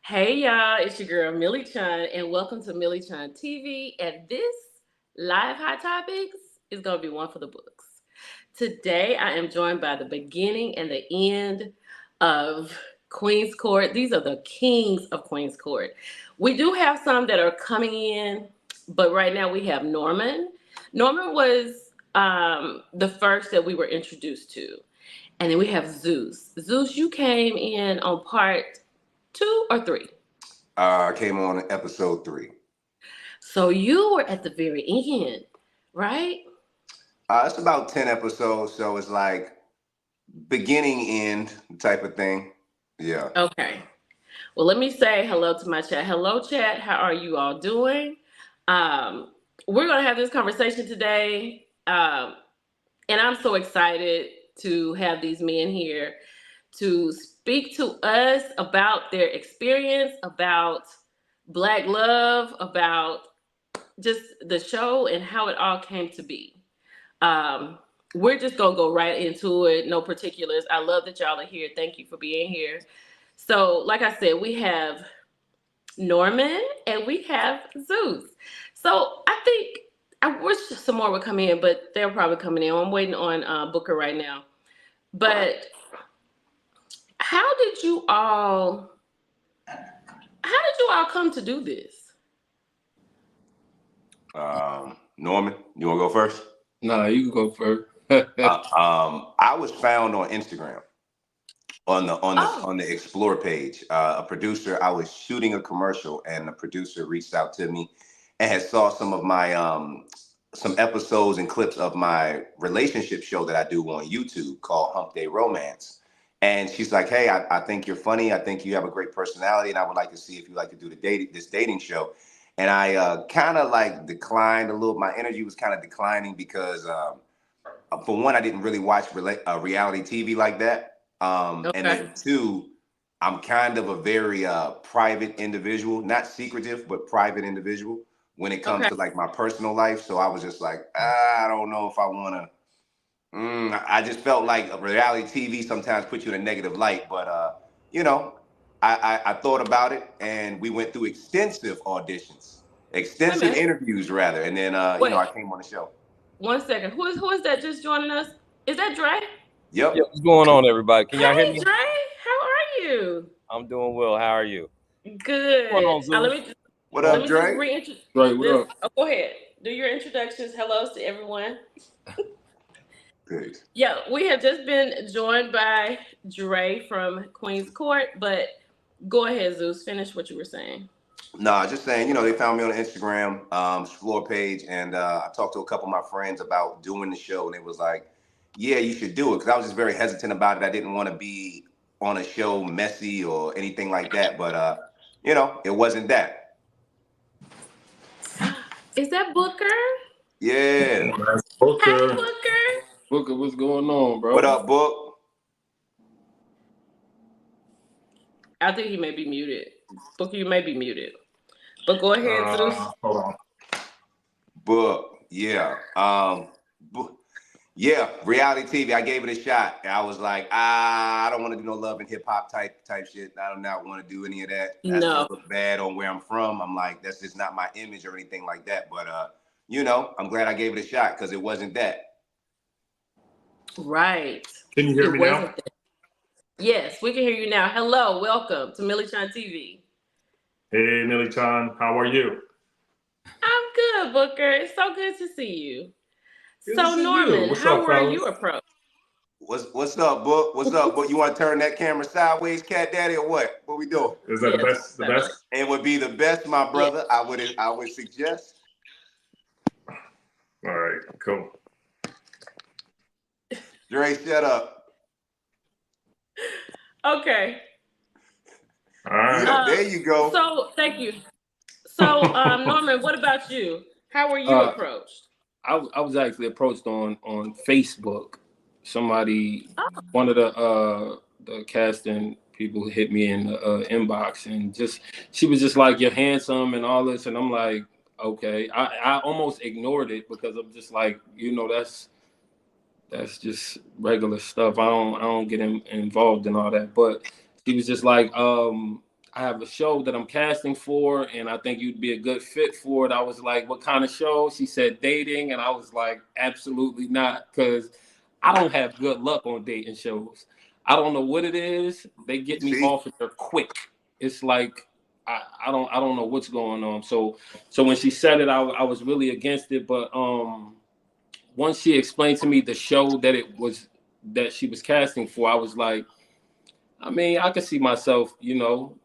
Hey y'all, it's your girl Millie Chun, and welcome to Millie Chun TV. And this live hot topics is gonna be one for the books. Today, I am joined by the beginning and the end of Queen's Court. These are the kings of Queen's Court. We do have some that are coming in, but right now we have Norman. Norman was the first that we were introduced to, and then we have Zeus. Zeus, you came in on part two or three. I came on episode 3. So you were at the very end, right? It's about 10 episodes, so it's like beginning end type of thing. Yeah. Okay. Well, let me say hello to my chat. Hello, chat. How are you all doing? Um, we're going to have this conversation today. And I'm so excited to have these men here to speak to us about their experience, about Black love, about just the show and how it all came to be. We're just gonna go right into it, no particulars. I love that y'all are here. Thank you for being here. So, like I said, we have Norman and we have Zeus. So I wish some more would come in, but they're probably coming in. I'm waiting on Booker right now. But how did you all come to do this? Norman, you want to go first? No, you can go first. I was found on Instagram on the Explore page. A producer, I was shooting a commercial, and the producer reached out to me and had saw some of my some episodes and clips of my relationship show that I do on YouTube called Hump Day Romance. And she's like, "Hey, I think you're funny. I think you have a great personality, and I would like to see if you like to do this dating show." And I kind of like declined a little. My energy was kind of declining because, for one, I didn't really watch reality TV like that. Okay. And then two, I'm kind of a very private individual, not secretive, but private individual when it comes to like my personal life. So I was just like, I don't know if I want to. I just felt like a reality TV sometimes puts you in a negative light, but you know, I thought about it, and we went through extensive interviews rather, and then Wait. I came on the show. 1 second. Who is that just joining us? Is that Dre? Yep. What's going on, everybody? Can y'all hear me? Hey, Dre, how are you? I'm doing well. How are you? Good. What's going on, Zeus? What up, Dre? Dre, what up? Oh, go ahead. Do your introductions. Hellos to everyone. Good. Yeah, we have just been joined by Dre from Queen's Court, but go ahead, Zeus. Finish what you were saying. No, just saying, they found me on the Instagram Explore page, and I talked to a couple of my friends about doing the show, and it was like, yeah, you should do it, because I was just very hesitant about it. I didn't want to be on a show messy or anything like that, but it wasn't that. Is that Booker? Yeah. Booker. Hi, Booker. Booker, what's going on, bro? What up, Book? I think he may be muted. Booker, you may be muted. But go ahead, Zeus. Hold on. Book, yeah. Yeah, reality TV. I gave it a shot. I was like, I don't want to do no love and hip hop type shit. I do not want to do any of that. That's gonna look bad on where I'm from. I'm like, that's just not my image or anything like that. But I'm glad I gave it a shot, because it wasn't that. Right. Can you hear me now? Yes, we can hear you now. Hello, welcome to Millie Chun TV. Hey, Millie Chun, how are you? I'm good, Booker. It's so good to see you. Good So, to see Norman, you. how were you approached? What's up, Book? What's up, Book? You want to turn that camera sideways, Cat Daddy, or what? What we doing? Is that the best? The best? It would be the best, my brother. Yeah. I would suggest. All right, cool. Dre, shut up. Okay. All right. There you go. So, thank you. So, Norman, what about you? How were you approached? I was actually approached on Facebook. Somebody, one of the casting people hit me in the inbox, and she was just like, "You're handsome" and all this, and I'm like, okay. I almost ignored it, because I'm just like, that's just regular stuff. I don't get involved in all that. But she was just like, I have a show that I'm casting for, and I think you'd be a good fit for it. I was like, what kind of show? She said dating, and I was like, absolutely not, because I don't have good luck on dating shows. I don't know what it is. They get me See? off of there quick. It's like I don't know what's going on. So when she said it, I was really against it. But once she explained to me the show that she was casting for, I was like, I mean, I could see myself, you know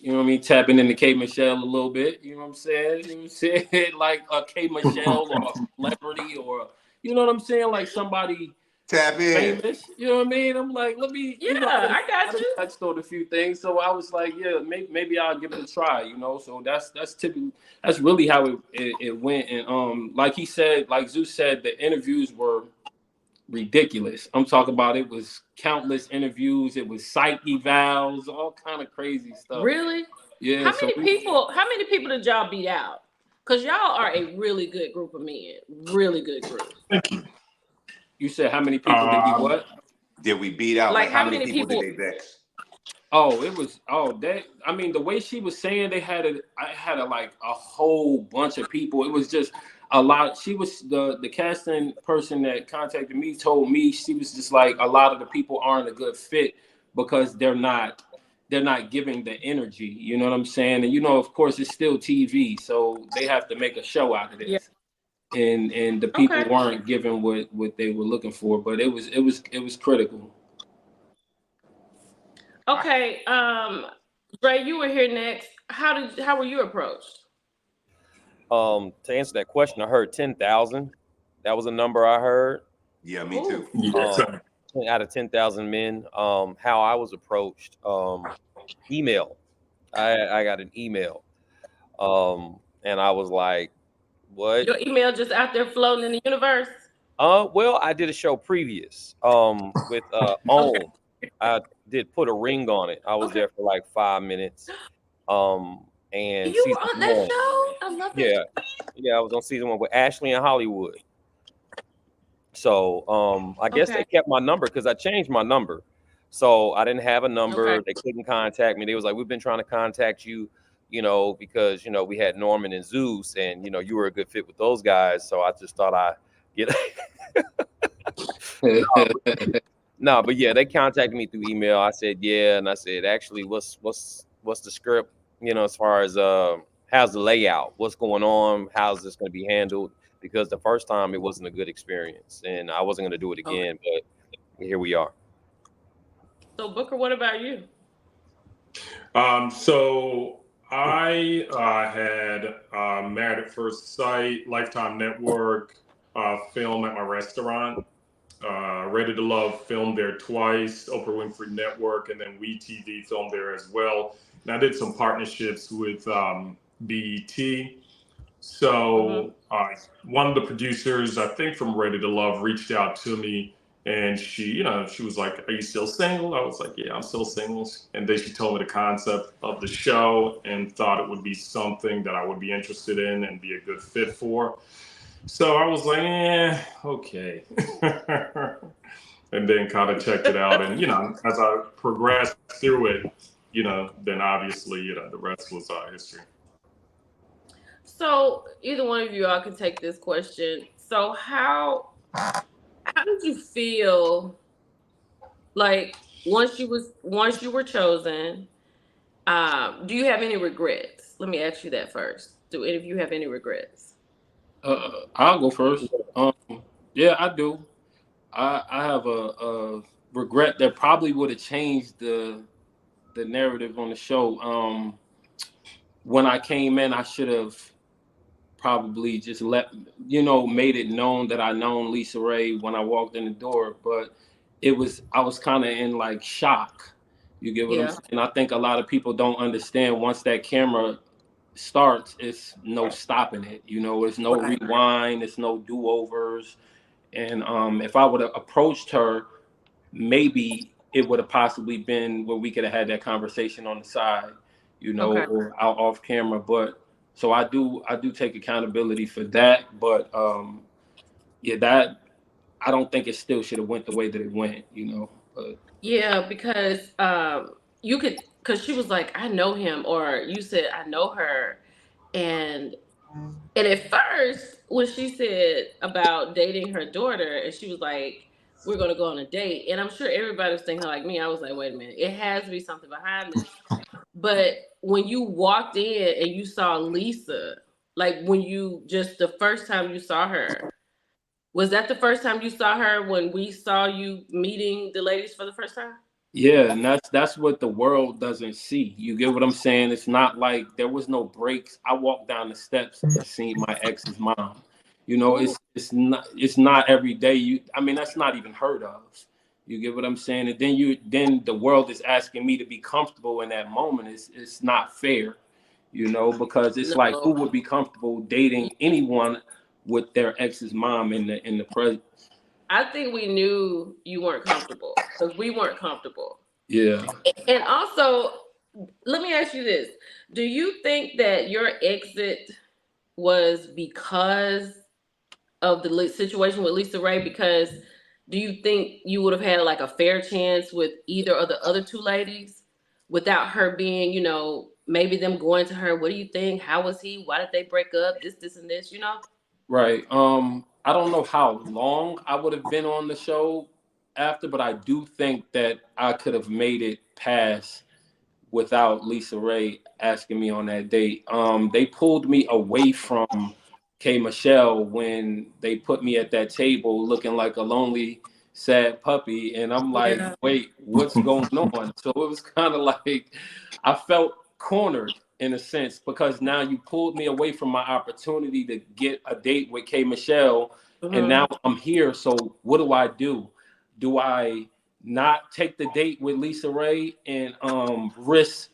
what I mean, tapping into K Michelle a little bit. You know what I'm saying? You know what I'm saying? Like a K Michelle or a celebrity, or you know what I'm saying? Like somebody Tap in. famous. You know what I mean? I'm like, let me. Yeah, I I got done you. touched on a few things, so I was like, yeah, maybe I'll give it a try. So that's typically that's really how it went. And like he said, like Zeus said, the interviews were ridiculous. I'm talking about it was countless interviews. It was psych evals, all kind of crazy stuff. Really? Yeah. How many people did y'all beat out? Because y'all are a really good group of men. Really good group. Thank you. You said how many people did we what? Did we beat out? Like, Like, how how many many people did people- they vex? Oh, it was that. I mean, the way she was saying I had like a whole bunch of people. It was just a lot. She was the casting person that contacted me told me she was just like a lot of the people aren't a good fit because they're not giving the energy. You know what I'm saying? And of course, it's still TV, so they have to make a show out of this. Yeah. And the people Okay. weren't giving what they were looking for, but it was critical. Okay. Dre, you were here next. How were you approached? To answer that question, I heard 10,000. That was a number I heard. Yeah, me too. Yeah, so- Out of 10,000 men. How I was approached, email. I got an email, and I was like, "What?" Your email just out there floating in the universe? Well, I did a show previous, with OWN. I did put a ring on it. I was Okay. there for like 5 minutes. And You were season on that one. show? I love that. Yeah, yeah, I was on season 1 with Ashley in Hollywood. So I guess Okay. they kept my number because I changed my number. So I didn't have a number. Okay. They couldn't contact me. They was like, "We've been trying to contact you, because we had Norman and Zeus, and you were a good fit with those guys." So I just thought I'd get no, but yeah, they contacted me through email. I said, yeah, and I said, actually, what's the script? As far as how's the layout? What's going on? How's this going to be handled? Because the first time it wasn't a good experience, and I wasn't going to do it again. But here we are. So Booker, what about you? So I had Married at First Sight, Lifetime Network, film at my restaurant. Ready to Love filmed there twice, Oprah Winfrey Network, and then WeTV filmed there as well. And I did some partnerships with BET. So one of the producers, I think from Ready to Love, reached out to me, and she was like, "Are you still single?" I was like, "Yeah, I'm still single." And then she told me the concept of the show and thought it would be something that I would be interested in and be a good fit for. So I was like, okay. And then kind of checked it out. And, as I progressed through it, then obviously, the rest was history. So either one of you all can take this question. So how did you feel like once you were chosen? Do you have any regrets? Let me ask you that first. Do any of you have any regrets? I'll go first. Yeah, I do. I have a regret that probably would have changed the narrative on the show. When I came in, I should have probably just made it known that I known Lisa Ray when I walked in the door. But I was kind of in like shock. You get what I'm saying? I think a lot of people don't understand once that camera starts, it's no stopping it. It's no rewind, it's no do-overs. And if I would have approached her, maybe it would have possibly been where we could have had that conversation on the side, or out off camera. But so I do take accountability for that. But that I don't think it still should have went the way that it went. But Yeah, because you could, because she was like, I know him, or you said, I know her. And at first, when she said about dating her daughter, and she was like, we're going to go on a date. And I'm sure everybody was thinking like me. I was like, wait a minute, it has to be something behind this. But when you walked in and you saw Lisa, like when you just the first time you saw her, was that the first time you saw her when we saw you meeting the ladies for the first time? Yeah, and that's what the world doesn't see. You get what I'm saying? It's not like there was no breaks. I walked down the steps and seen my ex's mom. You know, Ooh, it's not every day. I mean, that's not even heard of. You get what I'm saying? And then the world is asking me to be comfortable in that moment. It's not fair, you know, because it's like who no. would be comfortable dating anyone with their ex's mom in the present? I think we knew you weren't comfortable because we weren't comfortable. Yeah. And also, let me ask you this. Do you think that your exit was because of the situation with Lisa Ray? Because do you think you would have had like a fair chance with either of the other two ladies without her being, maybe them going to her, what do you think? How was he? Why did they break up? This, and this, you know? Right. I don't know how long I would have been on the show after, but I do think that I could have made it past without Lisa Ray asking me on that date. They pulled me away from K Michelle when they put me at that table looking like a lonely, sad puppy. And I'm like, Yeah. wait, what's going on? So it was kind of like I felt cornered in a sense because now you pulled me away from my opportunity to get a date with K Michelle. And Hmm. now I'm here. So what do I do? Do I not take the date with Lisa Ray and risk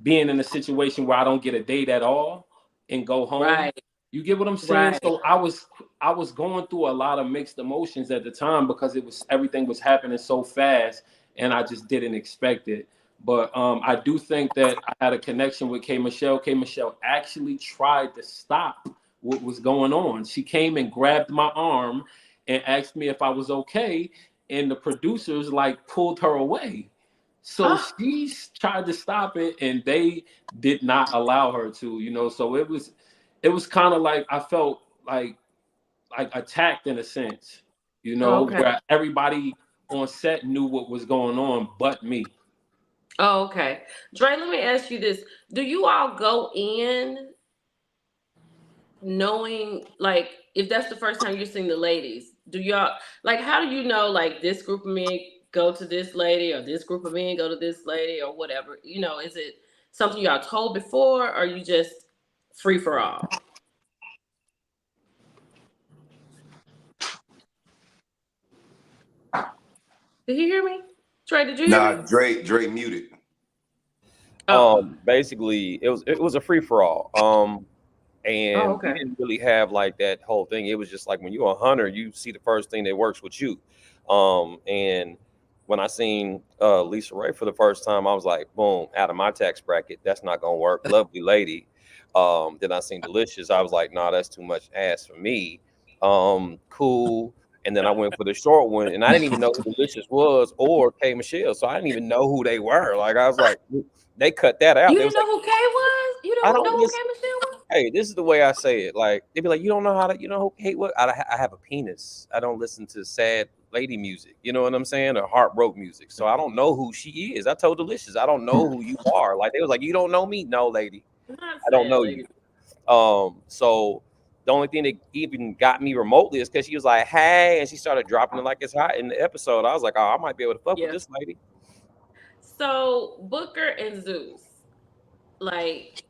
being in a situation where I don't get a date at all and go home? Right. You get what I'm saying? Right. So I was going through a lot of mixed emotions at the time because everything was happening so fast and I just didn't expect it. But I do think that I had a connection with K Michelle. K Michelle actually tried to stop what was going on. She came and grabbed my arm and asked me if I was okay, and the producers like pulled her away. So Oh, she tried to stop it, and they did not allow her to. So it was kind of like I felt like attacked in a sense. okay. Where everybody on set knew what was going on, but me. Oh, okay. Dre, let me ask you this. Do you all go in knowing, like, if that's the first time you're seeing the ladies, do y'all, like, how do you know, like, this group of men go to this lady or this group of men go to this lady or whatever? Is it something y'all told before or you just free for all? Did you hear me? Trey, did you hear me? Nah, Dre muted. Oh. Basically it was a free for all. Oh, And we okay. didn't really have like that whole thing. It was just like when you're a hunter, you see the first thing that works with you. And when I seen Lisa Ray for the first time, I was like, boom, out of my tax bracket, that's not gonna work. Lovely lady. Then I seen Delicious. I was like, nah, that's too much ass for me. Cool. And then I went for the short one, and I didn't even know who Delicious was or K Michelle, so I didn't even know who they were. Like I was like, they cut that out. You They didn't was like, know who Kay was? You I don't don't know who listen. Kay Michelle was? Hey, this is the way I say it. Like they'd be like, you don't know how to, hate what? I have a penis. I don't listen to sad lady music. You know what I'm saying? Or heartbroken music. So I don't know who she is. I told Delicious, I don't know who you are. Like they was like, you don't know me? No, lady, Not I don't sad know lady. you. So the only thing that even got me remotely is because she was like, hey, and she started dropping it like it's hot in the episode. I was like, oh, I might be able to fuck with Yeah. this lady. So Booker and Zeus, like,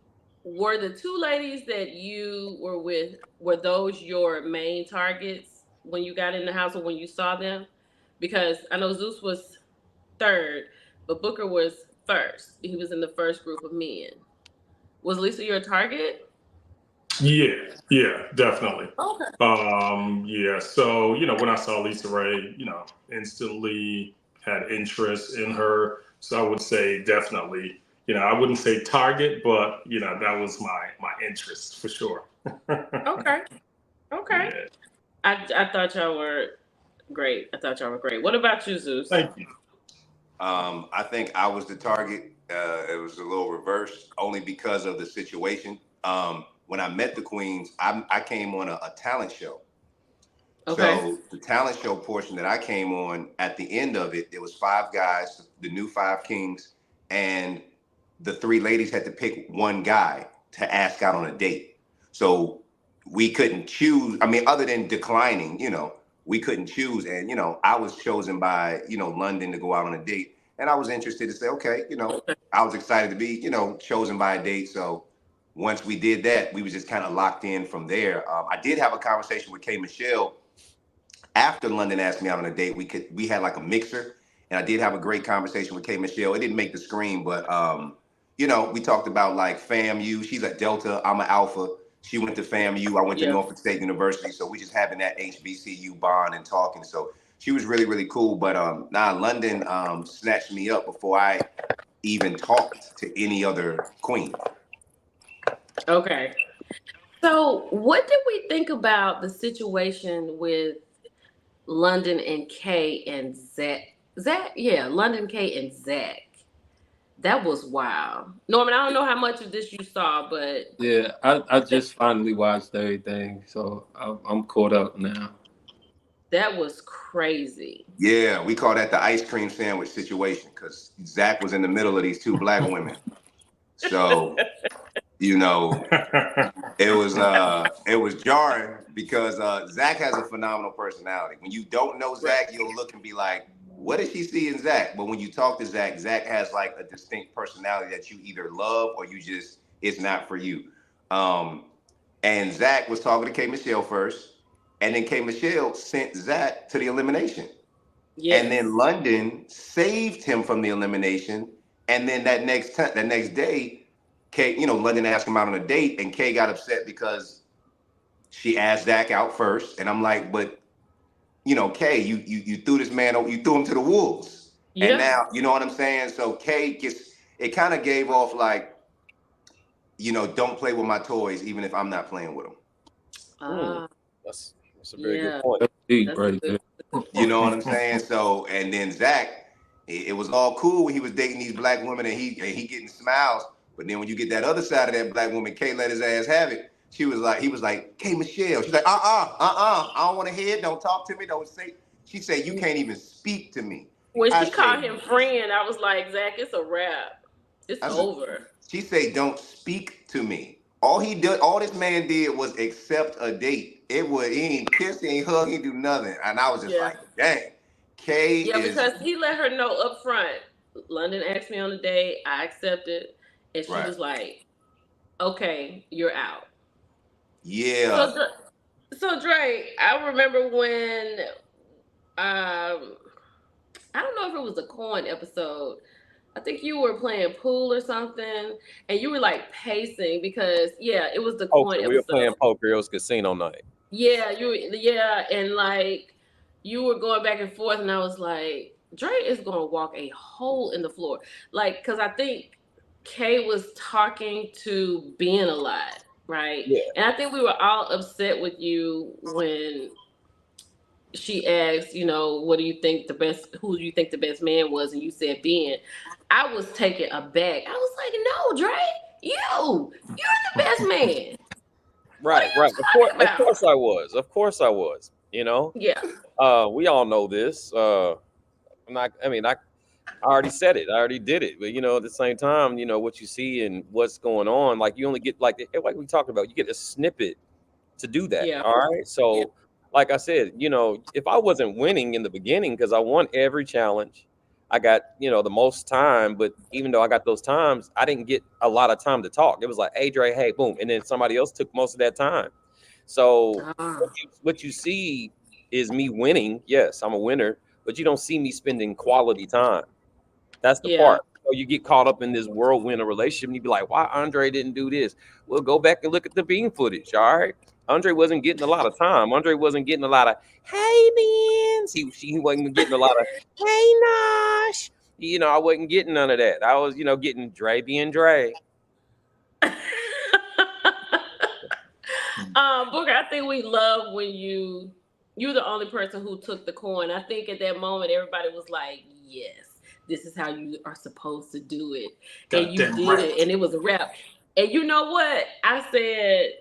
were the two ladies that you were with, were those your main targets when you got in the house or when you saw them? Because I know Zeus was third, but Booker was first. He was in the first group of men. Was Lisa your target? Yeah, yeah, definitely. Okay. Yeah. So when I saw Lisa Ray, instantly had interest in her. So I would say definitely. I wouldn't say target, but that was my interest for sure. Okay. Okay. Yeah. I thought y'all were great. I thought y'all were great. What about you, Zeus? Thank you. I think I was the target. It was a little reversed, only because of the situation. When I met the queens, I came on a talent show. Okay. So the talent show portion that I came on, at the end of it, there was 5 guys, the new 5 kings, and the 3 ladies had to pick one guy to ask out on a date. So we couldn't choose. I mean, other than declining, we couldn't choose. And I was chosen by London to go out on a date, and I was interested to say, okay, I was excited to be chosen by a date. So once we did that, we was just kind of locked in from there. I did have a conversation with K Michelle after London asked me out on a date. We had like a mixer, and I did have a great conversation with K Michelle. It didn't make the screen, but we talked about like FAMU. She's a Delta, I'm an Alpha. She went to FAMU. I went to Norfolk State University. So we just having that HBCU bond and talking. So she was really, really cool. But London snatched me up before I even talked to any other queen. Okay. So what did we think about the situation with London and Kay and Zach? London, Kay, and Zach. That was wild. Norman, I don't know how much of this you saw, but Yeah, I just finally watched everything, so I'm caught up now. that was crazy. Yeah, we call that the ice cream sandwich situation, because Zach was in the middle of these 2 black women. So, it was jarring, because Zach has a phenomenal personality. When you don't know Zach, you'll look and be like, what did she see in Zach? But when you talk to Zach, Zach has like a distinct personality that you either love or you just, it's not for you. And Zach was talking to K Michelle first, and then K Michelle sent Zach to the elimination. Yes. And then London saved him from the elimination. And then that next day, Kay, London asked him out on a date, and Kay got upset because she asked Zach out first. And I'm like, but Kay, you threw this man, you threw him to the wolves. Yeah. And now, you know what I'm saying? So Kay it kind of gave off like, don't play with my toys, even if I'm not playing with them. That's a very good point. That's deep, right there. You know what I'm saying? So, and then Zach, it was all cool when he was dating these black women and he getting smiles. But then when you get that other side of that black woman, Kay let his ass have it. He was like, Kay Michelle. She's like, I don't want to hear it. Don't talk to me. Don't say. She said, you can't even speak to me. When she called him friend, I was like, Zach, it's a wrap. It's over. She said, don't speak to me. All this man did was accept a date. He ain't kiss, he ain't hug, he ain't do nothing. And I was just like, dang. Kay because he let her know up front. London asked me on a date. I accepted. And she was like, okay, you're out. Yeah. So Dre, I remember when, I don't know if it was a coin episode. I think you were playing pool or something, and you were like pacing because it was the coin episode. We were playing poker. It was casino night. Yeah, and like you were going back and forth, and I was like, Dre is gonna walk a hole in the floor, like, because I think Kay was talking to Ben a lot, right? Yeah. And I think we were all upset with you when she asked, what do you think who do you think the best man was? And you said Ben. I was taken aback. I was like, no, Dre, you're the best man. Right. Of course I was. Yeah. We all know this. I already said it. I already did it. But at the same time, what you see and what's going on, like you only get like we talked about, you get a snippet to do that. Yeah. All right. So like I said, if I wasn't winning in the beginning, because I won every challenge, I got, the most time, but even though I got those times, I didn't get a lot of time to talk. It was like, hey, Dre, hey, boom. And then somebody else took most of that time. So what you see is me winning. Yes, I'm a winner, but you don't see me spending quality time. That's the part. So you get caught up in this whirlwind of relationship and you be like, why Andre didn't do this? Well, go back and look at the beam footage. All right. Andre wasn't getting a lot of time. Andre wasn't getting a lot of, hey, Beans. He wasn't getting a lot of, hey, Nosh. I wasn't getting none of that. I was, getting Dre being Dre. Booker, I think we love when you're the only person who took the coin. I think at that moment, everybody was like, yes. this is how you are supposed to do it. And you Goddamn did right. it, and it was a wrap. And you know what? I said,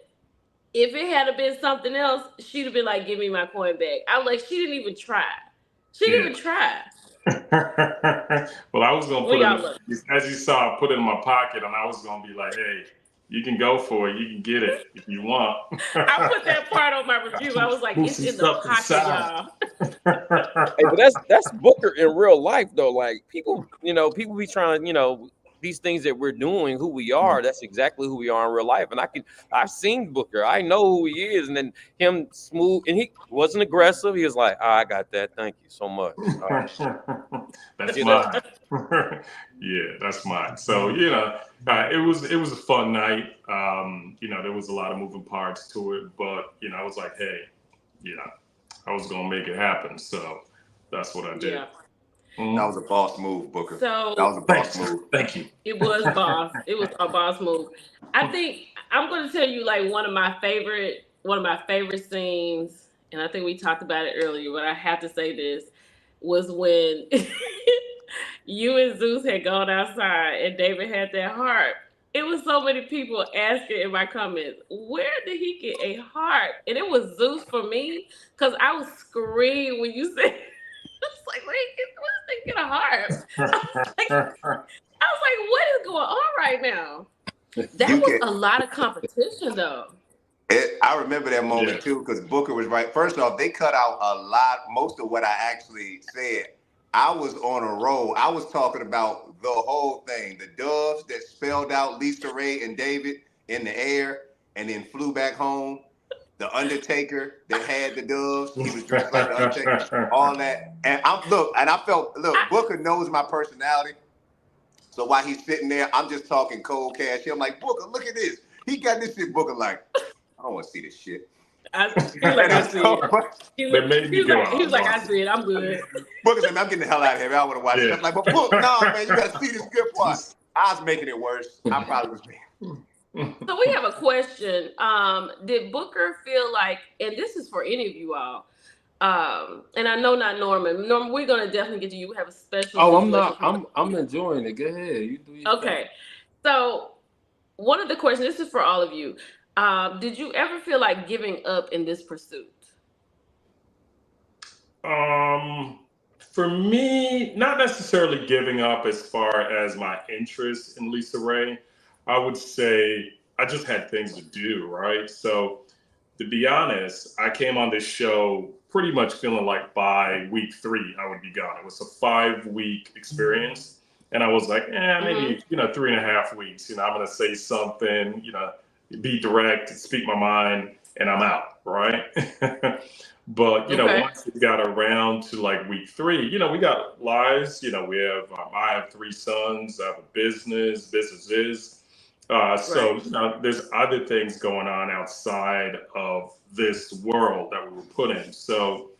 if it had been something else, she'd have been like, give me my coin back. I was like, she didn't even try. She didn't Yeah. even try. Well, I was gonna What put it y'all look? as you saw, I put it in my pocket, and I was gonna be like, "Hey, you can go for it. You can get it if you want." I put that part on my review. I was like, Move it's some in the stuff to the pocket, side. y'all. Hey, but that's Booker in real life though. Like people, people be trying, these things that we're doing, who we are. That's exactly who we are in real life. And I've seen Booker. I know who he is. And then him smooth, and he wasn't aggressive. He was like, I got that. Thank you so much. That's You know, mine. Yeah, that's mine. So it was a fun night. There was a lot of moving parts to it, but I was like, hey, I was gonna make it happen. So that's what I did. Yeah. That was a boss move, Booker. So That was a boss Thanks. move. Thank you. it was boss. It was a boss move. I think I'm going to tell you like one of my favorite scenes, and I think we talked about it earlier, but I have to say this was when you and Zeus had gone outside and David had that heart. It was so many people asking in my comments, where did he get a heart? And it was Zeus for me because I was screaming when you said, it's like, where did he get a heart? I was like, what is going on right now? That You was can. a lot of competition, though. I remember that moment Yeah. too, because Booker was right. First off, they cut out most of what I actually said. I was on a roll. I was talking about the whole thing, the doves that spelled out Lisa Ray and David in the air and then flew back home. The Undertaker that had the doves. He was dressed like the Undertaker. All that. And Booker knows my personality. So while he's sitting there, I'm just talking cold cash. I'm like, Booker, look at this. He got this shit. Booker like, I don't want to see this shit. He was like, I see it. They made me go He was like, I out. see it. I'm good. Booker said, man, I'm getting the hell out of here. I don't want to watch Yeah. it. I'm like, but Book, nah, man, you got to see this good part. I was making it worse. I probably was being. So we have a question. Did Booker feel like, and this is for any of you all, and I know not Norman. Norman, we're gonna definitely get to you. We have a special. Oh, I'm situation not. I'm enjoying it. Go ahead. You do your Okay. thing. So one of the questions, this is for all of you. Did you ever feel like giving up in this pursuit? For me, not necessarily giving up as far as my interest in Lisa Ray. I would say I just had things to do, right? So to be honest, I came on this show pretty much feeling like by week 3 I would be gone. It was a 5-week experience, and I was like, maybe 3.5 weeks. I'm gonna say something, be direct, speak my mind, and I'm out, right? But Okay. once we got around to like week 3, we got lives. We have I have 3 sons. I have a businesses. So there's other things going on outside of this world that we were put in. So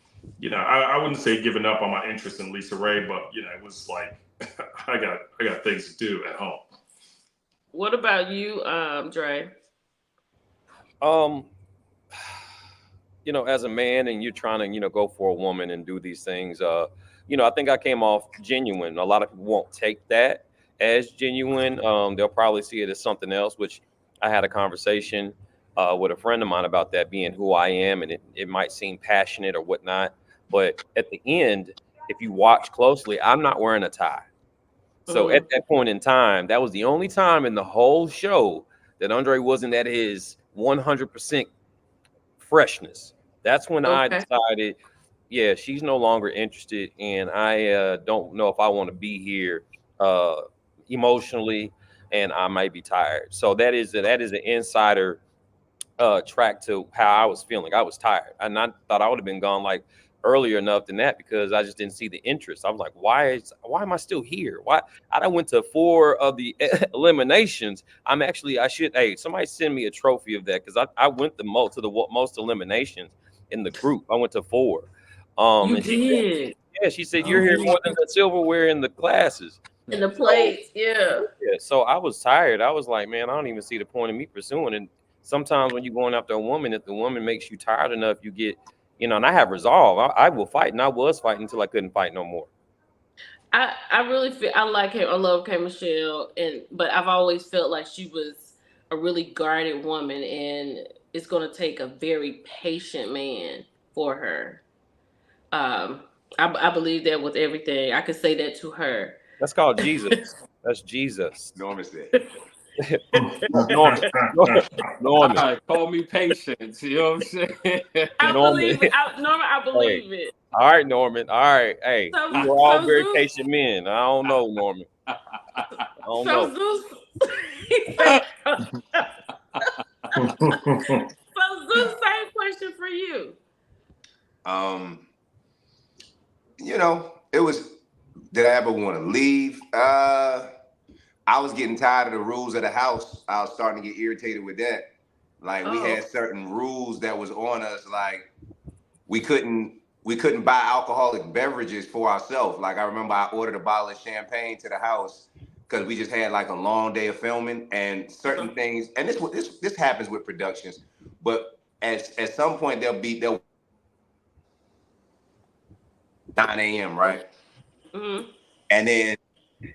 I wouldn't say giving up on my interest in Lisa Ray, but it was like I got things to do at home. What about you, Dre? As a man and you're trying to, go for a woman and do these things, I think I came off genuine. A lot of people won't take that as genuine. They'll probably see it as something else, which I had a conversation with a friend of mine about that being who I am, and it might seem passionate or whatnot. But at the end, if you watch closely, I'm not wearing a tie. So at that point in time, that was the only time in the whole show that Andre wasn't at his 100% freshness. That's when I decided, yeah, she's no longer interested, and I don't know if I want to be here emotionally, and I might be tired. So that is an insider track to how I was feeling. I was tired, and I thought I would have been gone like earlier enough than that because I just didn't see the interest. I was like, why am I still here? Why I done went to 4 of the eliminations. Hey, somebody send me a trophy of that because I went the most eliminations in the group. I went to 4. You and did. she said you're here more than the silverware in the classes. In the plates, yeah. So I was tired. I was like, man, I don't even see the point of me pursuing. And sometimes when you're going after a woman, if the woman makes you tired enough, you get, and I have resolve. I will fight, and I was fighting until I couldn't fight no more. I really feel I like him. I love K Michelle, but I've always felt like she was a really guarded woman, and it's going to take a very patient man for her. Um, I believe that with everything. I could say that to her. That's called Jesus. That's Jesus. Norman said. Norman. All Norman. right, call me patience. You know what I'm saying? I Norman. believe it. Norman, I Hey. believe it. All right, Norman. All right. Hey, So, we were all so very Zeus, patient men. I don't know, Norman. I don't so know. Zeus, he said, so Zeus, same question for you. Um, it was. Did I ever want to leave? I was getting tired of the rules of the house. I was starting to get irritated with that. Like we Oh, had certain rules that was on us. Like we couldn't buy alcoholic beverages for ourselves. Like I remember I ordered a bottle of champagne to the house because we just had like a long day of filming and certain things. And this happens with productions, but at some point they'll 9 a.m. right, mm-hmm. and then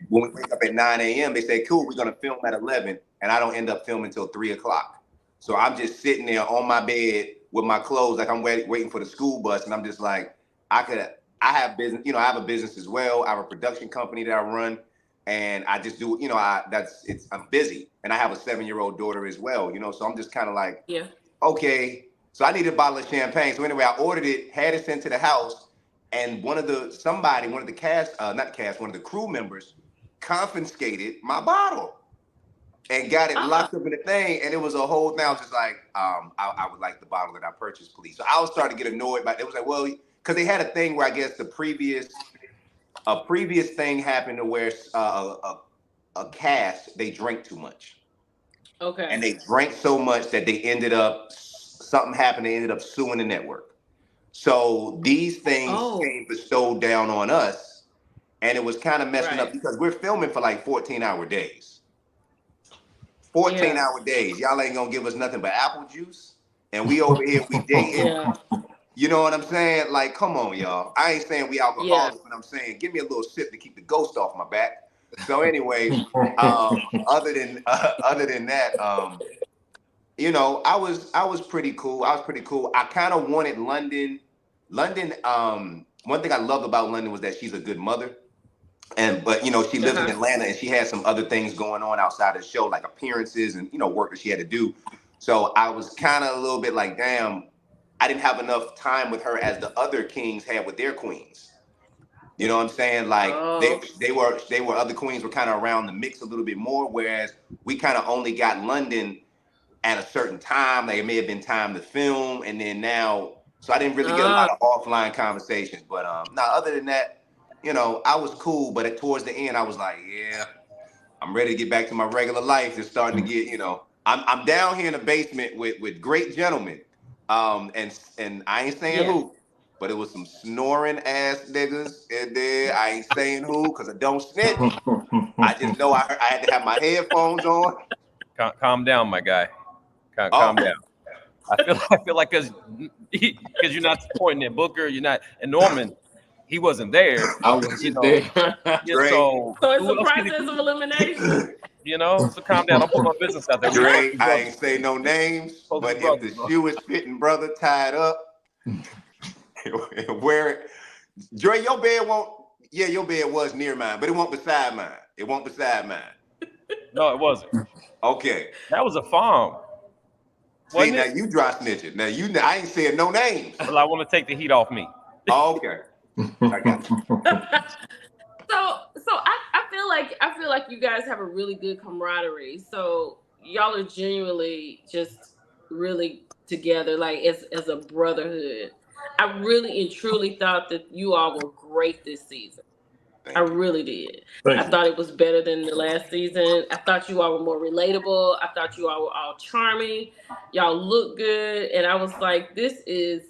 when we wake up at 9 a.m., they say, cool, we're going to film at 11. And I don't end up filming until 3 o'clock. So I'm just sitting there on my bed with my clothes, like I'm waiting for the school bus. And I'm just like, I have business, I have a business as well. I have a production company that I run. And I just do, I'm busy. And I have a 7-year-old daughter as well, so I'm just kind of like, Yeah. okay. So I needed a bottle of champagne. So anyway, I ordered it, had it sent to the house. And one of the crew members confiscated my bottle and got it Uh, locked up in the thing. And it was a whole thing. I was just like, I would like the bottle that I purchased, please. So I was starting to get annoyed by it. It was like, well, because they had a thing where I guess a previous thing happened to where a cast, they drank too much. okay. And they drank so much that something happened. They ended up suing the network. So these things Oh, came bestowed down on us, and it was kind of messing up right. because we're filming for like 14-hour days. 14 Yeah. hour days. Y'all ain't gonna give us nothing but apple juice. And we over here, we dating. Yeah. You know what I'm saying? Like, come on, y'all. I ain't saying we Yeah. alcoholics, but I'm saying give me a little sip to keep the ghost off my back. So anyway, other than that, I was pretty cool. I kind of wanted London. One thing I loved about London was that she's a good mother. But she lives in Uh-huh. Atlanta and she has some other things going on outside of the show, like appearances and work that she had to do. So I was kind of a little bit like, damn, I didn't have enough time with her as the other kings had with their queens. You know what I'm saying? Like Oh, they were other queens were kind of around the mix a little bit more, whereas we kind of only got London at a certain time. Like it may have been time to film, and then now, so I didn't really get a uh, lot of offline conversations. But now, other than that, I was cool. But towards the end, I was like, yeah, I'm ready to get back to my regular life. It's starting to get, I'm down here in the basement with great gentlemen, and I ain't saying yeah. who, but it was some snoring ass niggas in there. I ain't saying who because I don't snitch. I just know I had to have my headphones on. Calm down, my guy. Oh, Calm down. I feel like because you're not supporting their Booker, you're not, and Norman, he wasn't there. I was You just know, there. yeah. Dre. So So it's a who else can it process be? of elimination. So calm down. Don't put my business out there. We're supposed Dre, to be I brothers. ain't say no names, Supposed to be but if the brothers, bro. shoe is fitting, brother, tied up, wear it. Dre, your bed was near mine, but it won't beside mine. It won't beside mine. No, it wasn't. Okay. That was a farm, See, wasn't now it? you dry snitching. I ain't saying no names. Well, I want to take the heat off me. Oh, okay. I got you. So I feel like you guys have a really good camaraderie. So y'all are genuinely just really together, like as a brotherhood. I really and truly thought that you all were great this season. I Thank you. really did. I Thank you. thought it was better than the last season. I thought you all were more relatable. I thought you all were all charming. Y'all look good, and I was like, this is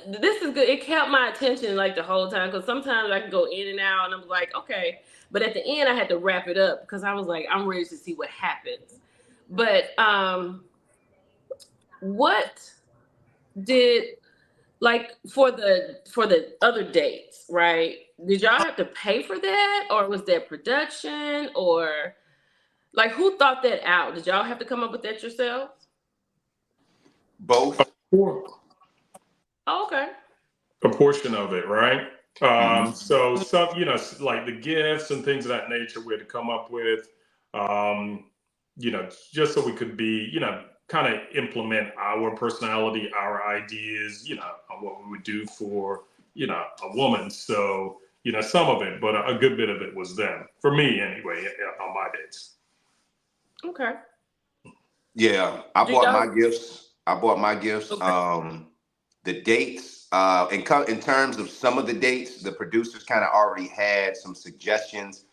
good. It kept my attention like the whole time because sometimes I can go in and out, and I'm like, okay. But at the end, I had to wrap it up because I was like, I'm ready to see what happens. But what did like for the other dates, right? Did y'all have to pay for that, or was that production, or like who thought that out? Did y'all have to come up with that yourselves? Both. Oh, okay. A portion of it, right? Mm-hmm. So some, like the gifts and things of that nature we had to come up with, just so we could be, kind of implement our personality, our ideas, on what we would do for, a woman. So, some of it, but a good bit of it was them. For me, anyway, on my dates. Okay. Yeah, Do y'all? I bought my gifts. Okay. The dates, in terms of some of the dates, the producers kind of already had some suggestions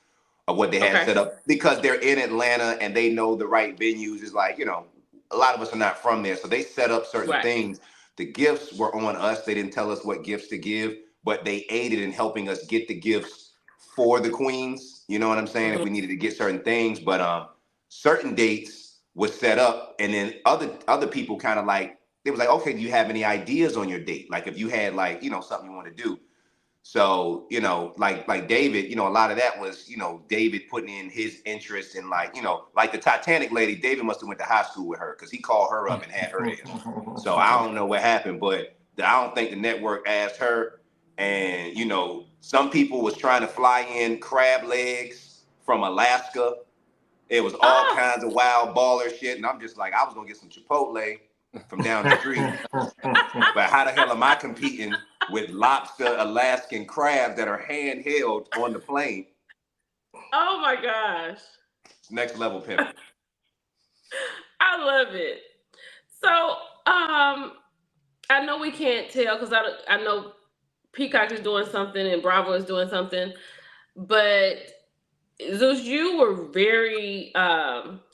of what they had Okay. set up because they're in Atlanta and they know the right venues. Is like, a lot of us are not from there, so they set up certain Right. things. The gifts were on us. They didn't tell us what gifts to give, but they aided in helping us get the gifts for the queens. You know what I'm saying? If Mhm. we needed to get certain things, but certain dates was set up, and then other people kind of like they was like, okay, do you have any ideas on your date? Like if you had like something you want to do. So, like David, a lot of that was, David putting in his interest in like, like the Titanic lady, David must have went to high school with her because he called her up and had her there. So I don't know what happened, but I don't think the network asked her. And, some people was trying to fly in crab legs from Alaska. It was all Oh, kinds of wild baller shit. And I'm just like, I was going to get some Chipotle from down the street. But how the hell am I competing with lobster Alaskan crabs that are handheld on the plane? oh my gosh. It's next level pimping. I love it. So, I know we can't tell because I know Peacock is doing something and Bravo is doing something, but Zeus, you were very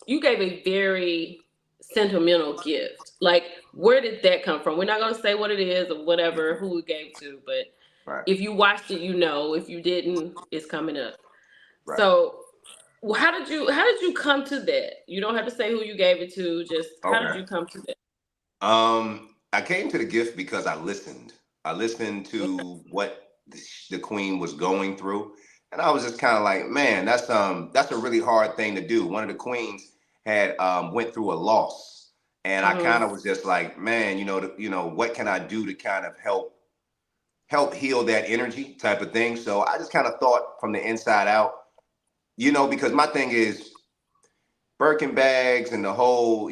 you gave a very sentimental gift. Like, where did that come from? We're not gonna say what it is or whatever, who we gave to, but Right, if you watched it, you know. If you didn't, it's coming up. right. So, how did you come to that? You don't have to say who you gave it to. Just how did Okay. you come to that? I came to the gift because I listened. I listened Okay. to what the queen was going through, and I was just kind of like, man, that's a really hard thing to do. One of the queens had went through a loss, and I kind Mm-hmm. of was just like, man, what can I do to kind of help heal that energy type of thing. So I just kind of thought from the inside out, because my thing is Birkin bags and the whole,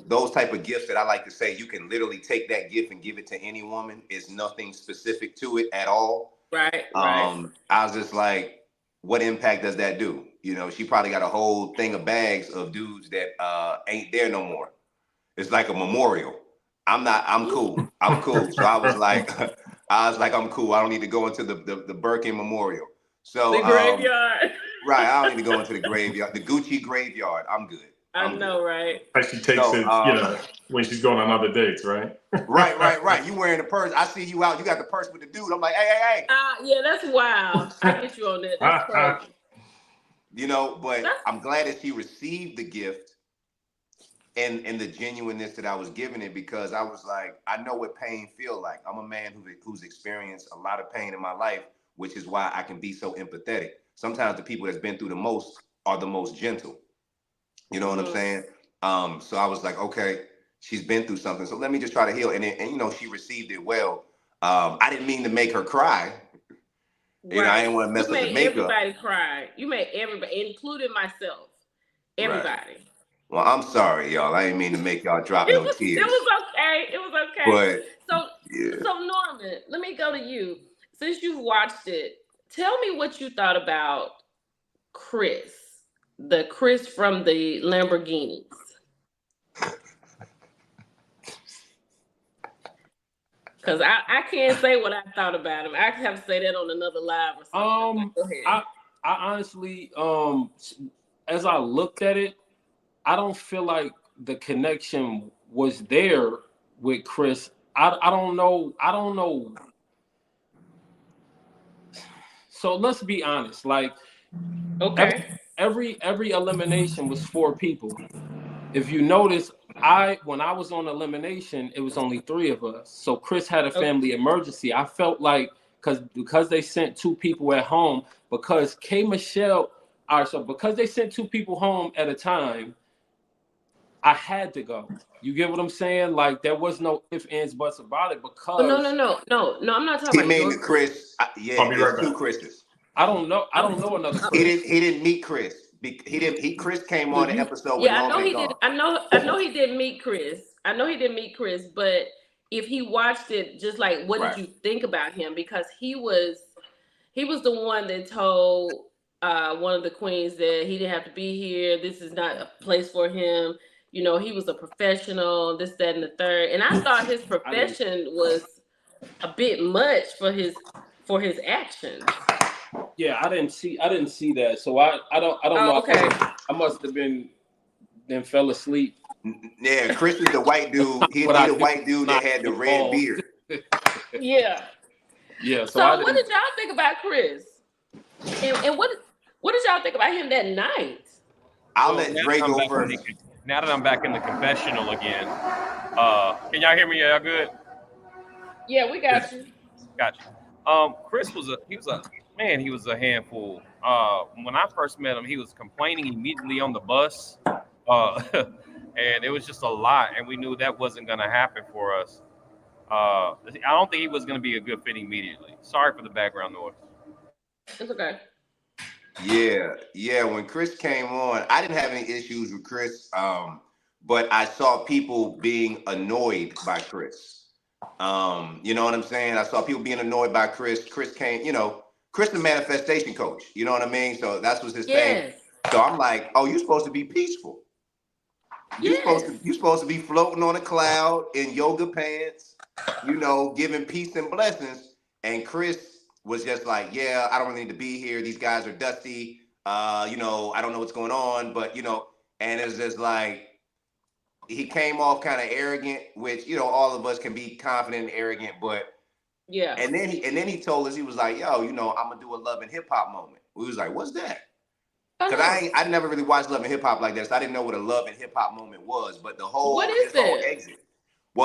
those type of gifts that I like to say, you can literally take that gift and give it to any woman. It's nothing specific to it at all. Right. Right. I was just like, what impact does that do? She probably got a whole thing of bags of dudes that ain't there no more. It's like a memorial. I'm cool. I'm cool. So I was like, I'm cool. I don't need to go into the Birkin memorial. The So, graveyard. right, I don't need to go into the graveyard, the Gucci graveyard. I'm good. I I'm good. know, right? Like she takes So, it, when she's going on other dates, right? right. You wearing the purse. I see you out. You got the purse with the dude. I'm like, hey. Yeah, that's wild. I get you on that. That's crazy. But That's I'm glad that she received the gift and the genuineness that I was giving it because I was like, I know what pain feel like. I'm a man who's experienced a lot of pain in my life, which is why I can be so empathetic. Sometimes the people that's been through the most are the most gentle. You know what I'm mhm. saying? So I was like, okay, she's been through something, so let me just try to heal. And she received it well. I didn't mean to make her cry. I didn't Right. want to You mess up the made makeup. everybody cry. You made everybody, including myself. Right. Everybody. Well, I'm sorry, y'all. I didn't mean to make y'all drop It no was it tears. was okay. It was okay. But So yeah. so Norman, let me go to you. Since you've watched it, tell me what you thought about Chris, the Chris from the Lamborghinis. Because I can't say what I thought about him. I have to say that on another live or something. Go ahead. I honestly, as I looked at it, I don't feel like the connection was there with Chris. I don't know. I don't know. So let's be honest. Like Okay. every elimination was 4 people. if you notice, when I was on elimination, it was only 3 of us. So Chris had a family emergency. I felt like because they sent 2 people at home, because K Michelle, all right, so because they sent 2 people home at a time, I had to go. You get what I'm saying? Like there was no ifs, ands, buts about it Oh, no, because I'm not talking He about mean your the Chris. Chris. Yeah, I'll be right it's 2 back. Chris's. I don't know another He Chris. didn't meet Chris. He didn't. Chris came So on the you, episode when Yeah, I Norman know had he did. gone. I know he didn't meet Chris. I know he didn't meet Chris, but if he watched it, just like, what did Right. you think about him? Because he was the one that told one of the queens that he didn't have to be here. This is not a place for him. You know, he was a professional, this, that, and the third. And I thought his I didn't. profession was a bit much for his actions. Yeah, I didn't see that. So I don't know. Oh, okay. I must have been then fell asleep. Yeah, Chris is the white dude. He What I the do white dude that not had the red involved. beard. Yeah. Yeah, so I So what didn't. did y'all think about Chris? And what did y'all think about him that night? I'll Well, let Dre go first. now that I'm back in the confessional again, can y'all hear me? Y'all good? Yeah, we got you. Gotcha. Chris was a handful. When I first met him, he was complaining immediately on the bus, and it was just a lot, and we knew that wasn't going to happen for us. I don't think he was going to be a good fit immediately. Sorry for the background noise. It's okay. Yeah. When Chris came on, I didn't have any issues with Chris, but I saw people being annoyed by Chris. You know what I'm saying? I saw people being annoyed by Chris. Chris came, Chris the manifestation coach. You know what I mean? So that's was his thing. Yes. So I'm like, oh, you're supposed to be peaceful. Yes. You're supposed to be floating on a cloud in yoga pants, giving peace and blessings. And Chris was just like, yeah, I don't really need to be here. These guys are dusty. I don't know what's going on, but and it's just like he came off kind of arrogant, which all of us can be confident and arrogant, but Yeah. and then he told us, he was like, yo, I'm gonna do a love and hip hop moment. We was like, what's that? Because I never really watched Love and Hip Hop like that, so I didn't know what a Love and Hip Hop moment was. But What is his whole that? exit,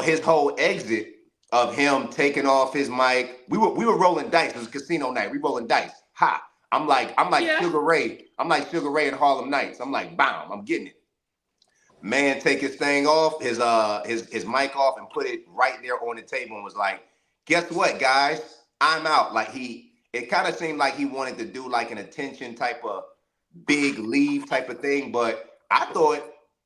his whole exit of him taking off his mic, we were rolling dice. It was a casino night. We rolling dice. Ha! I'm like Yeah. Sugar Ray. I'm like Sugar Ray in Harlem Nights. I'm like, bam! I'm getting it. Man, take his thing off, his mic off, and put it right there on the table, and was like, guess what, guys? I'm out. Like it kind of seemed like he wanted to do like an attention type of big leave type of thing, but I thought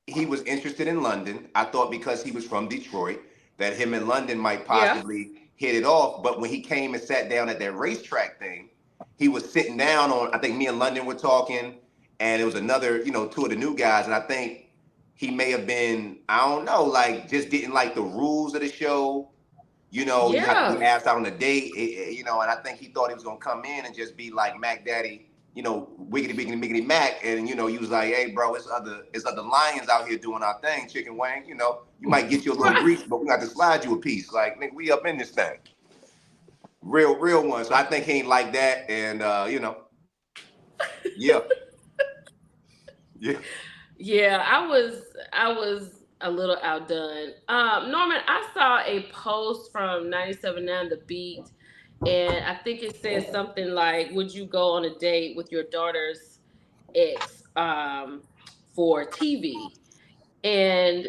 he was interested in London. I thought because he was from Detroit that him and London might possibly hit it off. But when he came and sat down at that racetrack thing, he was sitting down on, I think me and London were talking, and it was another, 2 of the new guys, and I think he may have been, I don't know, like just didn't like the rules of the show. You have to be asked out on a date, and I think he thought he was gonna come in and just be like Mac Daddy, wiggity wiggity miggity Mac, and he was like, hey bro, it's other lions out here doing our thing, chicken wing. You might get you a little Right. grease, but we got to slide you a piece. Like, nigga, we up in this thing. Real one. So I think he ain't like that, and yeah. Yeah. Yeah, I was a little outdone. Norman, I saw a post from 97.9 The Beat, and I think it said something like, "Would you go on a date with your daughter's ex for TV?" And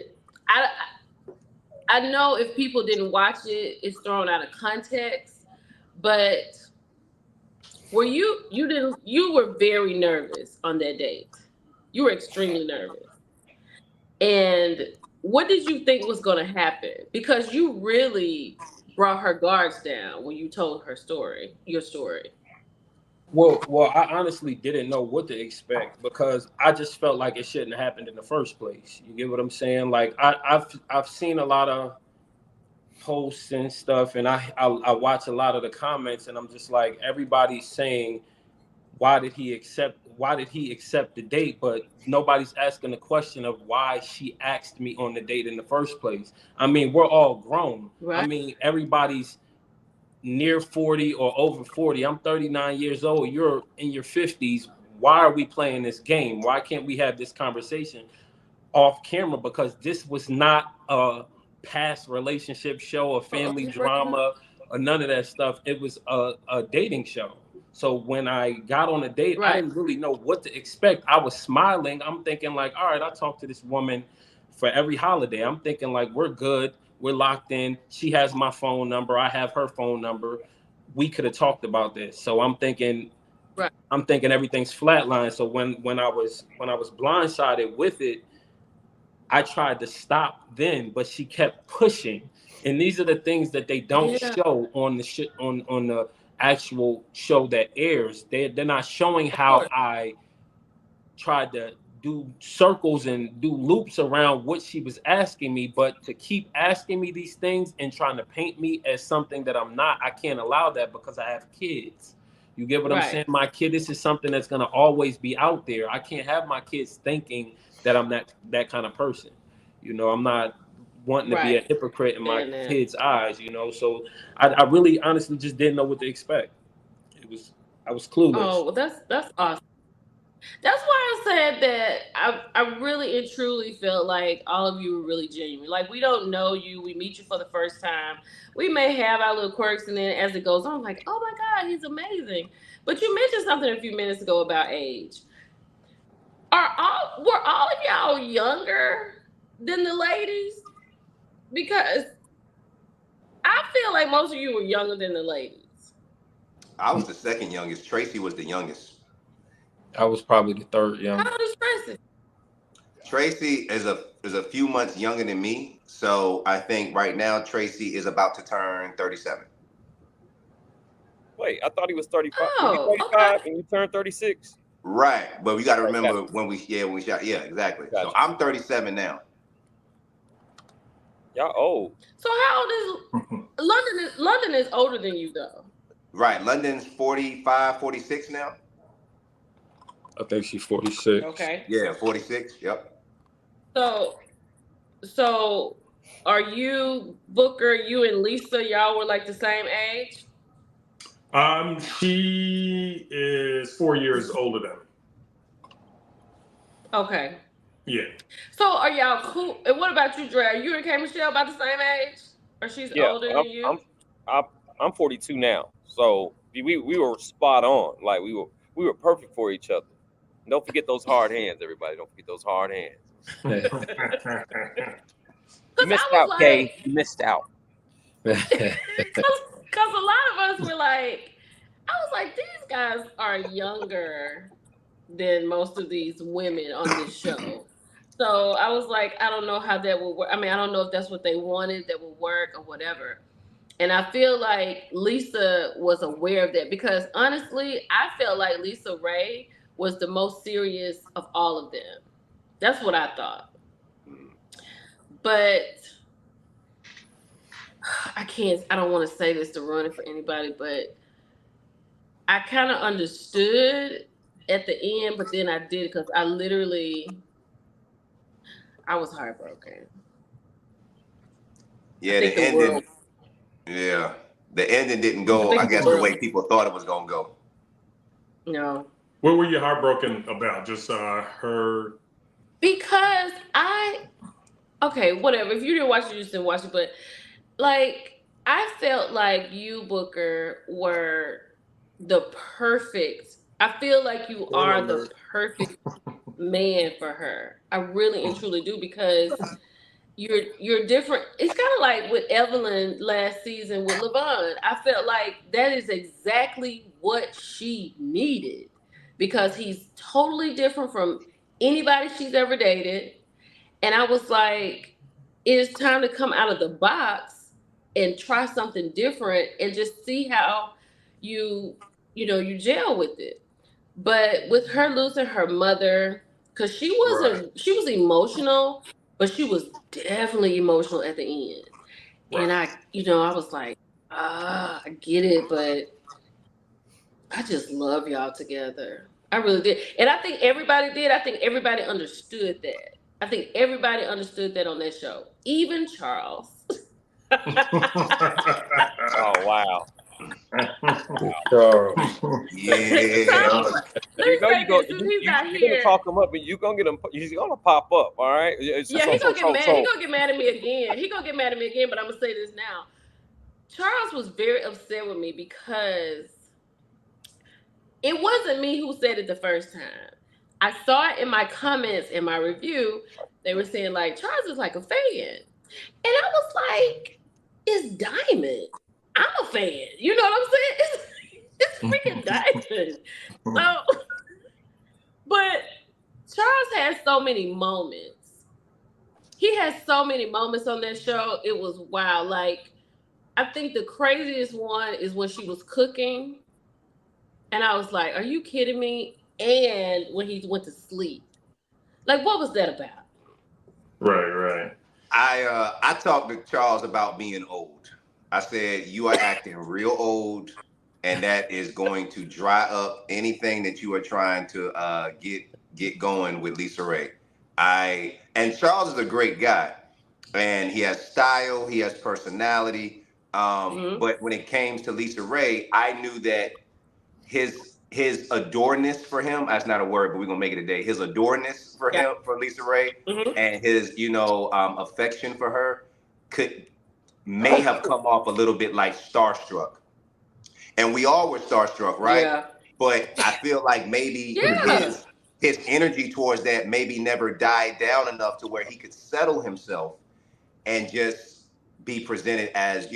I I know if people didn't watch it, it's thrown out of context. But you were very nervous on that date. You were extremely nervous. And what did you think was going to happen? Because you really brought her guards down when you told your story. Well, I honestly didn't know what to expect because I just felt like it shouldn't have happened in the first place. You get what I'm saying? Like I've seen a lot of posts and stuff, and I watch a lot of the comments, and I'm just like, everybody's saying, why did he accept the date, but nobody's asking the question of why she asked me on the date in the first place. I mean, we're all grown. Right. I mean, everybody's near 40 or over 40. I'm 39 years old. You're in your 50s. Why are we playing this game? Why can't we have this conversation? off camera because this was not a past relationship show, a family drama, or none of that stuff. It was a dating show. So when I got on a date, I didn't really know what to expect. I was smiling. I'm thinking like, all right, I talked to this woman for every holiday. I'm thinking like, we're good. We're locked in. She has my phone number. I have her phone number. We could have talked about this. So I'm thinking everything's flatlined. So when I was blindsided with it, I tried to stop then, but she kept pushing. And these are the things that they don't show on the on the actual show that airs. They're not showing how I tried to do circles and do loops around what she was asking me, but to keep asking me these things and trying to paint me as something that I'm not, I can't allow that because I have kids. You get what I'm saying? My kid, this is something that's going to always be out there. I can't have my kids thinking that I'm that kind of person. You know, I'm not wanting to be a hypocrite in my kids' eyes, you know? So I really honestly just didn't know what to expect. I was clueless. Oh, well, that's awesome. That's why I said that I really and truly felt like all of you were really genuine. Like, we don't know you. We meet you for the first time. We may have our little quirks, and then as it goes on, like, oh my God, he's amazing. But you mentioned something a few minutes ago about age. Were all of y'all younger than the ladies? Because I feel like most of you were younger than the ladies. I was the second youngest. Tracy was the youngest. I was probably the third youngest. How old is Tracy? Tracy is a few months younger than me. So I think right now Tracy is about to turn 37. Wait, I thought he was 35. Oh, 35 and you turned 36. Right, but we got to remember when we shot. Yeah, exactly. Gotcha. So I'm 37 now. Y'all old. So how old is London? London is older than you though. Right, London's 45, 46 now. I think she's 46. Okay. Yeah, 46. Yep. So are you, Booker, you and Lisa, y'all were like the same age? She is 4 years older than me. Okay. Yeah. So are y'all cool? And what about you, Dre? Are you and K Michelle about the same age? Or she's older than you? I'm 42 now. So we were spot on. Like we were perfect for each other. Don't forget those hard hands, everybody. Don't forget those hard hands. You missed out, like, Kay. You missed out. Because a lot of us were like, I was like, these guys are younger than most of these women on this show. So I was like, I don't know how that will work. I mean, I don't know if that's what they wanted that will work or whatever. And I feel like Lisa was aware of that because honestly, I felt like Lisa Ray was the most serious of all of them. That's what I thought. But I don't want to say this to ruin it for anybody, but I kind of understood at the end, but then I did because I was heartbroken. Yeah, the ending. Yeah, the ending didn't go, I guess, the way people thought it was going to go. No. What were you heartbroken about? Just her? Because okay, whatever. If you didn't watch it, you just didn't watch it. But, like, I felt like you, Booker, were the perfect. I feel like you are the perfect man for her. I really and truly do because you're different. It's kind of like with Evelyn last season with LaVon. I felt like that is exactly what she needed because he's totally different from anybody she's ever dated. And I was like, it is time to come out of the box and try something different and just see how you gel with it. But with her losing her mother, because she was emotional, but she was definitely emotional at the end. Right. And I was like, I get it, but I just love y'all together. I really did. And I think everybody did. I think everybody understood that. I think everybody understood that on that show. Even Charles. Oh, wow. Charles. Yeah. Let You me know say this since he's not you're gonna here. talk him up, and you're gonna get him. He's gonna pop up. All right. Yeah, he gonna get mad. He gonna get mad at me again. He gonna get mad at me again. But I'm gonna say this now. Charles was very upset with me because it wasn't me who said it the first time. I saw it in my comments in my review. They were saying like Charles is like a fan, and I was like, "It's Diamond. I'm a fan. You know what I'm saying? It's freaking Diamond." So, but Charles has so many moments. He has so many moments on that show. It was wild. Like, I think the craziest one is when she was cooking, and I was like, "Are you kidding me?" And when he went to sleep, like, what was that about? Right. I talked to Charles about being old. I said you are acting real old, and that is going to dry up anything that you are trying to get going with Lisa Ray. And Charles is a great guy, and he has style, he has personality. But when it came to Lisa Ray, I knew that his adoreness for him, that's not a word, but we're gonna make it a day. His adoreness for him, for Lisa Ray, and his affection for her may have come off a little bit like starstruck. And we all were starstruck, right? Yeah. But I feel like maybe his energy towards that maybe never died down enough to where he could settle himself and just be presented as,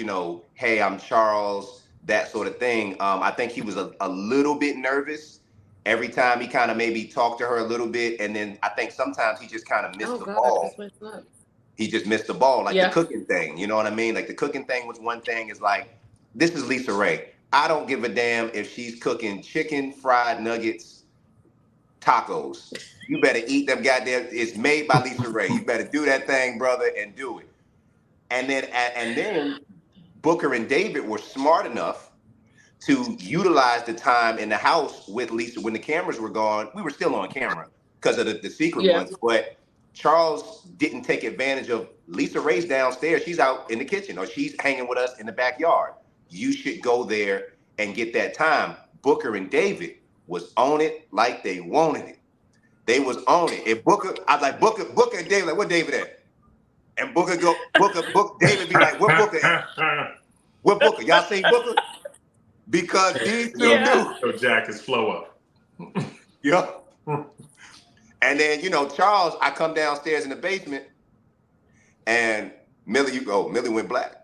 hey, I'm Charles, that sort of thing. I think he was a little bit nervous every time he kind of maybe talked to her a little bit. And then I think sometimes he just kind of missed the ball. He just missed the ball, like the cooking thing. You know what I mean? Like the cooking thing was one thing. Is like, this is Lisa Ray. I don't give a damn if she's cooking chicken, fried nuggets, tacos. You better eat them goddamn. It's made by Lisa Ray. You better do that thing, brother, and do it. And then Booker and David were smart enough to utilize the time in the house with Lisa when the cameras were gone. We were still on camera because of the secret ones, but Charles didn't take advantage of Lisa Ray's downstairs. She's out in the kitchen or she's hanging with us in the backyard. You should go there and get that time. Booker and David was on it like they wanted it. They was on it. And Booker, I was like, Booker and David, like, where David at? And Booker, David be like, where Booker at? Where Booker? Y'all seen Booker? Because these two knew. So Jack is flow up. Yep. And then, Charles, I come downstairs in the basement and Millie went black.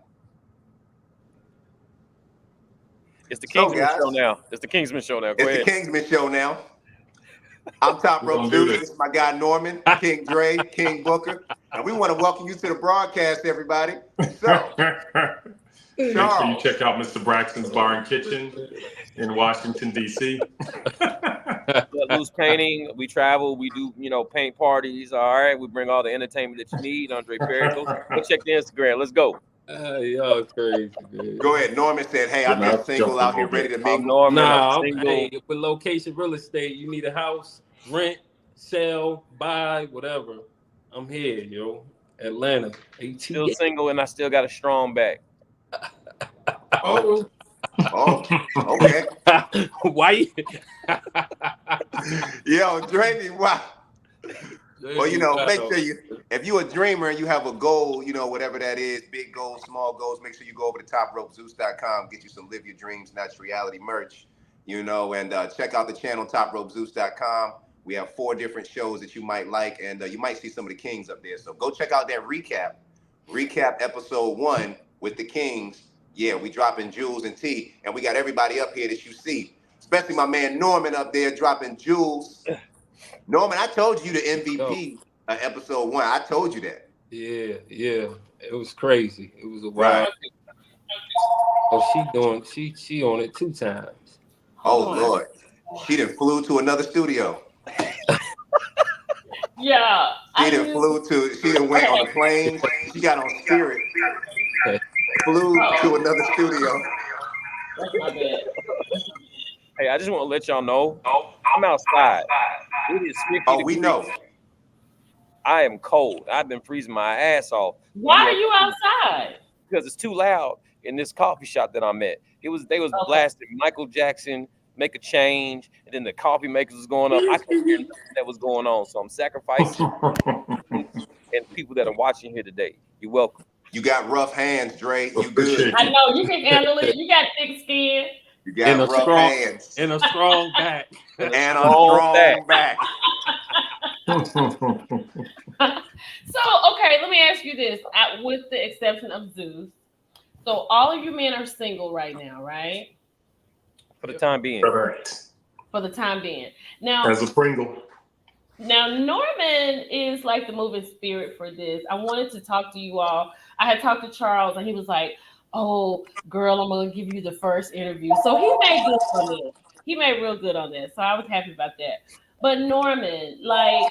It's the Kingsman show now. It's the Kingsman show now. Go ahead. The Kingsman show now. I'm Top Rope Zeus. This is my guy Norman, King Dre, King Booker. And we want to welcome you to the broadcast, everybody. So, make sure you check out Mr. Braxton's Bar and Kitchen in Washington, D.C. Loose painting. We travel. We do, paint parties. All right. We bring all the entertainment that you need. Andre Perry. Go check the Instagram. Let's go. Y'all crazy, man. Go ahead. Norman said, hey, I'm just single out here ready to mingle. Hey, with location real estate, you need a house, rent, sell, buy, whatever. I'm here, yo. Atlanta. Still single and I still got a strong back. Oh, okay. Why? Yo, dreaming, wow. Well, make sure if you're a dreamer and you have a goal, whatever that is, big goals, small goals, make sure you go over to topropezeus.com, get you some Live Your Dreams, Not Reality merch, and check out the channel, topropezeus.com. We have 4 different shows that you might like, and you might see some of the Kings up there. So go check out that recap episode 1 with the Kings. Yeah, we dropping jewels and tea, and we got everybody up here that you see, especially my man Norman up there dropping jewels. Norman, I told you the MVP episode 1. I told you that. Yeah. It was crazy. It was a wild. Oh, she on it 2 times. Oh Lord. She done flew to another studio. Yeah. She done went on a plane. She got on Spirit. Flew to another studio. That's my bad. Hey, I just want to let y'all know, I'm outside. It is 50 degrees. We know. I am cold. I've been freezing my ass off. Why are you outside? Because it's too loud in this coffee shop that I'm at. They was blasting Michael Jackson, make a change, and then the coffee makers was going up. I couldn't hear nothing that was going on, so I'm sacrificing and people that are watching here today. You're welcome. You got rough hands, Dre. You Appreciate good. I you. know you can handle it. You got thick skin. You In got a rough strong, hands. in a strong back. And And a strong back. strong back. So, okay, let me ask you this. With the exception of Zeus, so all of you men are single right now, right? For the time being. Correct. For the time being. Now, As a Pringle. Norman is like the moving spirit for this. I wanted to talk to you all. I had talked to Charles, and he was like, "Oh, girl, I'm gonna give you the first interview." So he made good on this. He made real good on this. So I was happy about that. But Norman, like,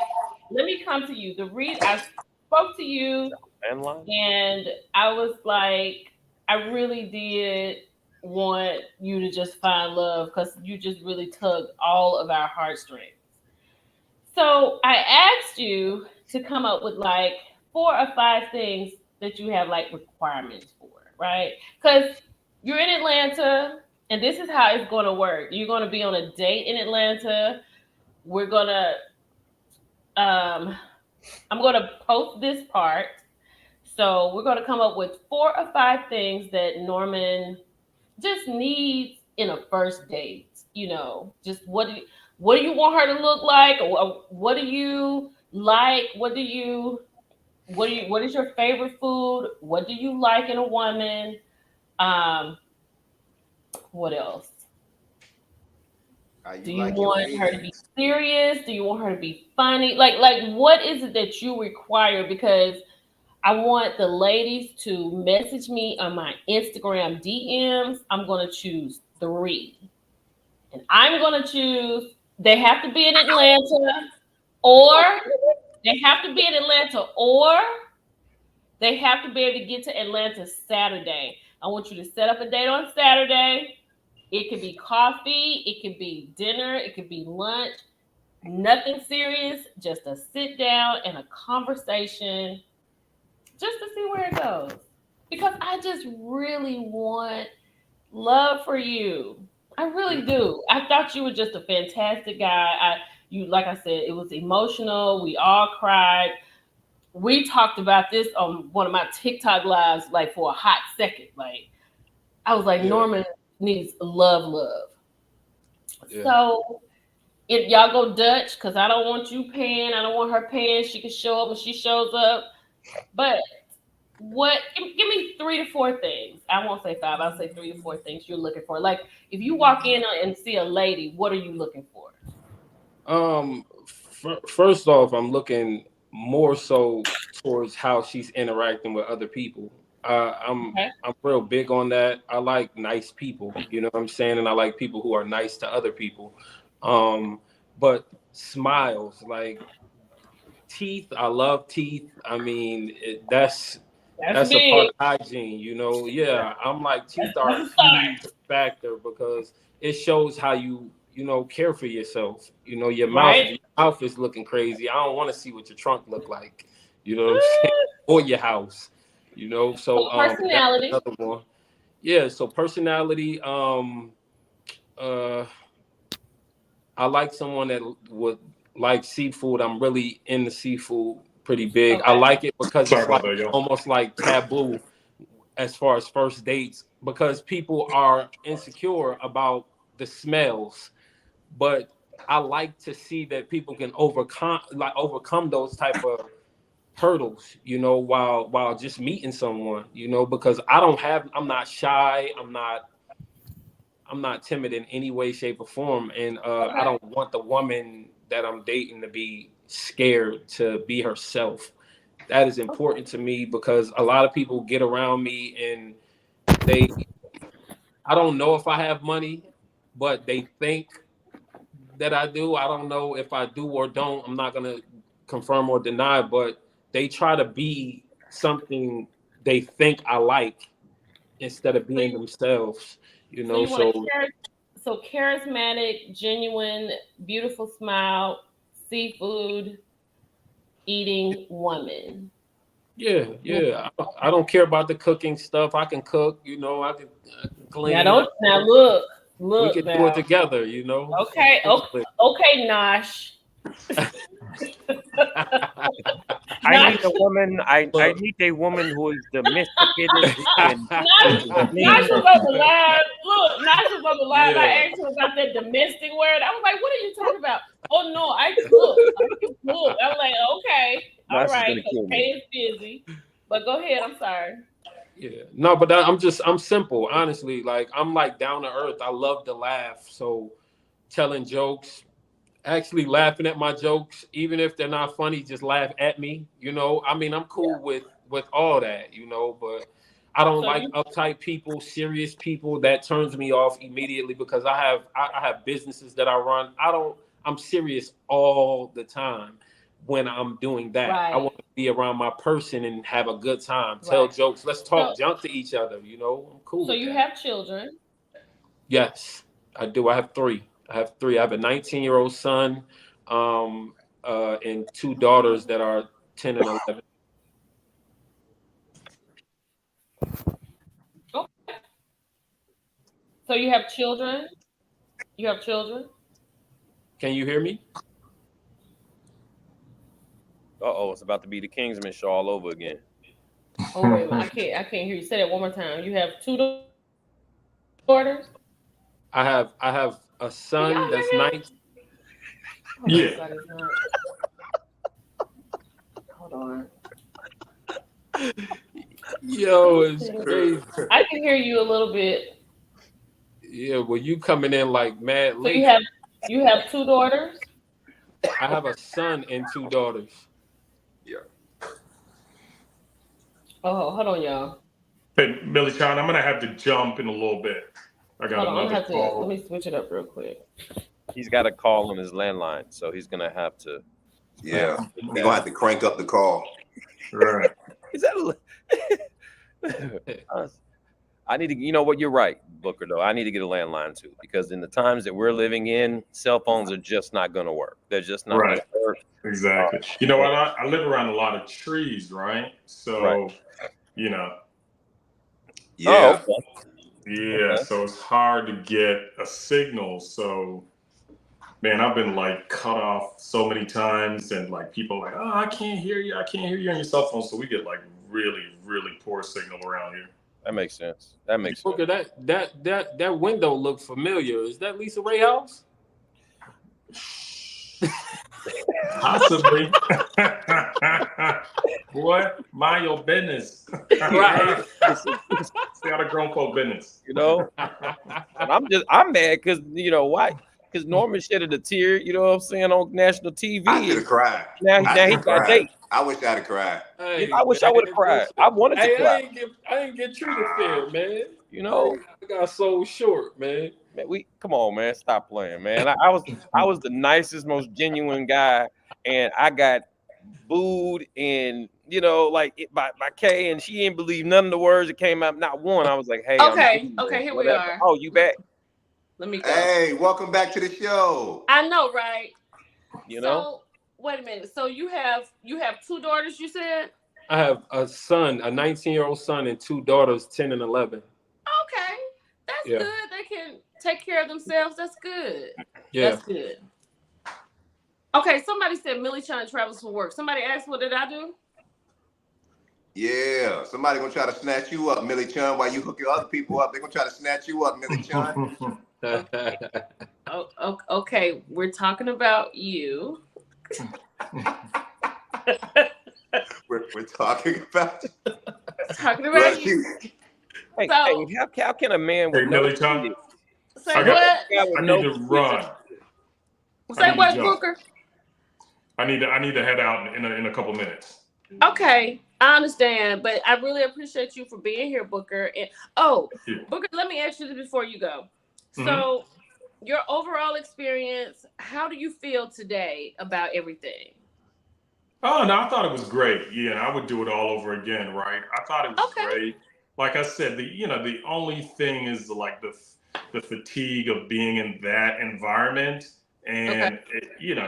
let me come to you. I spoke to you, Landline? and I was like, I really did want you to just find love because you just really tugged all of our heartstrings. So I asked you to come up with like 4 or 5 things that you have like requirements for, right? Because you're in Atlanta, and this is how it's going to work. You're going to be on a date in Atlanta. We're going to, I'm going to post this part. So we're going to come up with 4 or 5 things that Norman just needs in a first date. Just what do you want her to look like? What do you like? What is your favorite food? What do you like in a woman? Um, what else? How Do you you like your want her to be wings? serious? Do you want her to be funny? Like what is it that you require? Because I want the ladies to message me on my Instagram DMs. I'm going to choose 3. And I'm going to choose, they have to be in Atlanta, or they have to be in Atlanta, or they have to be able to get to Atlanta Saturday. I want you to set up a date on Saturday. It could be coffee, it could be dinner, it could be lunch. Nothing serious, just a sit down and a conversation just to see where it goes. Because I just really want love for you. I really do. I thought you were just a fantastic guy. Like I said, it was emotional. We all cried. We talked about this on one of my TikTok lives, like for a hot second. Like I was like, Yeah. Norman needs love. Yeah. So if y'all go Dutch, because I don't want you paying, I don't want her paying. She can show up when she shows up. But give me 3 to 4 things. I won't say 5. I'll say 3 to 4 things you're looking for. Like if you walk in and see a lady, what are you looking for? First off, I'm looking more so towards how she's interacting with other people. I'm Okay. I'm real big on that. I like nice people, you know what I'm saying, and I like people who are nice to other people. But smiles, like teeth, I love teeth. I mean, that's a part big. of hygiene, Yeah, I'm like, teeth are That's a a start. huge factor because it shows how you care for yourself. Your Right? mouth is looking crazy. I don't want to see what your trunk look like. You know what I'm saying? Or your house. So that's Personality. another one. Yeah, so personality. I like someone that would like seafood. I'm really into seafood pretty big. I Okay. like it because Sorry it's about like that, y'all. almost like taboo as far as first dates because people are insecure about the smells. But I like to see that people can overcome those type of hurdles, while just meeting someone, because I'm not shy, I'm not timid in any way, shape, or form. And I Okay. don't want the woman that I'm dating to be scared to be herself. That is important to me because a lot of people get around me and I don't know if I have money, but they think that I do. I don't know if I do or don't. I'm not going to confirm or deny, but they try to be something they think I like instead of So being you, themselves, so you want so charismatic, genuine, beautiful smile, seafood eating woman. yeah. I don't care about the cooking stuff. I can cook, I can Now clean. don't now look. Look can do now. it together, you know. Okay, okay, Nosh. I Nosh, need a woman. I Look. need a woman who is domesticated and Nosh was on the line. Look, Nosh was on the line. Yeah. I asked him about that domestic word. I was like, "What are you talking about?" Oh no, I cook. I can cook. I'm like, okay, all Nosh is right, gonna because kill me. Kay is busy. But go ahead. I'm sorry. Yeah, no, but I'm simple, honestly. Like I'm like down to earth. I love to laugh, so telling jokes, actually laughing at my jokes, even if they're not funny, just laugh at me. You know, I mean, I'm cool with all that, you know, but I don't So like you uptight people, serious people. That turns me off immediately because I have businesses that I run. I'm serious all the time when I'm doing that. I right, want to be around my person and have a good time, tell right. jokes, let's So talk junk to each other, you know. I'm cool so with you that. have children. Yes, I do. I have three. I have a 19-year-old son, um, and two daughters that are 10 and 11. Okay. So you have children. You have children. Can you hear me? Oh, it's about to be the Kingsman show all over again. Oh wait a minute. I can't hear you. Say that one more time. You have two daughters. I have a Can son y'all that's hear him? 19. Oh my Yeah. God, it's not. Hold on. Yo, it's crazy. I can hear you a little bit. Yeah, well, you coming in like mad So you late. have two daughters. I have a son and two daughters. Yeah. Oh, hold on, y'all. Hey, Billy Sean, I'm gonna have to jump in a little bit. I got Hold on. I'm gonna another have to let call. me switch it up real quick. He's got a call on his landline, so he's gonna have to. Yeah. We're gonna have to crank up the call. Right. Is that? I need to. You know what? You're right, Booker. Though I need to get a landline too, because in the times that we're living in, cell phones are just not gonna work. They're just not Right. gonna work. Exactly. You know what? I live around a lot of trees, right? Right. So, you know, Oh, Yeah. okay. yeah. Okay. So it's hard to get a signal. So, man, I've been like cut off so many times, and like people are like, oh, I can't hear you. I can't hear you on your cell phone. So we get like really, really poor signal around here. That makes sense. That makes sense. Booker, that window looked familiar. Is that Lisa Ray house? Possibly. Boy, mind your business. Right. Stay out of grown folk business. You know, and I'm mad because you know why? Because Norman shedded a tear. You know what I'm saying on national TV. I should have cried. Now I he should have got cried. date. I wish I'd have cried. You know, Hey, I wish I would have man, cried. I wanted to hey, cry. I ain't get treated fair, man. You know, I got sold short, man. man, we come on, man, stop playing, man. I was the nicest, most genuine guy, and I got booed and you know like by Kay, and she didn't believe none of the words that came out. Not one. I was like, hey, I'm Okay. leaving, Okay. Here we whatever. are. Oh, you back? Let me go. Hey, welcome back to the show. I know, right? You know. So wait a minute. So you have two daughters. You said. I have a son, a 19-year-old son, and two daughters, 10 and 11. Okay, that's Yeah. good. They can take care of themselves. That's good. Yeah. That's good. Okay, somebody said Millie Chun travels for work. Somebody asked, what did I do? Yeah. Somebody gonna try to snatch you up, Millie Chun, while you hook your other people up. They're gonna try to snatch you up, Millie Chun. Okay, we're talking about you. We're talking about Talking about well, you. Hey, So- hey, how can a man with Hey, no Millie Chun, kids? Say I got- what? Guy with I no need to kids- run. Say need to what, jump. Booker? I need to head out in a couple minutes. Okay, I understand, but I really appreciate you for being here, Booker. And Yeah. Booker, let me ask you this before you go. Mhm. So, your overall experience, how do you feel today about everything? Oh no, I thought it was great. Yeah, and I would do it all over again, right? I thought it was Okay. great. Like I said, the only thing is like the fatigue of being in that environment and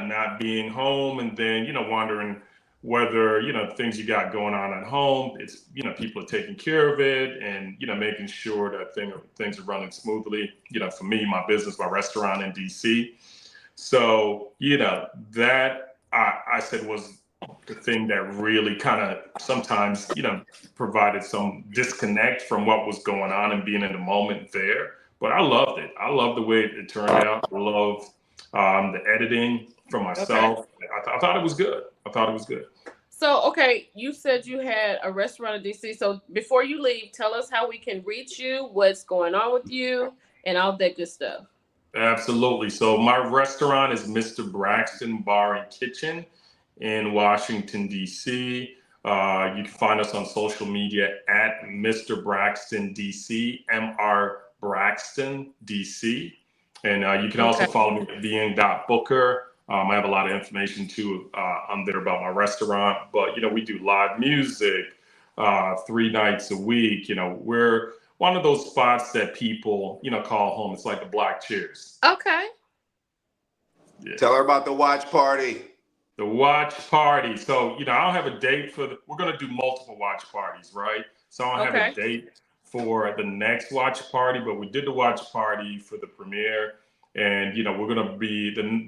not being home and then wondering whether, things you got going on at home, it's, people are taking care of it and, making sure that things are running smoothly. For me, my business, my restaurant in DC. So, that I said was the thing that really kind of sometimes, provided some disconnect from what was going on and being in the moment there. But I loved it. I loved the way it turned out. I loved the editing for myself. Okay. I thought it was good. I thought it was good. So, okay, you said you had a restaurant in DC. So before you leave, tell us how we can reach you, what's going on with you, and all that good stuff. Absolutely. So my restaurant is Mr. Braxton Bar and Kitchen in Washington, D.C. You can find us on social media at Mr. Braxton DC, Mr. Braxton DC. And you can also follow me at being.booker. I have a lot of information too on there about my restaurant. But, we do live music 3 nights a week. We're one of those spots that people, call home. It's like the Black Cheers. Okay. Yeah. Tell her about the watch party. The watch party. So, I don't have a date we're going to do multiple watch parties, right? So I don't have a date for the next watch party, but we did the watch party for the premiere. And, we're going to be, I'm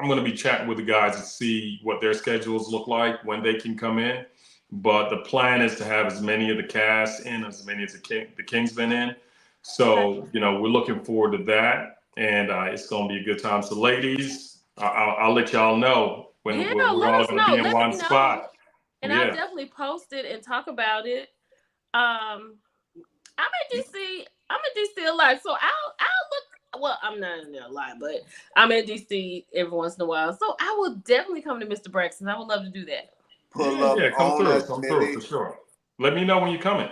going to be chatting with the guys to see what their schedules look like, when they can come in. But the plan is to have as many of the cast in, as many as the Kingsmen in. So, we're looking forward to that. And it's going to be a good time. So, ladies, I'll let y'all know when we're all going to be in one spot. And I'll definitely post it and talk about it. I'm in DC a lot. So I'll look. Well, I'm not in there a lot, but I'm in DC every once in a while. So I will definitely come to Mr. Braxton. I would love to do that. Pull up come through for sure. Let me know when you're coming.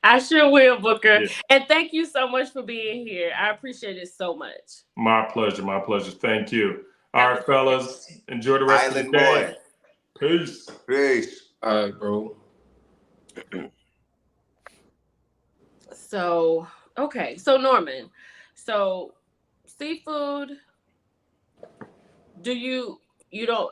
I sure will, Booker. Yeah. And thank you so much for being here. I appreciate it so much. My pleasure. Thank you. All right, fellas. Enjoy the rest of the day. Peace. Peace. All right, bro. So, okay. So, Norman, seafood, do you don't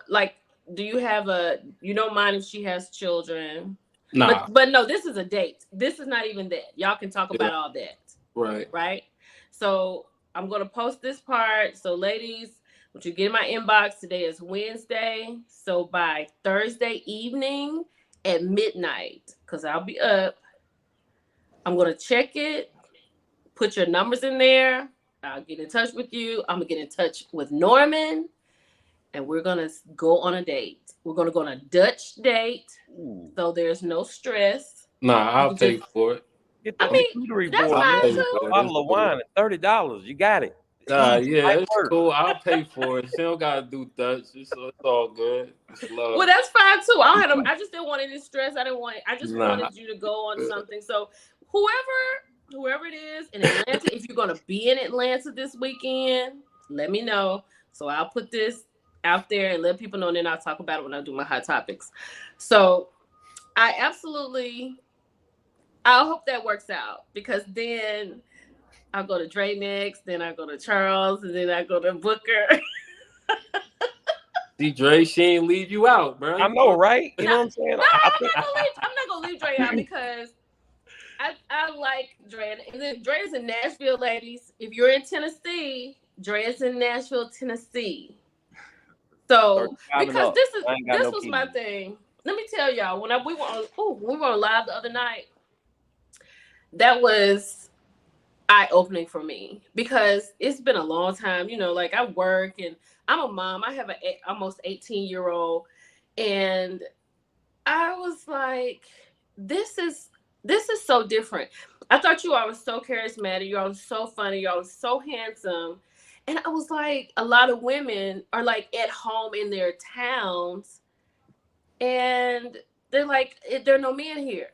mind if she has children? Nah. But no, this is a date. This is not even that. Y'all can talk about all that. Right. So I'm going to post this part. So ladies, what you get in my inbox today is Wednesday. So by Thursday evening at midnight, because I'll be up, I'm going to check it, put your numbers in there. I'll get in touch with you. I'm going to get in touch with Norman. And we're going to go on a date. We're going to go on a Dutch date. Ooh. So there's no stress. Nah, I'll pay for it. Get the charcuterie board, a bottle of wine at $30. You got it. Yeah, it's cool. I'll pay for it. She don't got to do Dutch. It's all good. It's love. Well, that's fine too. I just didn't want any stress. I just wanted you to go on something. So whoever it is in Atlanta, if you're going to be in Atlanta this weekend, let me know. So I'll put this out there and let people know, and then I'll talk about it when I do my hot topics. So I hope that works out, because then I'll go to Dre next, then I go to Charles, and then I go to Booker. See, Dre, she ain't leave you out, bro. I know, right? You know what I'm saying? I'm not gonna leave Dre out, because I like Dre. And then Dre is in Nashville, ladies. If you're in Tennessee, Dre is in Nashville, Tennessee. So, because this was my thing. Let me tell y'all, when we were on live the other night, that was eye-opening for me, because it's been a long time. Like, I work and I'm a mom. I have an almost 18-year-old, and I was like, this is so different. I thought you all were so charismatic. You all were so funny. You all were so handsome. And I was like, a lot of women are like at home in their towns, and they're like, there are no men here,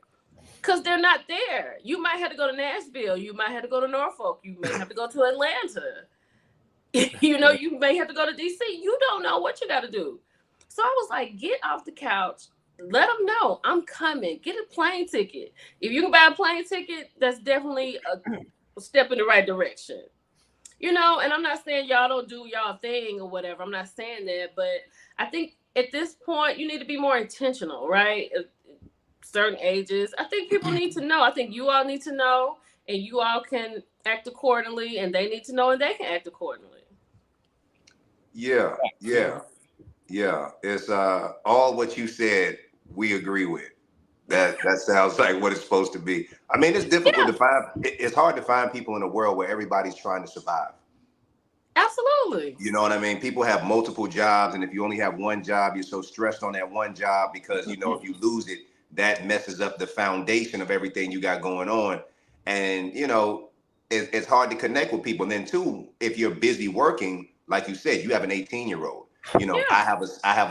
because they're not there. You might have to go to Nashville. You might have to go to Norfolk. You may have to go to Atlanta. You may have to go to DC. You don't know what you got to do. So I was like, get off the couch. Let them know I'm coming. Get a plane ticket. If you can buy a plane ticket, that's definitely a step in the right direction. And I'm not saying y'all don't do y'all thing or whatever. I'm not saying that, but I think at this point, you need to be more intentional, right? At certain ages, I think people need to know. I think you all need to know, and you all can act accordingly, and they need to know, and they can act accordingly. Yeah, yeah, yeah. It's all what you said. We agree with that. Sounds like what it's supposed to be. I mean, it's difficult to find. It's hard to find people in a world where everybody's trying to survive. Absolutely. You know what I mean? People have multiple jobs, and if you only have one job, you're so stressed on that one job because you know if you lose it, that messes up the foundation of everything you got going on. And you know, it's hard to connect with people. And then too, if you're busy working, like you said, you have an 18-year-old. You know, Yeah. I have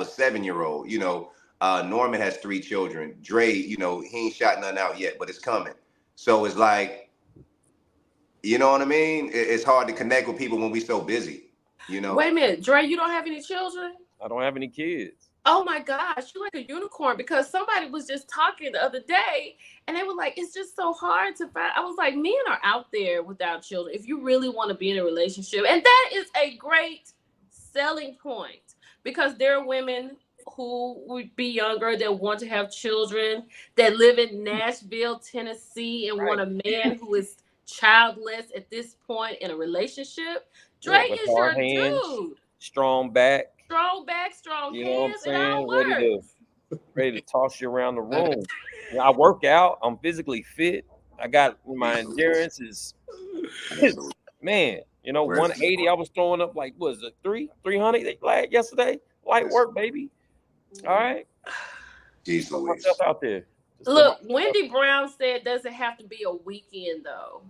a 7-year-old. You know, Norman has 3 children. Dre, you know, he ain't shot none out yet, but it's coming. So it's like, you know what I mean? It's hard to connect with people when we so busy. You know. Wait a minute, Dre, you don't have any children? I don't have any kids. Oh my gosh, you're like a unicorn, because somebody was just talking the other day and they were like, it's just so hard to find. I was like, men are out there without children if you really want to be in a relationship. And that is a great selling point, because there are women who would be younger that want to have children, that live in Nashville, Tennessee, and want a man who is childless at this point in a relationship. Dre with is hard your hands, dude. strong back. Strong back, strong You know what I'm hands, it all saying? works. Ready to toss you around the room. You know, I work out. I'm physically fit. I got my endurance is man. You know, 180. I was throwing up like what was it 300 like yesterday. Light work, baby. All right. Jeez Put Louise. myself out there. Look, Wendy Brown said, does it have to be a weekend though?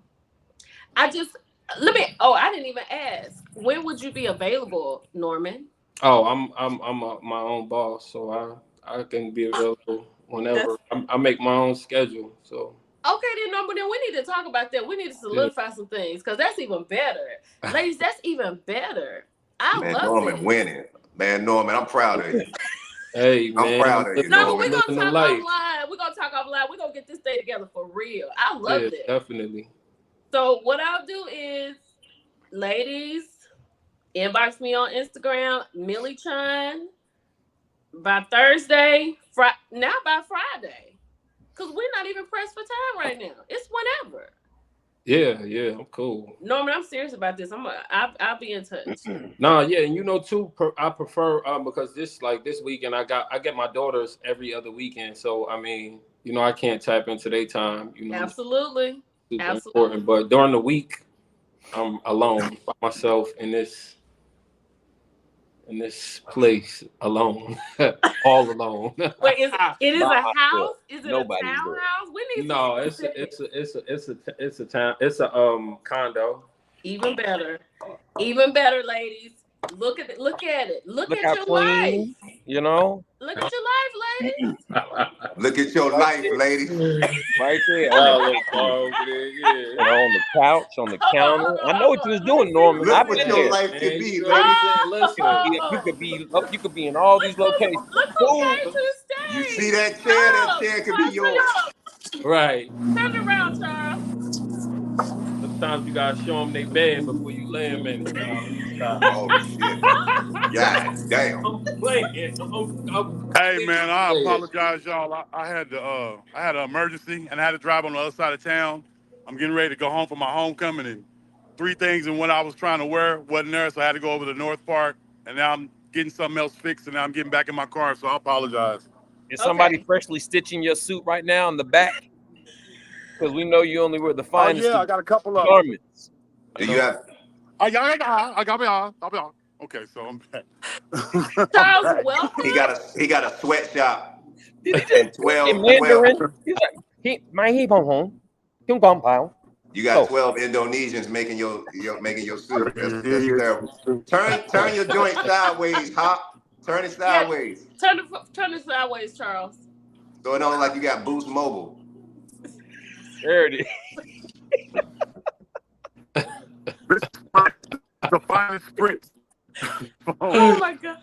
I didn't even ask. When would you be available, Norman? Oh, I'm my own boss, so I can be available whenever. I make my own schedule. So okay, then Norman, then we need to talk about that. We need to solidify some things, because that's even better, ladies. That's even better. I Man, love Norman this. winning. Man, Norman, I'm proud of you. hey, man, I'm proud of you, No, but Norman. we're gonna talk life. offline. We're gonna talk offline. We're gonna get this day together for real. I love this. Definitely. So what I'll do is, ladies, inbox me on Instagram, Millie Chun, by Thursday, now by Friday. Because we're not even pressed for time right now. It's whenever. Yeah, I'm cool. Norman, I'm serious about this. I'll be in touch. Nah, yeah, and you know too, I prefer because this weekend I get my daughters every other weekend, so I mean, you know, I can't tap into their time. You know, Absolutely. super Absolutely. important. But during the week, I'm alone by myself in this place alone, all alone. Wait, it is a house? Is it Nobody's a townhouse? We need No, some it's a condo. Even better. Even better, ladies. Look at it. Look at how your clean, life. you know. Look at your life, ladies. Look at your life, ladies. Right there Over on there, yeah. the couch, on the counter. I know what you was doing, Norman. Look I've what been your there. life could be, You know ladies. what I'm saying? Listen, You could be in all these locations. Look who came to the stage. You see that chair? That chair could be yours. right. Turn it around, Charles. Sometimes you gotta show them they bed before you lay them in it. Oh shit! God damn! I'm playing. Hey man, I apologize, y'all. I had an emergency and I had to drive on the other side of town. I'm getting ready to go home for my homecoming, and 3 things and what I was trying to wear wasn't there, so I had to go over to North Park. And now I'm getting something else fixed, and now I'm getting back in my car. So I apologize. Is somebody freshly stitching your suit right now in the back? Because we know you only wear the finest. Oh yeah, I got a couple of garments. Do you have? I got me on. Okay, so I'm back. Charles, welcome. He got a sweatshop Did he just and 12. Mandarin? He's like, my hip home. You got 12 Indonesians making your suit. That's terrible. Turn your joint sideways, Hop. Turn it sideways. Yeah, turn it sideways, Charles. So it don't look like you got Boost Mobile. There it is. The finest spritz. Oh my god.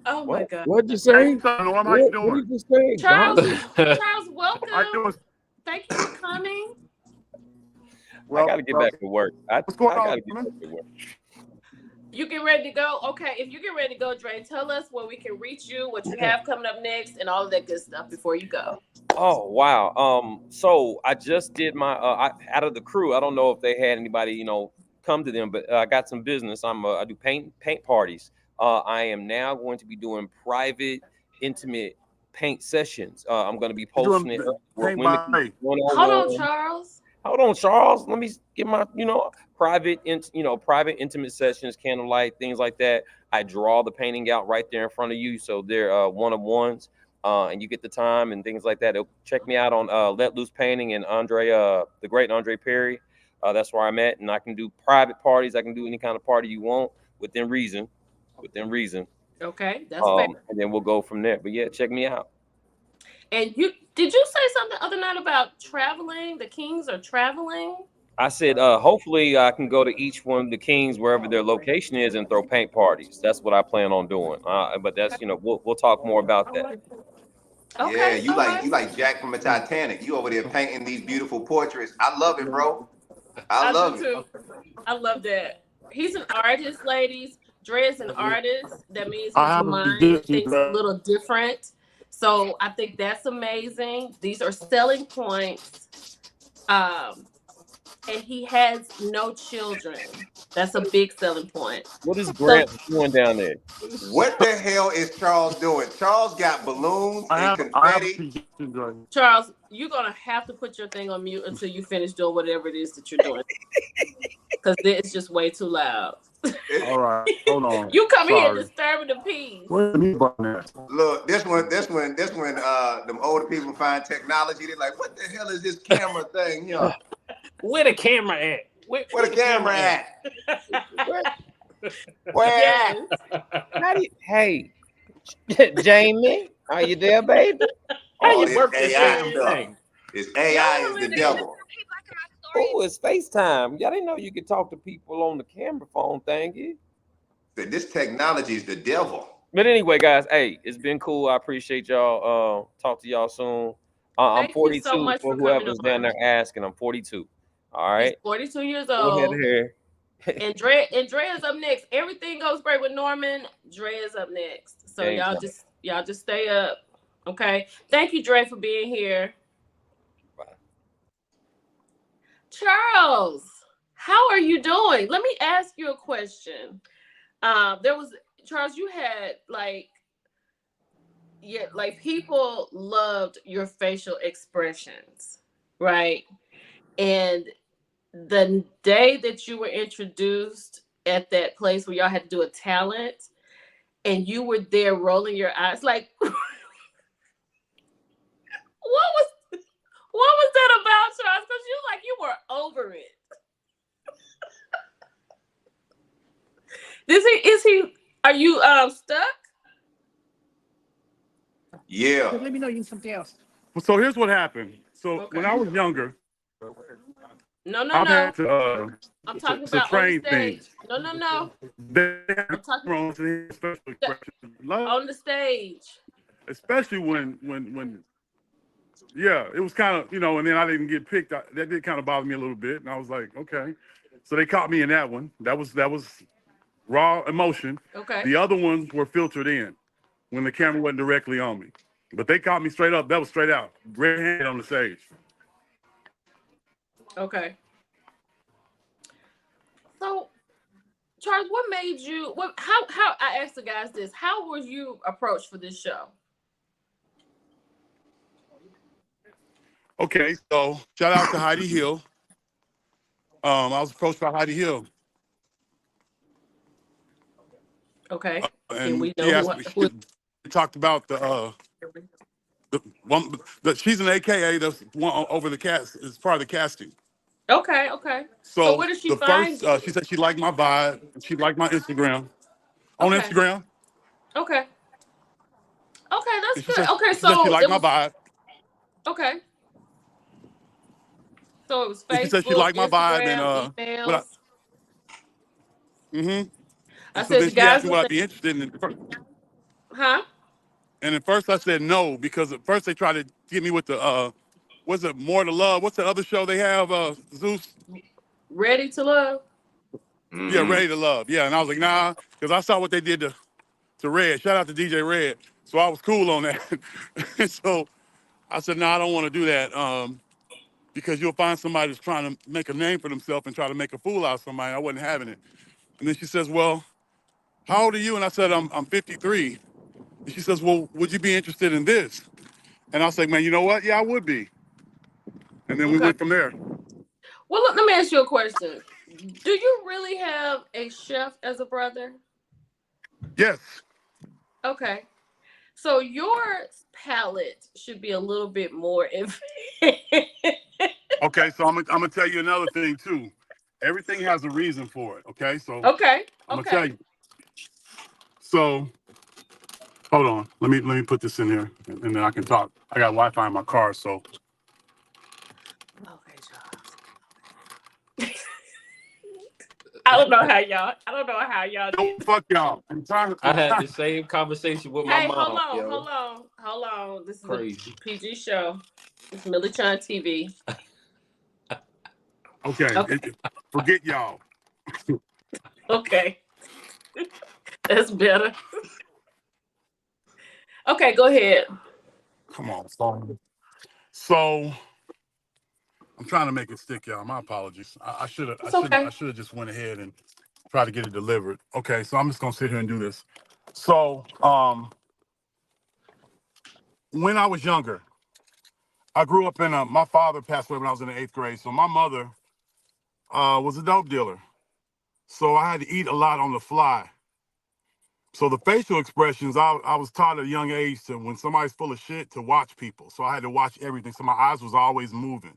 Oh my god. What'd you say? Norm, how you doing? What did you say? Charles, welcome. How you doing? Thank you for coming. I gotta get back to work. I What's going gotta on, get man? back to work. You get ready to go? Okay, if you get ready to go, Dre, tell us where we can reach you, what you have coming up next, and all of that good stuff before you go. Oh wow. So I just did my out of the crew. I don't know if they had anybody, come to them, but I got some business. I do paint parties. I am now going to be doing private, intimate paint sessions. I'm going to be You posting doing it where paint women can by one Hold on on, one. Charles. Hold on, Charles. Let me get my, private intimate sessions, candlelight, things like that. I draw the painting out right there in front of you, so they're one of ones, and you get the time and things like that. Check me out on Let Loose Painting and the great Andre Perry. That's where I'm at, and I can do private parties. I can do any kind of party you want within reason, within reason. Okay, that's fair. And then we'll go from there. But yeah, check me out. And did you say something the other night about traveling? The Kings are traveling. I said, hopefully I can go to each one of the Kings wherever their location is and throw paint parties. That's what I plan on doing. But that's, we'll talk more about that. Yeah, Okay, you all like right. Jack from the Titanic. You over there painting these beautiful portraits. I love it, bro. I I do love it. too. I love that. He's an artist, ladies. Dre is an artist. That means I his have a mind suggestion. thinks a little different. So I think that's amazing. These are selling points. And he has no children. That's a big selling point. What is So Grant doing down there? What the hell is Charles doing? Charles got balloons I and have a confetti. suggestion, Dre. Charles, you're gonna have to put your thing on mute until you finish doing whatever it is that you're doing. Because it's just way too loud. All right, hold on. You come here Sorry. disturbing the peace. Where's the mute button at? Look, this one, them older people find technology. They're like, what the hell is this camera thing here? Where the camera at? Where the camera at? Where Yes. at? Hey, Jamie, are you there, baby? How Oh, you this work this AI damn stuff. thing? This AI is the devil. Oh, it's FaceTime. Y'all didn't know you could talk to people on the camera phone thingy. Said this technology is the devil. But anyway, guys, hey, it's been cool. I appreciate y'all. Talk to y'all soon. I'm Thank you so 42 much for for coming whoever's on. down there asking. I'm 42. All He's right. 42 years Go ahead old. here. And Dre is up next. Everything goes great with Norman. Dre is up next. So Game y'all just stay up. Okay. Thank you, Dre, for being here. Bye. Charles, how are you doing? Let me ask you a question. Charles, you had like people loved your facial expressions, right? And the day that you were introduced at that place where y'all had to do a talent and you were there rolling your eyes like what was that about, Charles? Because you were over it. Are you stuck? Yeah. Let me know you need something else. So here's what happened. So Okay. when I was younger, No. I had to I'm talking to about on the train stage. things. No. They had I'm talking on special expressions. on the stage. Especially when yeah, it was kind of, and then I didn't get picked. That did kind of bother me a little bit, and I was like, okay. So they caught me in that one. That was raw emotion. Okay. The other ones were filtered in when the camera wasn't directly on me. But they caught me straight up. That was straight out. Red hand on the stage. Okay. So, Charles, what made you? How I asked the guys this? How were you approached for this show? Okay, so shout out to Heidi Hill. I was approached by Heidi Hill. Okay. Can And we she know asked me. She talked about the one. She's an AKA. That's one over the cast. Is part of the casting. Okay. So where did she the find first, you? she said she liked my vibe. She liked my Instagram. On Okay. Instagram. Okay, that's good. Said, okay, she said she so liked my vibe. Okay. So it was And she said she Facebook, liked my vibe and Instagram, what emails. I so said then the she asked guys me will what say, I'd be interested in. huh? And at first I said no, because at first they tried to get me with the what's it, More to Love? What's the other show they have? Zeus? Ready to Love? Yeah, Ready to Love. Yeah, and I was like, nah, because I saw what they did to Red. Shout out to DJ Red. So I was cool on that. And so I said, nah, I don't want to do that because you'll find somebody that's trying to make a name for themselves and try to make a fool out of somebody. I wasn't having it. And then she says, well, how old are you? And I said, I'm 53. And she says, well, would you be interested in this? And I was like, man, you know what? Yeah, I would be. And then we Okay. went from there. Well, look, let me ask you a question. Do you really have a chef as a brother? Yes. Okay. So your palate should be a little bit more. Okay, so I'm gonna tell you another thing too. Everything has a reason for it. Okay, so Okay. I'm gonna tell Okay. you. So hold on, let me put this in here, and then I can talk. I got Wi-Fi in my car, so Okay, Charles. I don't know how y'all. I don't know how y'all no did. fuck y'all. I'm trying. I had the same conversation with my Hey, hold mom, on, yo. hold on, hold on. This is a Crazy. PG show. It's Millie Chan TV. Okay, Okay. forget y'all. Okay. That's better. Okay, go ahead. Come on, phone. So I'm trying to make it stick, y'all. My apologies. I should have. It's okay. I should have just went ahead and tried to get it delivered. Okay, so I'm just gonna sit here and do this. So when I was younger, I grew up in a. My father passed away when I was in the 8th grade. So my mother was a dope dealer. So I had to eat a lot on the fly. So the facial expressions, I was taught at a young age to when somebody's full of shit to watch people. So I had to watch everything. So my eyes was always moving.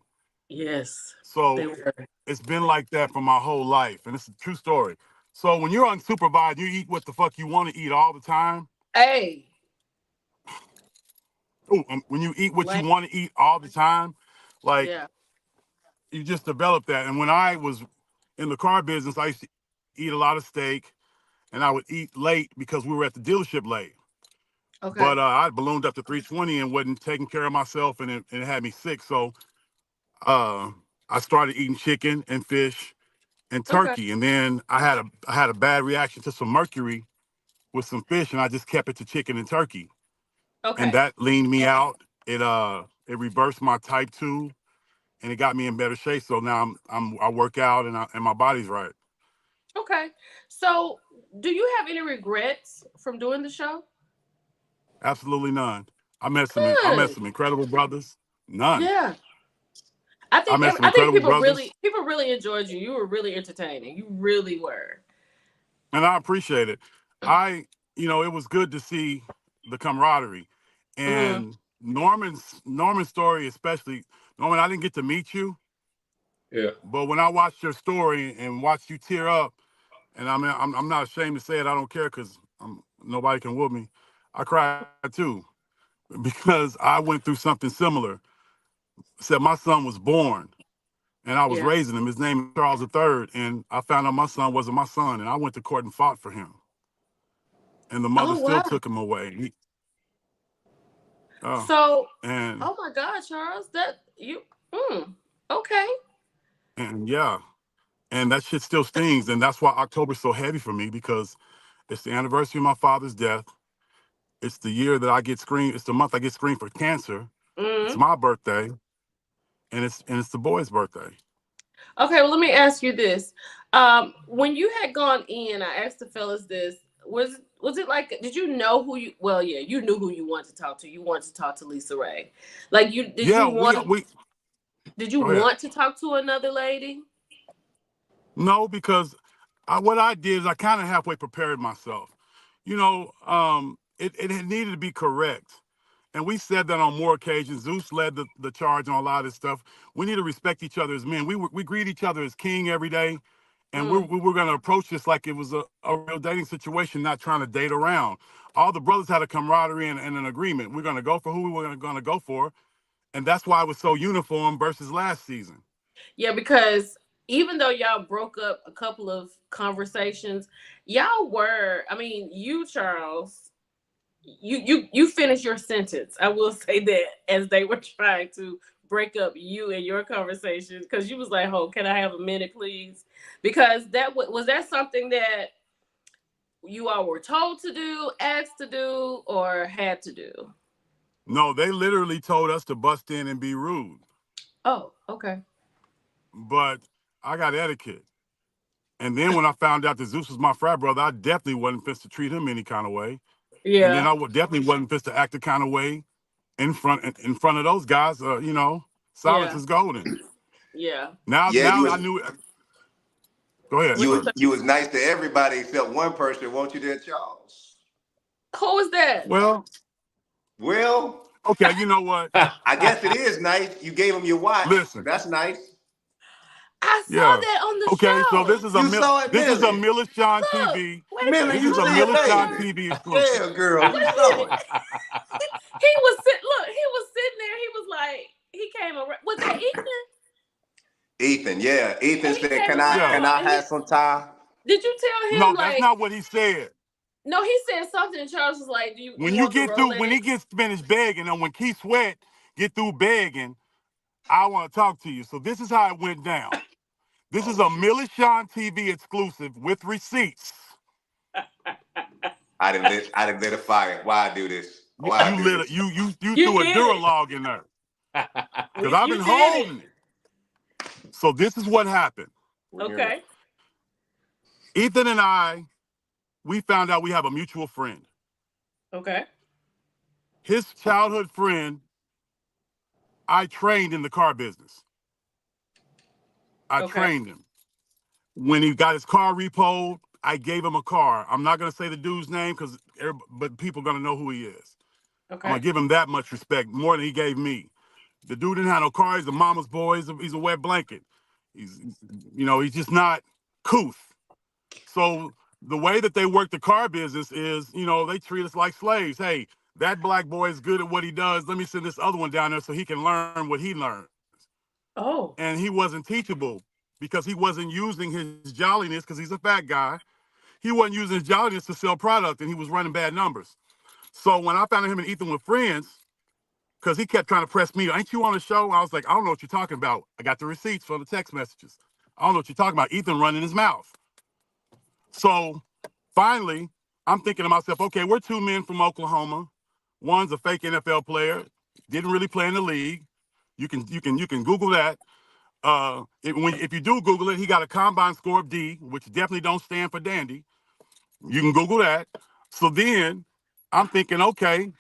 Yes, they So were. it's been like that for my whole life, and it's a true story. So when you're unsupervised, you eat what the fuck you want to eat all the time. Hey. Ooh, when you eat what you Like, want to eat all the time, like yeah. you just develop that. And when I was in the car business, I used to eat a lot of steak, and I would eat late because we were at the dealership late. Okay. But I ballooned up to 320 and wasn't taking care of myself, and it had me sick. So uh, I started eating chicken and fish and Okay. turkey, and then I had a bad reaction to some mercury with some fish, and I just kept it to chicken and turkey, and Okay. that leaned me out. It reversed my type 2, and it got me in better shape. So now I work out, and my body's right. Okay. So, do you have any regrets from doing the show? Absolutely none. I met Good. some incredible brothers. None. Yeah. I met some I think incredible brothers, people really enjoyed you. You were really entertaining. You really were. and I appreciate it. I, it was good to see the camaraderie, Mm, and Norman's story especially. Norman, I didn't get to meet you, Yeah. but when I watched your story and watched you tear up, and I mean, I'm not ashamed to say it. I don't care because nobody can whoop me. I cried too because I went through something similar. Said my son was born, and I was yeah. raising him. His name is Charles III, and I found out my son wasn't my son, and I went to court and fought for him, and the mother Oh still wow. took him away. Oh, So, and oh my God, Charles, that you. Mm, okay. and yeah, and that shit still stings, and that's why October's so heavy for me because it's the anniversary of my father's death. It's the year that I get screened. It's the month I get screened for cancer. It's Mm. my birthday, and it's the boy's birthday. Okay. Well, let me ask you this. When you had gone in, I asked the fellas this. Was it like? Did you know who you? Well, yeah, you knew who you wanted to talk to. You wanted to talk to Lisa Ray. Like you did. You Yeah, want? we Did you go ahead. want to talk to another lady? No, because what I did is I kind of halfway prepared myself. It needed to be correct. And we said that on more occasions. Zeus led the charge on a lot of this stuff. We need to respect each other as men. We greet each other as king every day. And Mm. we were going to approach this like it was a real dating situation, not trying to date around. All the brothers had a camaraderie and an agreement. We're going to go for who we were going to go for. And that's why it was so uniform versus last season. Yeah, because even though y'all broke up a couple of conversations, y'all were. I mean, you Charles, you finished your sentence. I will say that as they were trying to break up you and your conversations? Because you was like, "Oh, can I have a minute, please?" Because that was that something that you all were told to do, asked to do, or had to do? No, they literally told us to bust in and be rude. Oh, okay. But I got etiquette. And then when I found out that Zeus was my frat brother, I definitely wasn't fit to treat him any kind of way. And then Yeah. I definitely wasn't fit to act the kind of way in front of those guys. Silence Yeah. is golden. Yeah. Now, Yeah, now I knew. Go ahead. What you say? you was nice to everybody except one person. Won't you, there, Charles? Who was that? Well, Well, okay. You know what? I guess it is nice. You gave him your watch. Listen. That's nice. I saw Yeah. that on the Okay. So show. You saw it, this is a Millie. Millie Sean Look, TV. wait a Millie, minute. This you is a see it, Millie Sean baby. TV exclusive. Yeah, girl, you Wait a saw minute. it. He was sitting there. He was like, he came around. Was that Ethan? Ethan, yeah. Ethan And he said, came "Can around I and have some time?" did you tell him No, that's like? not what he said. No, he said something. And Charles was like, "Do you When you want the get through, when he Rolex?" gets finished begging, and when Keith Sweat get through begging, I want to talk to you. So this is how it went down. This is a Millie Sean TV exclusive with receipts. I didn't lit a fire. Why I do this? Why I You do lit this? you You threw a did it. Duralog in there because I've You been did holding it. it. So this is what happened. Okay. Ethan and I, we found out we have a mutual friend. Okay. His childhood friend, I trained in the car business. I Okay. trained him. When he got his car repoed, I gave him a car. I'm not gonna say the dude's name but people are gonna know who he is. I'm Okay. gonna give him that much respect, more than he gave me. The dude didn't have no car. He's a mama's boy. He's a wet blanket. He's just not couth. So the way that they work the car business is, they treat us like slaves. Hey, that black boy is good at what he does. Let me send this other one down there so he can learn what he learned. Oh. And he wasn't teachable because he wasn't using his jolliness, because he's a fat guy. He wasn't using his jolliness to sell product, and he was running bad numbers. So when I found out him and Ethan were friends, because he kept trying to press me, "Ain't you on the show?" I was like, "I don't know what you're talking about. I got the receipts from the text messages. I don't know what you're talking about." Ethan running his mouth. So finally, I'm thinking to myself, okay, we're two men from Oklahoma. One's a fake NFL player, didn't really play in the league. You can Google that. If you do Google it, he got a combine score of D, which definitely don't stand for dandy. You can Google that. So then I'm thinking, okay,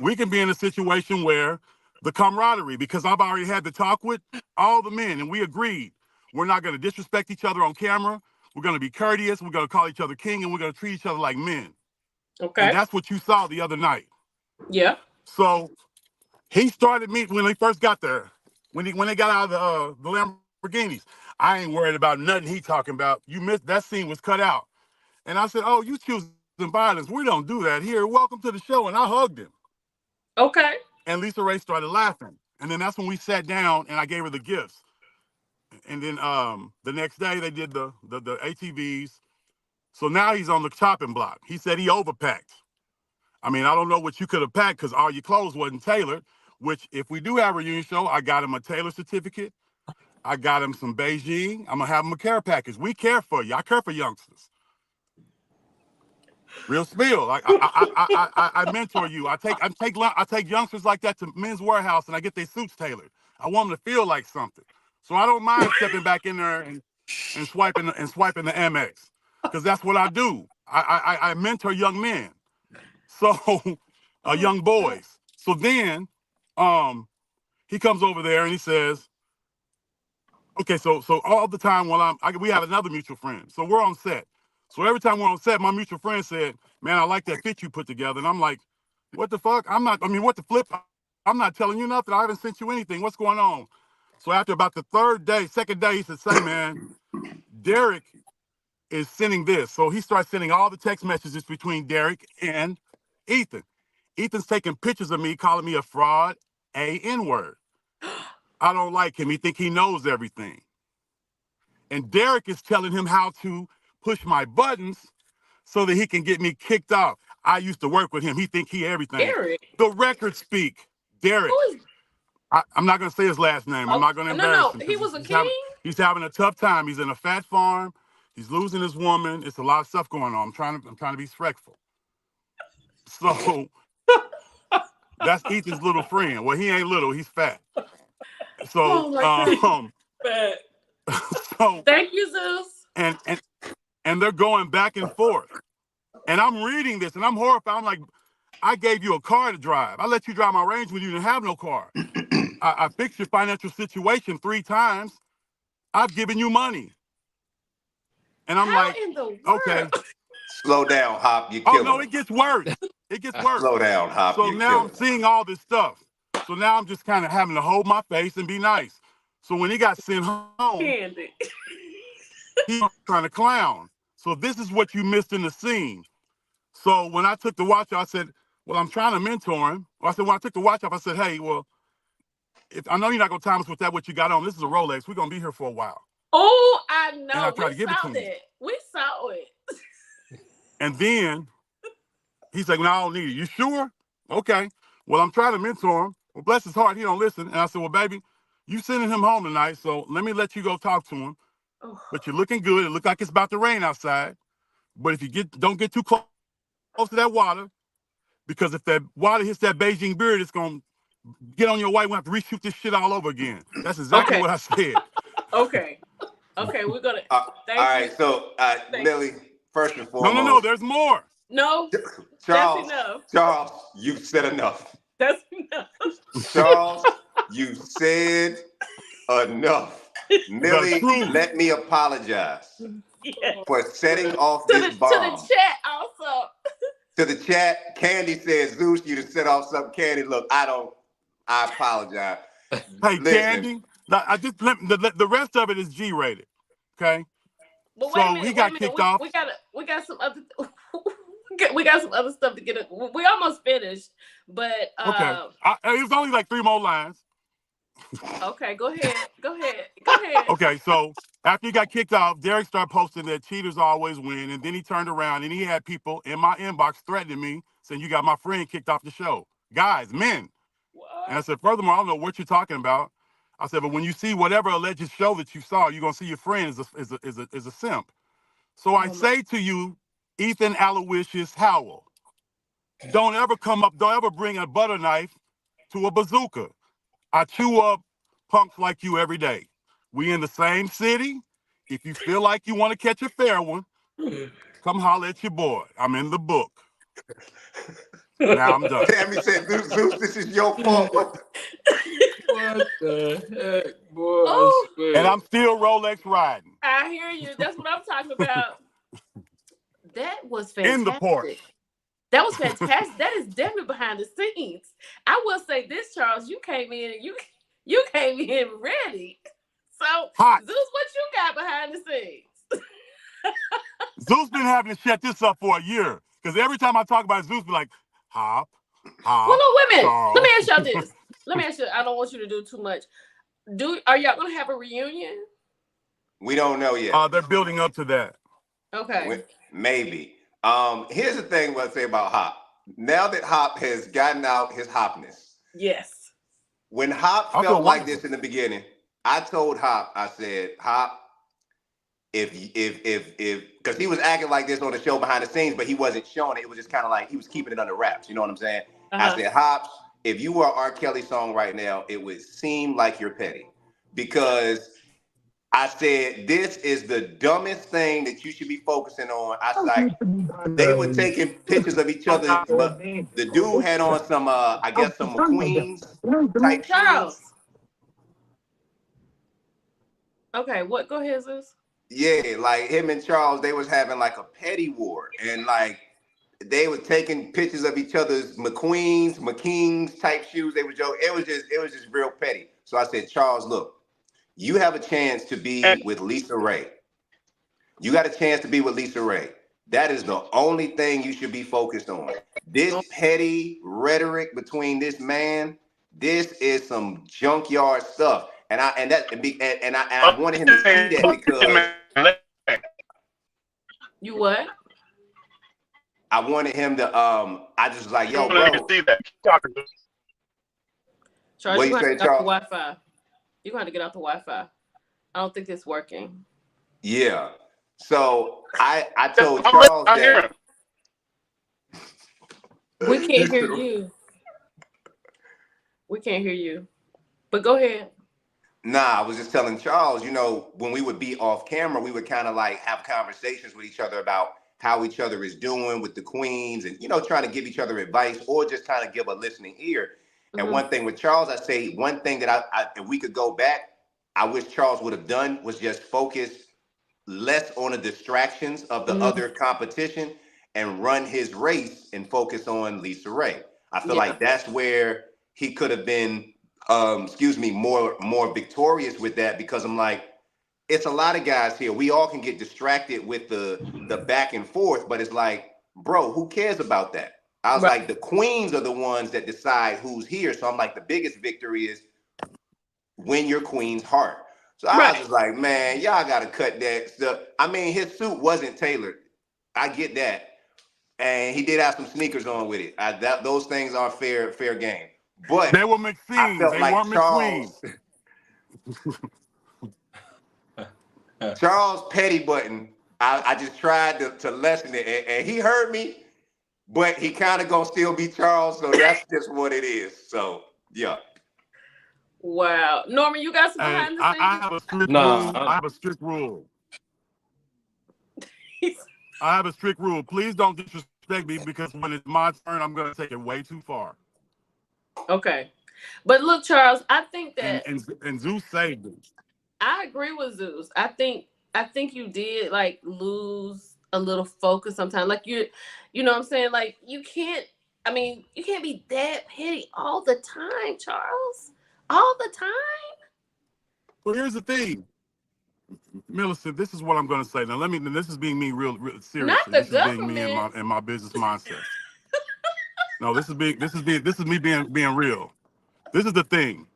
we can be in a situation where the camaraderie, because I've already had the talk with all the men, and we agreed we're not going to disrespect each other on camera. We're going to be courteous. We're going to call each other king, and we're going to treat each other like men. And Okay. that's what you saw the other night. Yeah. So he started me when they first got there. When they got out of the Lamborghinis, I ain't worried about nothing he talking about. You missed that scene was cut out. And I said, "Oh, you choosing violence. We don't do that here. Welcome to the show." And I hugged him. Okay. And Lisa Ray started laughing. And then that's when we sat down and I gave her the gifts. And then the next day they did the ATVs. So now he's on the chopping block. He said he overpacked. I mean, I don't know what you could have packed because all your clothes wasn't tailored, which if we do have a reunion show, I got him a tailor certificate. I got him some Beijing. I'm going to have him a care package. We care for you. I care for youngsters. Real spill. I mentor you. I take youngsters like that to Men's Warehouse and I get their suits tailored. I want them to feel like something. So I don't mind stepping back in there and swiping the Amex, because that's what I do. I mentor young men. So young boys. So then he comes over there and he says, okay, so all the time while we have another mutual friend. So we're on set. So every time we're on set, my mutual friend said, "Man, I like that fit you put together." And I'm like, "What the fuck? What the flip? I'm not telling you nothing. I haven't sent you anything. What's going on?" So after about the second day, he said, "Say, man, Derek is sending this." So he starts sending all the text messages between Derek and Ethan. Ethan's taking pictures of me, calling me a fraud, N-word. I don't like him. He think he knows everything. And Derek is telling him how to push my buttons so that he can get me kicked off. I used to work with him. He think he everything. Eric. The records speak. Derek. Who is I'm not going to say his last name. I'm not going to embarrass him. He was a He's king. he's having a tough time. He's in a fat farm. He's losing his woman. It's a lot of stuff going on. I'm trying to be respectful. So that's Ethan's little friend. Well, he ain't little. He's fat. So, Oh my God. so thank you, Zeus. And they're going back and forth. And I'm reading this and I'm horrified. I'm like, I gave you a car to drive. I let you drive my Range when you didn't have no car. I fixed your financial situation 3 times. I've given you money. And I'm How like, in the world? okay. Slow down, Hop. You're Oh, killing no, him. it gets worse. It gets worse. Slow down, Hop. So You're now killing I'm him. seeing all this stuff. So now I'm just kind of having to hold my face and be nice. So when he got sent home, Candy. he was trying to clown. So this is what you missed in the scene. So when I took the watch off, I said, well, I'm trying to mentor him. I said, when I took the watch off, I said, hey, well, if I know you're not going to time us with that, what you got on. This is a Rolex. We're going to be here for a while. Oh, I know. And I tried to give it to him. We saw it. And then he's like, no, I don't need it. You sure? Okay. Well, I'm trying to mentor him. Well, bless his heart, he don't listen. And I said, well, baby, you sending him home tonight, so let me let you go talk to him. Oh. But you're looking good. It looks like it's about to rain outside. But if you don't get too close to that water, because if that water hits that Beijing beard, it's going to get on your white. We have to reshoot this shit all over again. That's exactly what I said. Okay. Okay, we're going to. All right, so, Millie, first and foremost. No, there's more. No, Charles, that's enough. Charles, you said enough. That's enough. Charles, you said enough. Millie, let me apologize for setting off this bomb. To the chat also. To the chat, Candy says, Zeus, you just set off something. Candy, look, I apologize. Hey, Candy, the rest of it is G-rated, okay? But so he got kicked off. We got some other we got some other stuff to get. We almost finished, but okay. It was only like 3 more lines. Okay, go ahead. Okay, so after he got kicked off, Derek started posting that cheaters always win, and then he turned around and he had people in my inbox threatening me, saying, you got my friend kicked off the show. Guys, men. What? And I said, furthermore, I don't know what you're talking about. I said, but when you see whatever alleged show that you saw, you're gonna see your friend is a simp. So I say to you, Ethan Aloysius Howell, don't ever bring a butter knife to a bazooka. I chew up punks like you every day. We in the same city. If you feel like you want to catch a fair one, come holler at your boy. I'm in the book. Now I'm done. Tammy said, Zeus, this is your fault. What the heck, boy? Oh. And I'm still Rolex riding. I hear you. That's what I'm talking about. That was fantastic. In the Porsche. That was fantastic. That is definitely behind the scenes. I will say this, Charles. You came in and you came in ready. So, hot. Zeus, what you got behind the scenes? Zeus been having to shut this up for a year. Because every time I talk about Zeus, be like, hop. Well, no, wait a minute. Let me ask y'all this. I don't want you to do too much. Are y'all going to have a reunion? We don't know yet. They're building up to that. Okay. Maybe. Here's the thing what I say about Hop. Now that Hop has gotten out his hopness. Yes. When Hop felt like this in the beginning, I told Hop, I said, Hop, if because he was acting like this on the show behind the scenes, but he wasn't showing it. It was just kind of like he was keeping it under wraps. You know what I'm saying? I said, Hops, if you were an R. Kelly song right now, it would seem like you're petty. Because I said, this is the dumbest thing that you should be focusing on. I was like, they were taking pictures of each other, but the dude had on some, I guess, some McQueen's type shoes. Okay, what? Go ahead, Zeus. Yeah, like him and Charles, they was having like a petty war, and like they were taking pictures of each other's McKeens type shoes. They were joking. It was just real petty. So I said, Charles, look. You have a chance to be with Lisa Ray. You got a chance to be with Lisa Ray. That is the only thing you should be focused on. This petty rhetoric between this man, this is some junkyard stuff. And I wanted him to see that because you what? I wanted him to I just was like, yo, bro. Charles, What you're you going to say, get off the Charles? Wi-Fi. You're going to get off the Wi-Fi. I don't think it's working. Yeah. So I told Charles I that. hear. We can't hear you. We can't hear you. But go ahead. Nah, I was just telling Charles, when we would be off camera, we would kind of like have conversations with each other about how each other is doing with the queens and, trying to give each other advice or just kind of give a listening ear. And Mhm. one thing with Charles, I say one thing that if we could go back, I wish Charles would have done was just focus less on the distractions of the Mhm. other competition and run his race and focus on Lisa Ray. I feel Yeah. like that's where he could have been, more victorious with that, because I'm like, it's a lot of guys here. We all can get distracted with the back and forth, but it's like, bro, who cares about that? I was Right. like, the queens are the ones that decide who's here. So I'm like, the biggest victory is win your queen's heart. So I was Right. just like, man, y'all got to cut that stuff. I mean, his suit wasn't tailored. I get that. And he did have some sneakers on with it. Those things are fair game. They But were I McQueen. felt They like weren't McQueen. Charles Petty Button, I just tried to lessen it. And he heard me, but he kind of going to still be Charles. So that's just what it is. So, yeah. Wow. Norman, you got some Hey, behind the I scenes? have a strict Nah, rule. I have a strict rule. I have a strict rule. Please don't disrespect me, because when it's my turn, I'm going to take it way too far. Okay. But look, Charles, I think And that and and Zeus saved me. I agree with Zeus. I think you did like lose a little focus sometimes. Like you know what I'm saying? Like you can't be that petty all the time, Charles. All the time. Well, here's the thing, Millicent. This is what I'm going to say. Now, this is being me real Not serious, and the this is being me and government. my business mindset. No, this is me being real. This is the thing,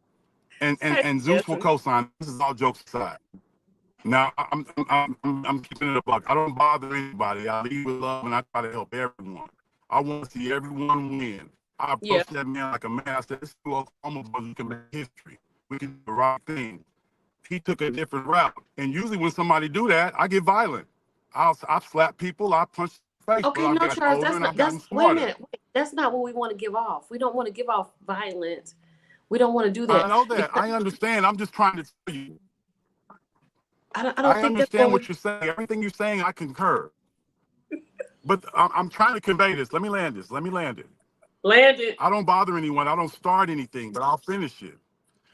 and Zeus will Jesse. co-sign. This is all jokes aside. Now, I'm keeping it a buck. I don't bother anybody. I lead with love, and I try to help everyone. I want to see everyone win. I Yeah. approach that man like a man. I said, "This is Oklahoma, but we can make history. We can do the right thing." He took a different route, and usually when somebody do that, I get violent. I'll slap people. I punch the face, but Okay, I've no, gotten Charles, older that's and I've not gotten that's wait a smarter. minute. Wait, that's not what we want to give off. We don't want to give off violence. We don't want to do I that. know that. Because I understand. I'm just trying to tell you. I don't I think that's what understand we what you're saying. Everything you're saying, I concur. But I'm trying to convey this. Let me land this. Let me land it. landed. I don't bother anyone. I don't start anything, but I'll finish it.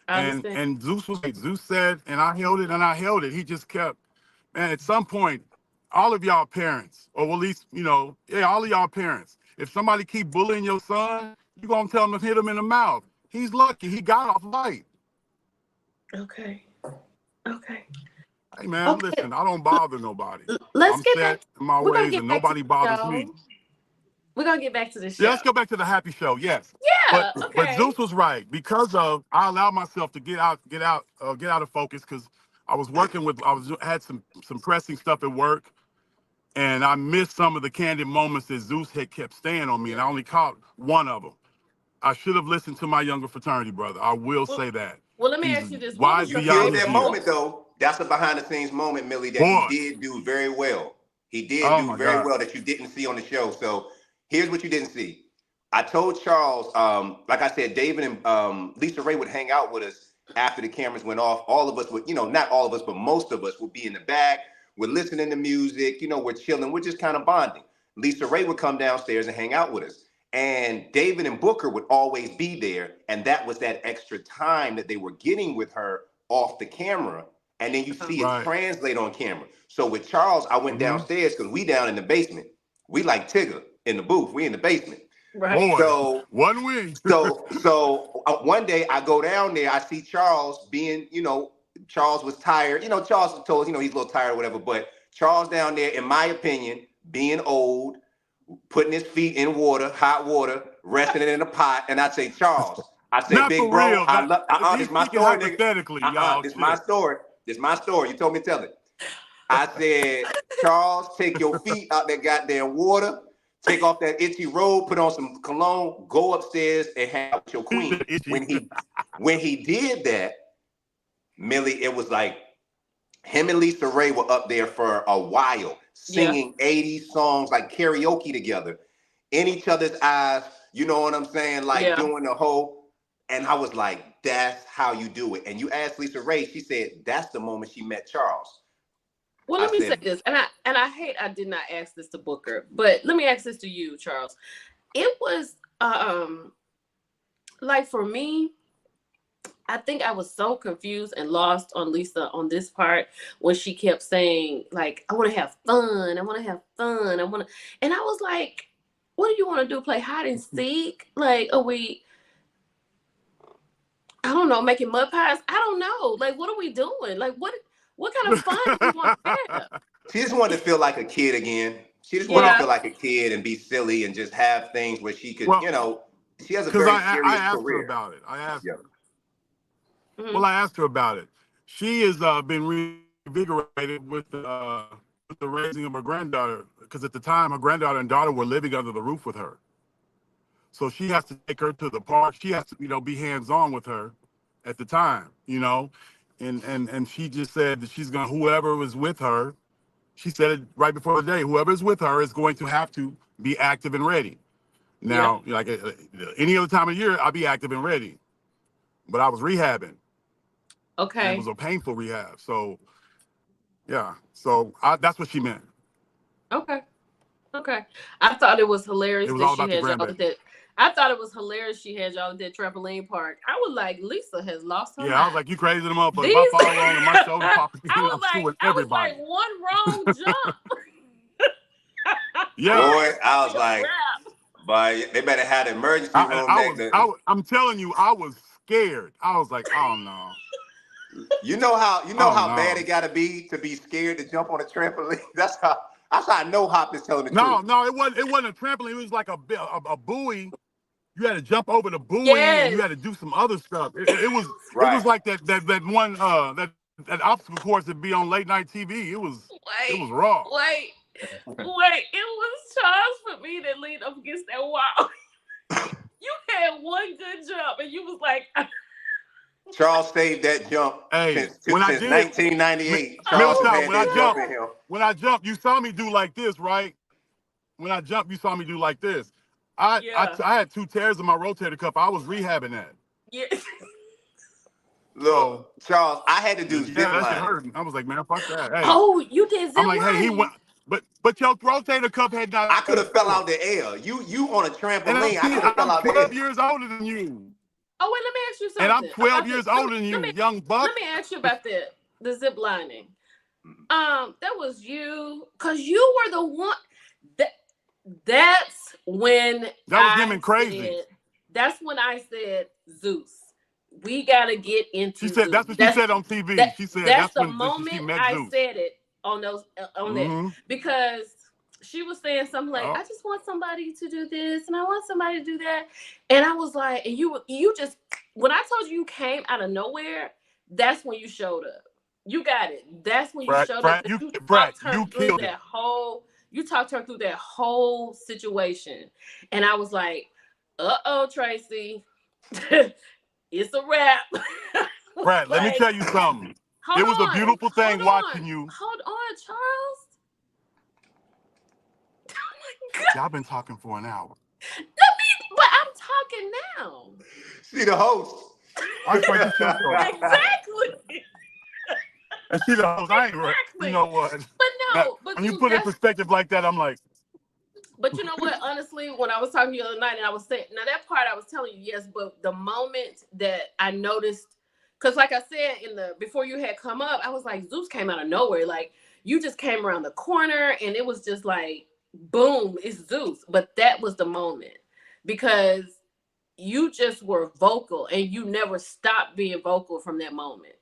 I understand. And Zeus said, and I held it and I held it. He just kept, man, at some point, all of y'all parents, or at least, all of y'all parents, if somebody keep bullying your son, you're going to tell him to hit him in the mouth. He's lucky. He got off light. Okay. Okay. Hey, man, Okay. listen, I don't bother nobody. Let's I'm get back. set in my We're gonna ways get and back to nobody the bothers me. show. We're gonna get back to the Yeah, show. let's go back to the happy show. Yes, Yeah. but Okay. Zeus was right, because of I allowed myself to get out of focus, because I was working with had some pressing stuff at work, and I missed some of the candid moments that Zeus had kept staying on me, and I only caught one of them. I should have listened to my younger fraternity brother. I will Well, say that. well, let me He's ask you this: What wise was You the beyond killed his that first? years. moment, though. That's a behind the scenes moment, Millie, that you Boy, did do very well. He did oh do my very God. well that you didn't see on the show. So here's what you didn't see. I told Charles, like I said, David and Lisa Ray would hang out with us after the cameras went off. All of us would, not all of us, but most of us would be in the back. We're listening to music, we're chilling. We're just kind of bonding. Lisa Ray would come downstairs and hang out with us. And David and Booker would always be there. And that was that extra time that they were getting with her off the camera. And then you see it Right. translate on camera. So with Charles, I went Mm-hmm. downstairs because we down in the basement. We like Tigger in the booth. We in the basement. Right. Boy, So one win. one day I go down there, I see Charles being, Charles was tired. Charles told us, he's a little tired or whatever. But Charles down there, in my opinion, being old, putting his feet in water, hot water, resting it in a pot. And I say, Charles, I say, Not big for bro, real. I love, this He's is my speaking story, nigga. hypothetically, y'all. This is my story. This is my story. You told me to tell it. I said, Charles, take your feet out that goddamn water, take off that itchy robe, put on some cologne, go upstairs and hang out with your queen. When he did that, Millie, it was like him and Lisa Ray were up there for a while, singing 80s songs, like karaoke together, in each other's eyes, you know what I'm saying? Like doing the whole, and I was like, that's how you do it. And you asked Lisa Ray, she said that's the moment she met Charles. Well, let me say this, and I hate I did not ask this to Booker, but let me ask this to you, Charles. It was like for me, I think I was so confused and lost on Lisa on this part when she kept saying, like, I want to have fun. I want to have fun. And I was like, what do you want to do? Play hide and seek? Like, are we, I don't know, making mud pies? I don't know. Like, what are we doing? Like, what kind of fun do we want to have? She just wanted to feel like a kid again. She just wanted to feel like a kid and be silly and just have things where she could, you know, she has a very serious career. I asked her about it. I asked her. Well, I asked her about it. She has been reinvigorated with the raising of her granddaughter, because at the time her granddaughter and daughter were living under the roof with her. So she has to take her to the park. She has to, you know, be hands-on with her at the time, you know. And she just said that she's going to, whoever was with her, she said it right before the day, whoever's with her is going to have to be active and ready. Now, like any other time of year, I'll be active and ready. But I was rehabbing. Okay. And it was a painful rehab. So, yeah. So that's what she meant. Okay. I thought it was hilarious that she had y'all at that. I thought it was hilarious she had y'all at that trampoline park. I was like, Lisa has lost her mind. I was like, you crazy the motherfucker. If I fall wrong and my shoulder popping, I'm suing everybody. I was like, one wrong jump. Boy, I was like, but they better have the emergency room. I'm telling you, I was scared. I was like, oh no. You know how bad it gotta be to be scared to jump on a trampoline. That's how I know Hop is telling the truth. No, it wasn't a trampoline. It was like a buoy. You had to jump over the buoy and you had to do some other stuff. It was like that one that obstacle course that be on late night TV. It was raw. Wait, it was Charles for me that leaned up against that wall. You had one good jump and you was like. Charles saved that jump since 1998. When I jumped, you saw me do like this, right? When I jumped, you saw me do like this. I had 2 tears in my rotator cuff. I was rehabbing that. Yeah. Look, Charles, I had to do zip lining. I was like, man, fuck that. Hey. Oh, you did zip lining. I'm like, hey, he went, but your rotator cuff had not. I could have fell out the air. You on a trampoline. I could have fell out the air. I'm 12 years older than you. Oh, wait, let me ask you something. And I'm 12 years older than you, young buck. Let me ask you about the zip lining. That was you, because you were the one. That's when that was him and crazy. That's when I said, Zeus, we got to get into She said, that's what she said on TV. She said that's the when moment she met I Zeus. said it on that. Because she was saying something like, I just want somebody to do this and I want somebody to do that. And I was like, and you just, when I told you came out of nowhere, that's when you showed up. You got it. That's when you showed up. You talked her through that whole situation. And I was like, uh-oh, Tracy, it's a wrap. Brad, let me tell you something. It was a beautiful thing watching you. Hold on, Charles. Y'all been talking for an hour. But I'm talking now. See the host. Exactly. And see the host. I ain't right. You know what? But no. But when you put it in perspective like that, I'm like. But you know what? Honestly, when I was talking to you the other night and I was saying, now that part I was telling you, yes, but the moment that I noticed, because like I said before you had come up, I was like, Zeus came out of nowhere. Like you just came around the corner and it was just like, boom, it's Zeus. But that was the moment because you just were vocal and you never stopped being vocal from that moment.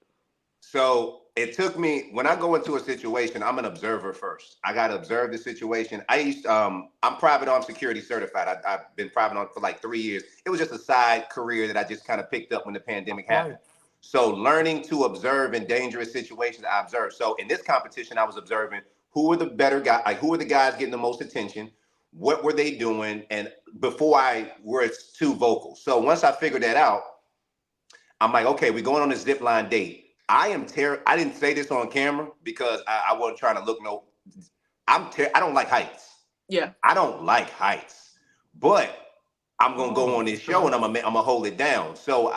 So it took me, when I go into a situation, I'm an observer first. I got to observe the situation. I'm private armed security certified. I've been private armed for like 3 years. It was just a side career that I just kind of picked up when the pandemic happened. So learning to observe in dangerous situations, I observed. So in this competition, I was observing who were the better guys, like who were the guys getting the most attention, what were they doing, and before I was too vocal. So once I figured that out, I'm like, okay, we're going on a zip line date. I didn't say this on camera because I wasn't trying to look I don't like heights. Yeah. I don't like heights, but I'm gonna go on this show and I'm gonna hold it down. So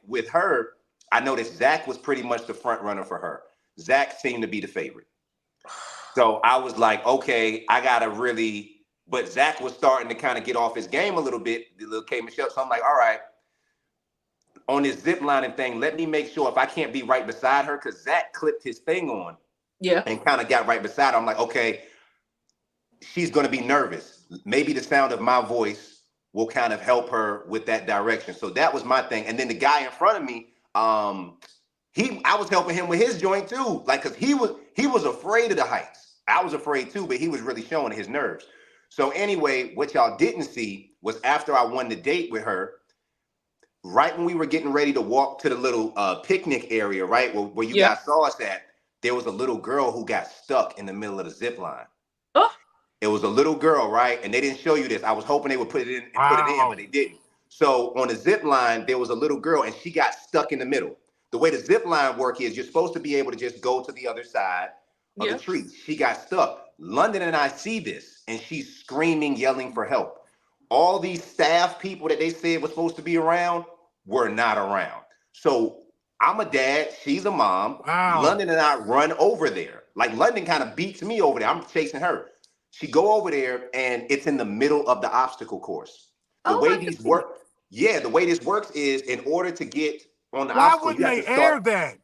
with her, I noticed Zach was pretty much the front runner for her. Zach seemed to be the favorite. So I was like, okay, but Zach was starting to kind of get off his game a little bit, the little K Michelle. So I'm like, all right, on this zip lining thing, let me make sure if I can't be right beside her, because Zach clipped his thing on and kind of got right beside her. I'm like, okay, she's going to be nervous. Maybe the sound of my voice will kind of help her with that direction. So that was my thing. And then the guy in front of me, I was helping him with his joint too. Like, cause he was afraid of the heights. I was afraid too, but he was really showing his nerves. So anyway, what y'all didn't see was after I won the date with her, right when we were getting ready to walk to the little picnic area, right, where you guys saw us at, there was a little girl who got stuck in the middle of the zip line. Oh. It was a little girl, right? And they didn't show you this. I was hoping they would put it in, but they didn't. So on the zip line, there was a little girl and she got stuck in the middle. The way the zip line work is you're supposed to be able to just go to the other side of the tree. She got stuck. London and I see this and she's screaming, yelling for help. All these staff people that they said were supposed to be around were not around. So I'm a dad, she's a mom. London and I run over there. Like London kind of beats me over there. I'm chasing her. She go over there and it's in the middle of the obstacle course. The way this works is in order to get on the obstacle, you have to start. Why wouldn't they air that?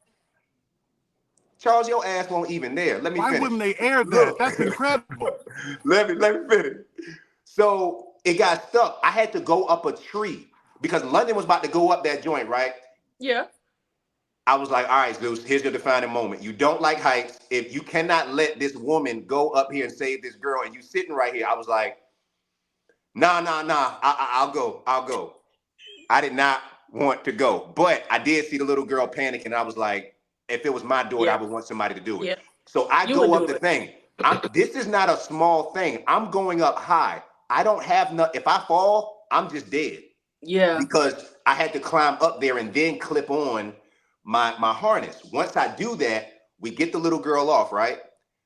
Charles, your ass won't even there. Let me finish. Why wouldn't they air that? That's incredible. Let me finish. So it got stuck. I had to go up a tree because London was about to go up that joint, right? Yeah. I was like, all right, Zeus, here's your defining moment. You don't like heights. If you cannot let this woman go up here and save this girl and you sitting right here, I was like, nah. I'll go. I did not want to go, but I did see the little girl panicking. And I was like, if it was my daughter, I would want somebody to do it. Yeah. So I go up the thing. This is not a small thing. I'm going up high. I don't have if I fall, I'm just dead. Yeah. Because I had to climb up there and then clip on my harness. Once I do that, we get the little girl off, right?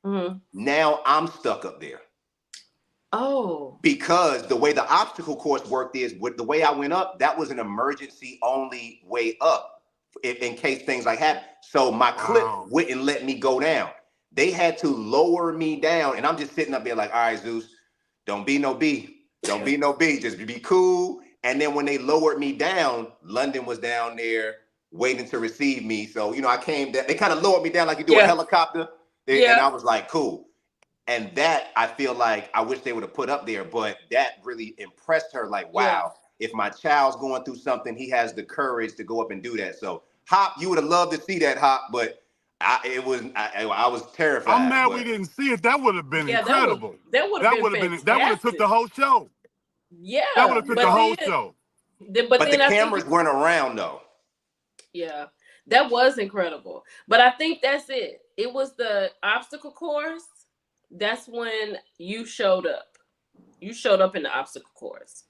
Mm-hmm. Now I'm stuck up there. Oh. Because the way the obstacle course worked is, with the way I went up, that was an emergency only way up in case things like happen. So my clip wouldn't let me go down. They had to lower me down, and I'm just sitting up there like, all right, Zeus, don't be no B. Don't be no B. Just be cool. And then when they lowered me down, London was down there waiting to receive me. So, I came down. They kind of lowered me down like you do a helicopter. And I was like, cool. And that, I feel like, I wish they would have put up there, but that really impressed her. Like, wow, if my child's going through something, he has the courage to go up and do that. So, Hop, you would have loved to see that, Hop, but I was terrified. I'm mad we didn't see it. That would have been incredible. That would have been that would have took the whole show. Yeah. That would have took the whole show. But the cameras weren't around though. Yeah, that was incredible. But I think that's it. It was the obstacle course. That's when you showed up. You showed up in the obstacle course.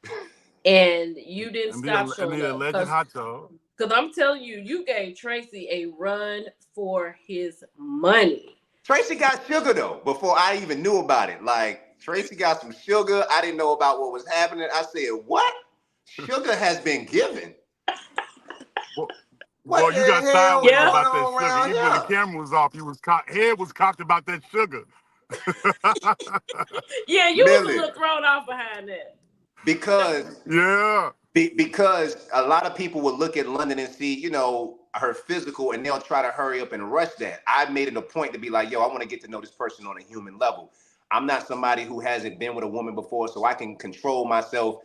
And you didn't stop showing up. Alleged hot dog. Because I'm telling you, you gave Tracy a run for his money. Tracy got sugar though, before I even knew about it. Like, Tracy got some sugar. I didn't know about what was happening. I said, what? Sugar has been given. Well, you got silent about that sugar. Even when the camera was off, head was cocked about that sugar. Yeah, you was a little thrown off behind that. Because a lot of people will look at London and see, her physical, and they'll try to hurry up and rush that. I made it a point to be like, yo, I want to get to know this person on a human level. I'm not somebody who hasn't been with a woman before, so I can control myself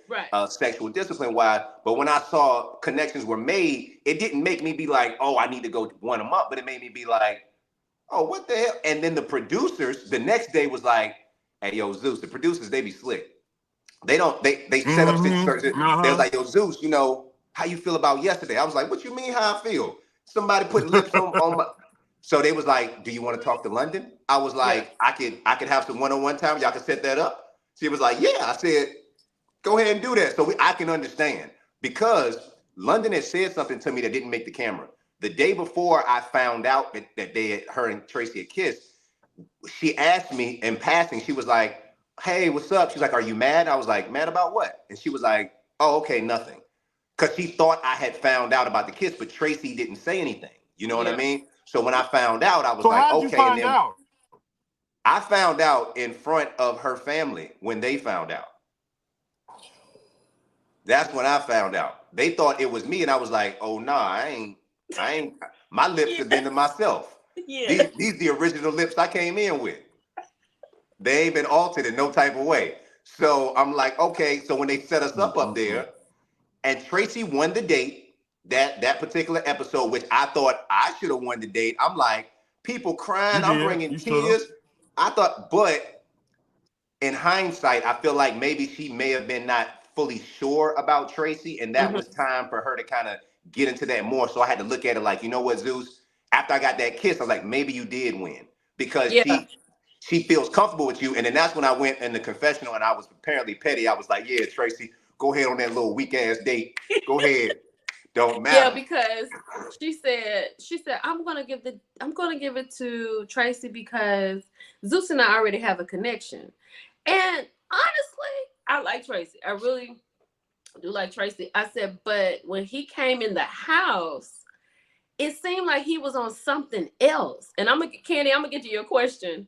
sexual discipline wise. But when I saw connections were made, it didn't make me be like, oh, I need to go one them up, but it made me be like, oh, what the hell? And then the producers the next day was like, hey, yo, Zeus, the producers, they be slick. They set up situations. They was like, yo, Zeus, how you feel about yesterday? I was like, what you mean how I feel? Somebody put lips on my... So they was like, do you want to talk to London? I was like, I could have some one-on-one time. Y'all can set that up. She was like, yeah. I said, go ahead and do that so I can understand. Because London had said something to me that didn't make the camera. The day before I found out that her and Tracy had kissed, she asked me in passing, she was like, hey, what's up? She's like, are you mad? I was like, mad about what? And she was like, oh, okay, nothing. Because she thought I had found out about the kiss, but Tracy didn't say anything. You know what I mean? So when I found out, I was So like, how'd you okay. And find then out? I found out in front of her family when they found out. That's when I found out. They thought it was me, and I was like, oh, nah, I ain't, my lips have been to myself. Yeah. These the original lips I came in with. They ain't been altered in no type of way. So I'm like, okay. So when they set us up there, and Tracy won the date, that particular episode, which I thought I should have won the date. I'm like, people crying, I'm bringing tears. I thought, but in hindsight, I feel like maybe she may have been not fully sure about Tracy, and that was time for her to kind of get into that more. So I had to look at it like, you know what, Zeus? After I got that kiss, I was like, maybe you did win because she feels comfortable with you. And then that's when I went in the confessional, and I was apparently petty. I was like, yeah, Tracy, go ahead on that little weak ass date. Go ahead. Don't matter. Yeah, because she said I'm gonna give it to Tracy because Zeus and I already have a connection. And honestly, I like Tracy. I really do like Tracy. I said, but when he came in the house, it seemed like he was on something else. And Candy, I'm gonna get to your question.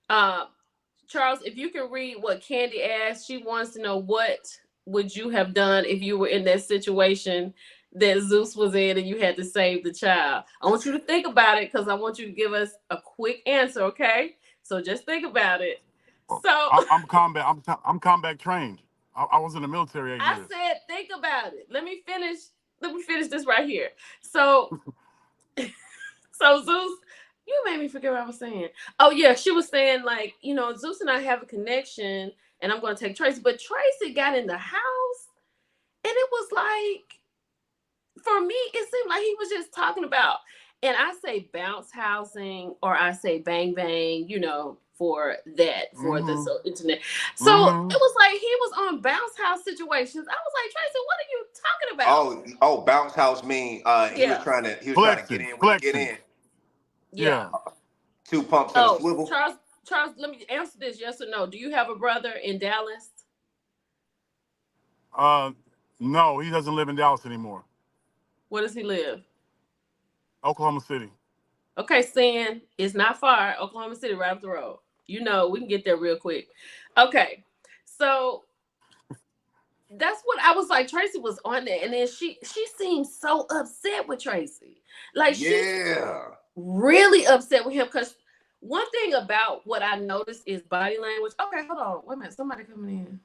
Charles, if you can read what Candy asked, she wants to know what would you have done if you were in that situation that Zeus was in and you had to save the child. I want you to think about it because I want you to give us a quick answer, okay? So just think about it. So I'm combat trained. I was in the military 8 years. I said, think about it. Let me finish this right here. So Zeus, you made me forget what I was saying. Oh yeah, she was saying like, Zeus and I have a connection and I'm going to take Tracy. But Tracy got in the house and it was like, for me, it seemed like he was just talking about, and I say bounce housing or I say bang bang, for the internet. So it was like he was on bounce house situations. I was like, Tracy, what are you talking about? Oh, bounce house mean he was trying to get in when he get in. Yeah. 2 pumps and a swivel. Charles, let me answer this, yes or no. Do you have a brother in Dallas? No, he doesn't live in Dallas anymore. Where does he live? Oklahoma City. Okay, Sin, it's not far. Oklahoma City, right up the road. We can get there real quick. Okay, so that's what I was like. Tracy was on there, and then she seemed so upset with Tracy. Like, she's really upset with him because one thing about what I noticed is body language. Okay, hold on. Wait a minute. Somebody coming in.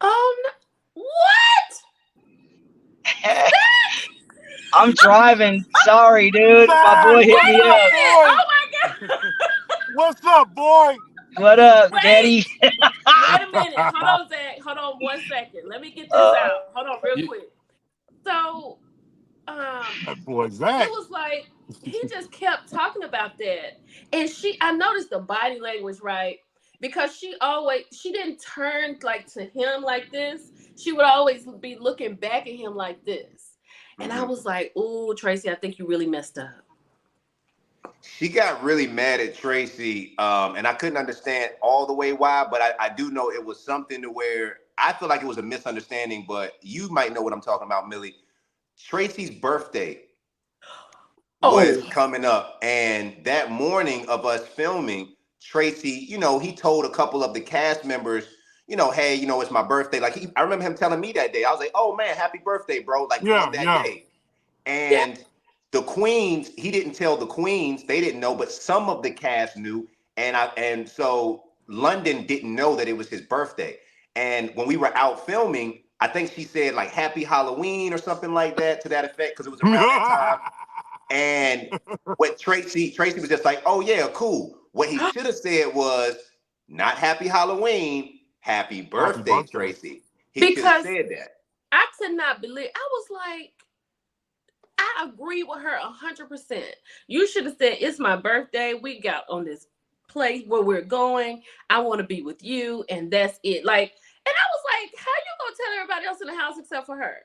Oh, no. What? I'm driving. Sorry, dude. My boy hit me up. Oh my God. What's up, boy? What up, Daddy? Wait a minute. Hold on, Zach. Hold on 1 second. Let me get this out. Hold on real quick. So, that boy Zach. it was like he just kept talking about that. And I noticed the body language, right? Because she didn't turn like to him like this. She would always be looking back at him like this. And I was like, "Ooh, Tracy, I think you really messed up." She got really mad at Tracy, and I couldn't understand all the way why, but I do know it was something to where I feel like it was a misunderstanding, but you might know what I'm talking about, Millie. Tracy's birthday was coming up, and that morning of us filming, Tracy, he told a couple of the cast members, hey, it's my birthday. Like I remember him telling me that day. I was like, oh man, happy birthday, bro. Like on that day. And the queens, he didn't tell the queens, they didn't know, but some of the cast knew. And so London didn't know that it was his birthday. And when we were out filming, I think she said like happy Halloween or something like that to that effect, because it was around that time. And what Tracy was just like, oh yeah, cool. What he should have said was not happy Halloween, happy birthday, Tracy. He should have said that. I could not believe. I was like, I agree with her 100%. You should have said, it's my birthday. We got on this place where we're going. I want to be with you, and that's it. Like, and I was like, how you gonna tell everybody else in the house except for her?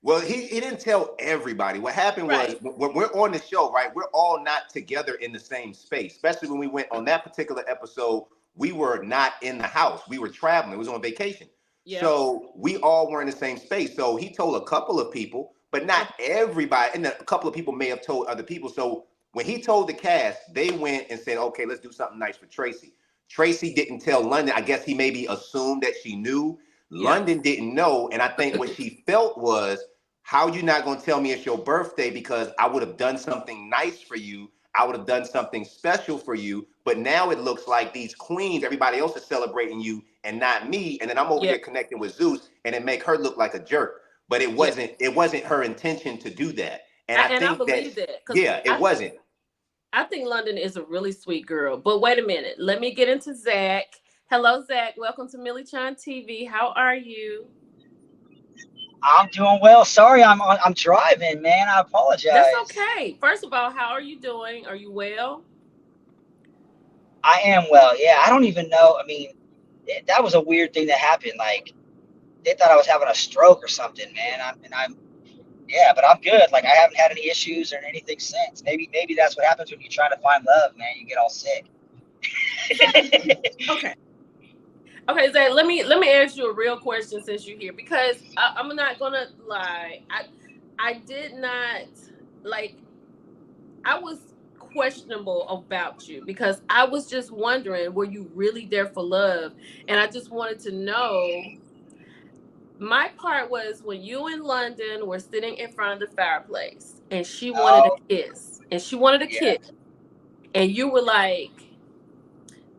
Well, he didn't tell everybody. What happened was Right. when we're on the show, right? We're all not together in the same space. Especially when we went on that particular episode, we were not in the house. We were traveling. We was on vacation. Yep. So we all were in the same space. So he told a couple of people, but not everybody. And a couple of people may have told other people. So when he told the cast, they went and said, okay, let's do something nice for Tracy. Tracy didn't tell London. I guess he maybe assumed that she knew. London didn't know. And I think what she felt was, how you not going to tell me it's your birthday, because I would have done something nice for you. I would have done something special for you. But now it looks like these queens, everybody else is celebrating you and not me. And then I'm over here connecting with Zeus, and it make her look like a jerk. But it wasn't her intention to do that. And I believe that. Yeah, it wasn't. I think London is a really sweet girl. But wait a minute. Let me get into Zach. Hello, Zach. Welcome to Millie Chan TV. How are you? I'm doing well. Sorry, I'm driving, man. I apologize. That's okay. First of all, how are you doing? Are you well? I am well. Yeah, I don't even know. I mean, that was a weird thing that happened. Like, they thought I was having a stroke or something, man. Yeah, but I'm good. Like, I haven't had any issues or anything since. Maybe that's what happens when you try to find love, man. You get all sick. Okay, Zach, let me ask you a real question since you're here, because I'm not gonna lie. I did not, like, I was questionable about you because I was just wondering, were you really there for love? And I just wanted to know. My part was when you and London were sitting in front of the fireplace and she wanted a kiss. And she wanted a kiss. And you were like,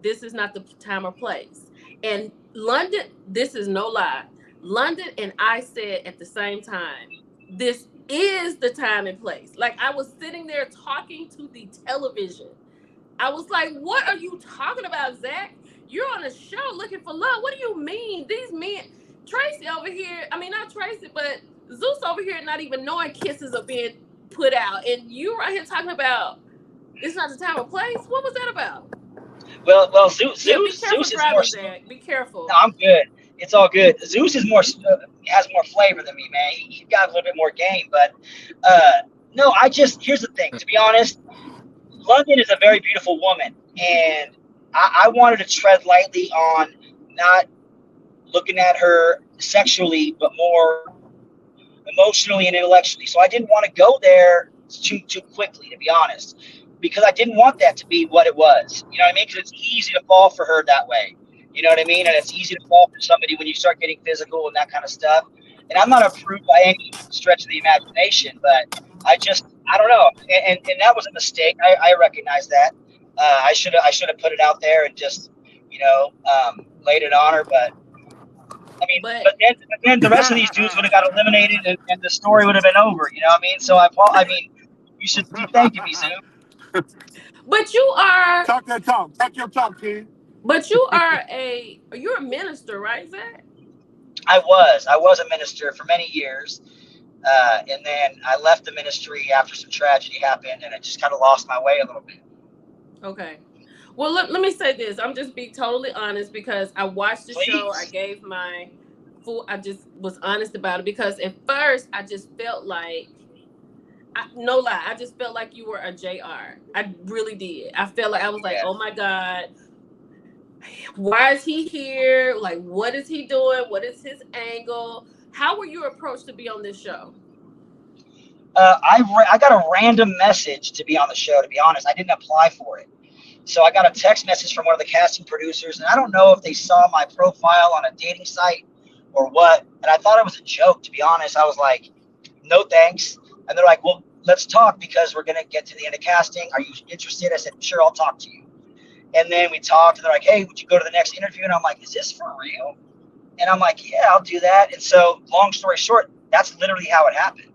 this is not the time or place. And London, this is no lie. London and I said at the same time, this is the time and place. Like, I was sitting there talking to the television. I was like, what are you talking about, Zach? You're on a show looking for love. What do you mean? These men, Tracy over here, I mean, not Tracy, but Zeus over here not even knowing kisses are being put out. And you right here talking about it's not the time or place. What was that about? Well, Zeus be careful is driving, more. Zach. Be careful. No, I'm good. It's all good. Zeus is more has more flavor than me, man. He got a little bit more game, but no. Here's the thing. To be honest, London is a very beautiful woman, and I wanted to tread lightly on not looking at her sexually, but more emotionally and intellectually. So I didn't want to go there too quickly, to be honest, because I didn't want that to be what it was. You know what I mean? Because it's easy to fall for her that way. You know what I mean? And it's easy to fall for somebody when you start getting physical and that kind of stuff. And I'm not a prude by any stretch of the imagination, but I don't know. And that was a mistake. I recognize that. I should have put it out there and just, laid it on her. But I mean, but then the rest of these dudes would have got eliminated, and the story would have been over. You know what I mean? So you should be thanking me, Zoom. But you are talk that talk. Talk your talk, kid. But you're a minister, right, Zach? I was a minister for many years, and then I left the ministry after some tragedy happened, and I just kind of lost my way a little bit. Okay. Well, let me say this. I'm just being totally honest because I watched the show. I gave I just was honest about it because at first I just felt like, no lie, I just felt like you were a JR. I really did. I felt like I was like, oh my God, why is he here? Like, what is he doing? What is his angle? How were you approached to be on this show? I got a random message to be on the show, to be honest. I didn't apply for it. So I got a text message from one of the casting producers, and I don't know if they saw my profile on a dating site or what, and I thought it was a joke, to be honest. I was like, no thanks. And they're like, well, let's talk because we're going to get to the end of casting. Are you interested? I said, sure, I'll talk to you. And then we talked, and they're like, hey, would you go to the next interview? And I'm like, is this for real? And I'm like, yeah, I'll do that. And so long story short, that's literally how it happened.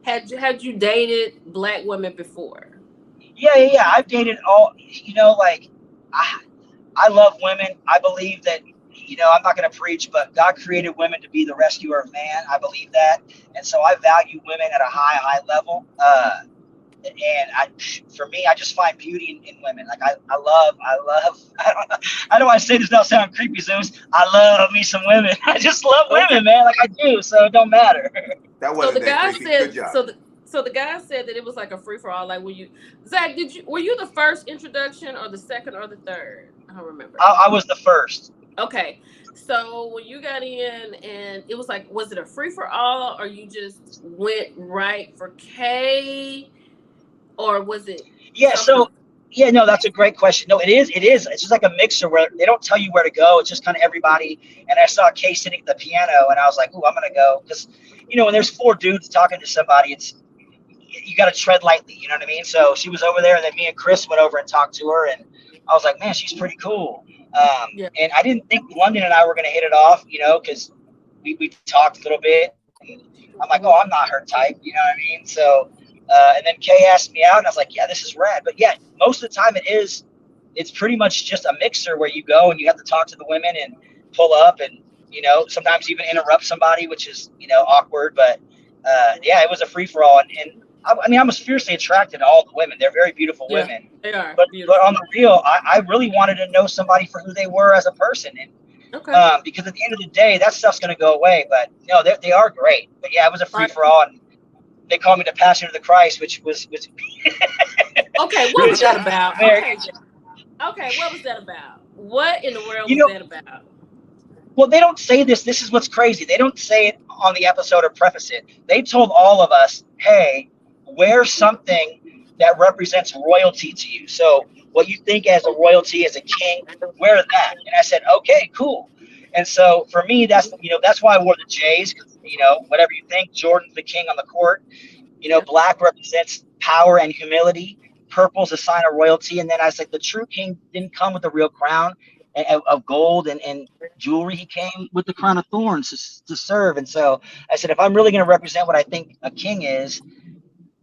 Had you dated Black women before? Yeah. I've dated all, I love women. I believe that, I'm not going to preach, but God created women to be the rescuer of man. I believe that. And so I value women at a high level. for me, I just find beauty in women. Like I love. I don't want to say this without sounding creepy, Zeus. I love me some women. I just love women, man. Like I do. So it don't matter. That So wasn't the that guy creepy. said. Good job. So the guy said that it was like a free for all. Like, Zach? Were you the first introduction or the second or the third? I don't remember. I was the first. Okay. So when you got in and it was like, was it a free for all or you just went right for K, or was it? Yeah. So yeah, no, that's a great question. No, it is. It's just like a mixer where they don't tell you where to go. It's just kind of everybody. And I saw Kay sitting at the piano, and I was like, "Ooh, I'm gonna go," because when there's 4 dudes talking to somebody, you got to tread lightly. You know what I mean? So she was over there, and then me and Chris went over and talked to her, and I was like, "Man, she's pretty cool." Yeah. And I didn't think London and I were gonna hit it off, because we talked a little bit. And I'm like, "Oh, I'm not her type," you know what I mean? So. And then Kay asked me out, and I was like, "Yeah, this is rad." But yeah, most of the time it's pretty much just a mixer where you go and you have to talk to the women and pull up, and sometimes even interrupt somebody, which is awkward. But yeah, it was a free for all, and I mean, I was fiercely attracted to all the women. They're very beautiful women. They are. But beautiful. on the real, I really wanted to know somebody for who they were as a person, and because at the end of the day, that stuff's gonna go away. But no, they are great. But yeah, it was a free for all, and they called me the Passion of the Christ, which was okay. What was that about? Okay, what was that about? What in the world was that about? Well, they don't say this. This is what's crazy. They don't say it on the episode or preface it. They told all of us, "Hey, wear something that represents royalty to you. So what you think as a royalty, as a king, wear that." And I said, "Okay, cool." And so for me, that's why I wore the J's, because whatever you think, Jordan's the king on the court. Black represents power and humility. Purple's a sign of royalty. And then I said the true king didn't come with a real crown of gold and jewelry. He came with the crown of thorns to serve. And so I said, if I'm really going to represent what I think a king is,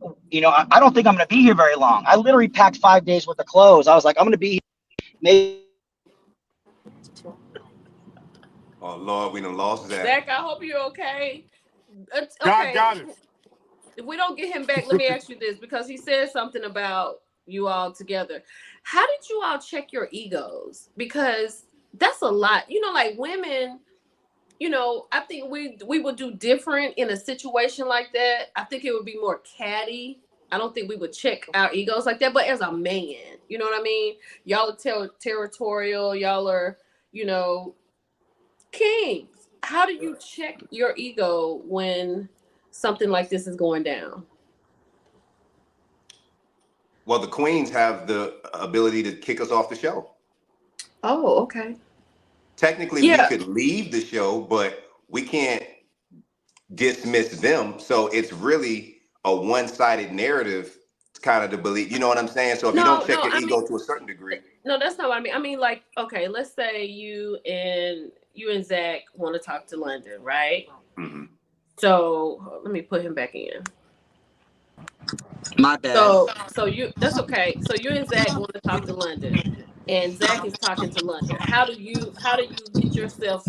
I don't think I'm going to be here very long. I literally packed 5 days worth of clothes. I was like, I'm going to be here maybe. Oh Lord, we done lost Zach. Zach, I hope you're okay. Okay. Got it. If we don't get him back, let me ask you this, because he said something about you all together. How did you all check your egos? Because that's a lot. Like women, I think we would do different in a situation like that. I think it would be more catty. I don't think we would check our egos like that. But as a man, you know what I mean? Y'all are territorial. Y'all are, kings. How do you check your ego when something like this is going down? Well, the queens have the ability to kick us off the show. Oh, okay. Technically, we could leave the show, but we can't dismiss them. So it's really a one-sided narrative, kind of to believe. You know what I'm saying? So if you don't check your ego to a certain degree. No, that's not what I mean. I mean, like, okay, let's say you and Zach want to talk to London, right? Mm-hmm. So let me put him back in. My bad. So that's okay. So you and Zach want to talk to London, and Zach is talking to London. How do you get yourself?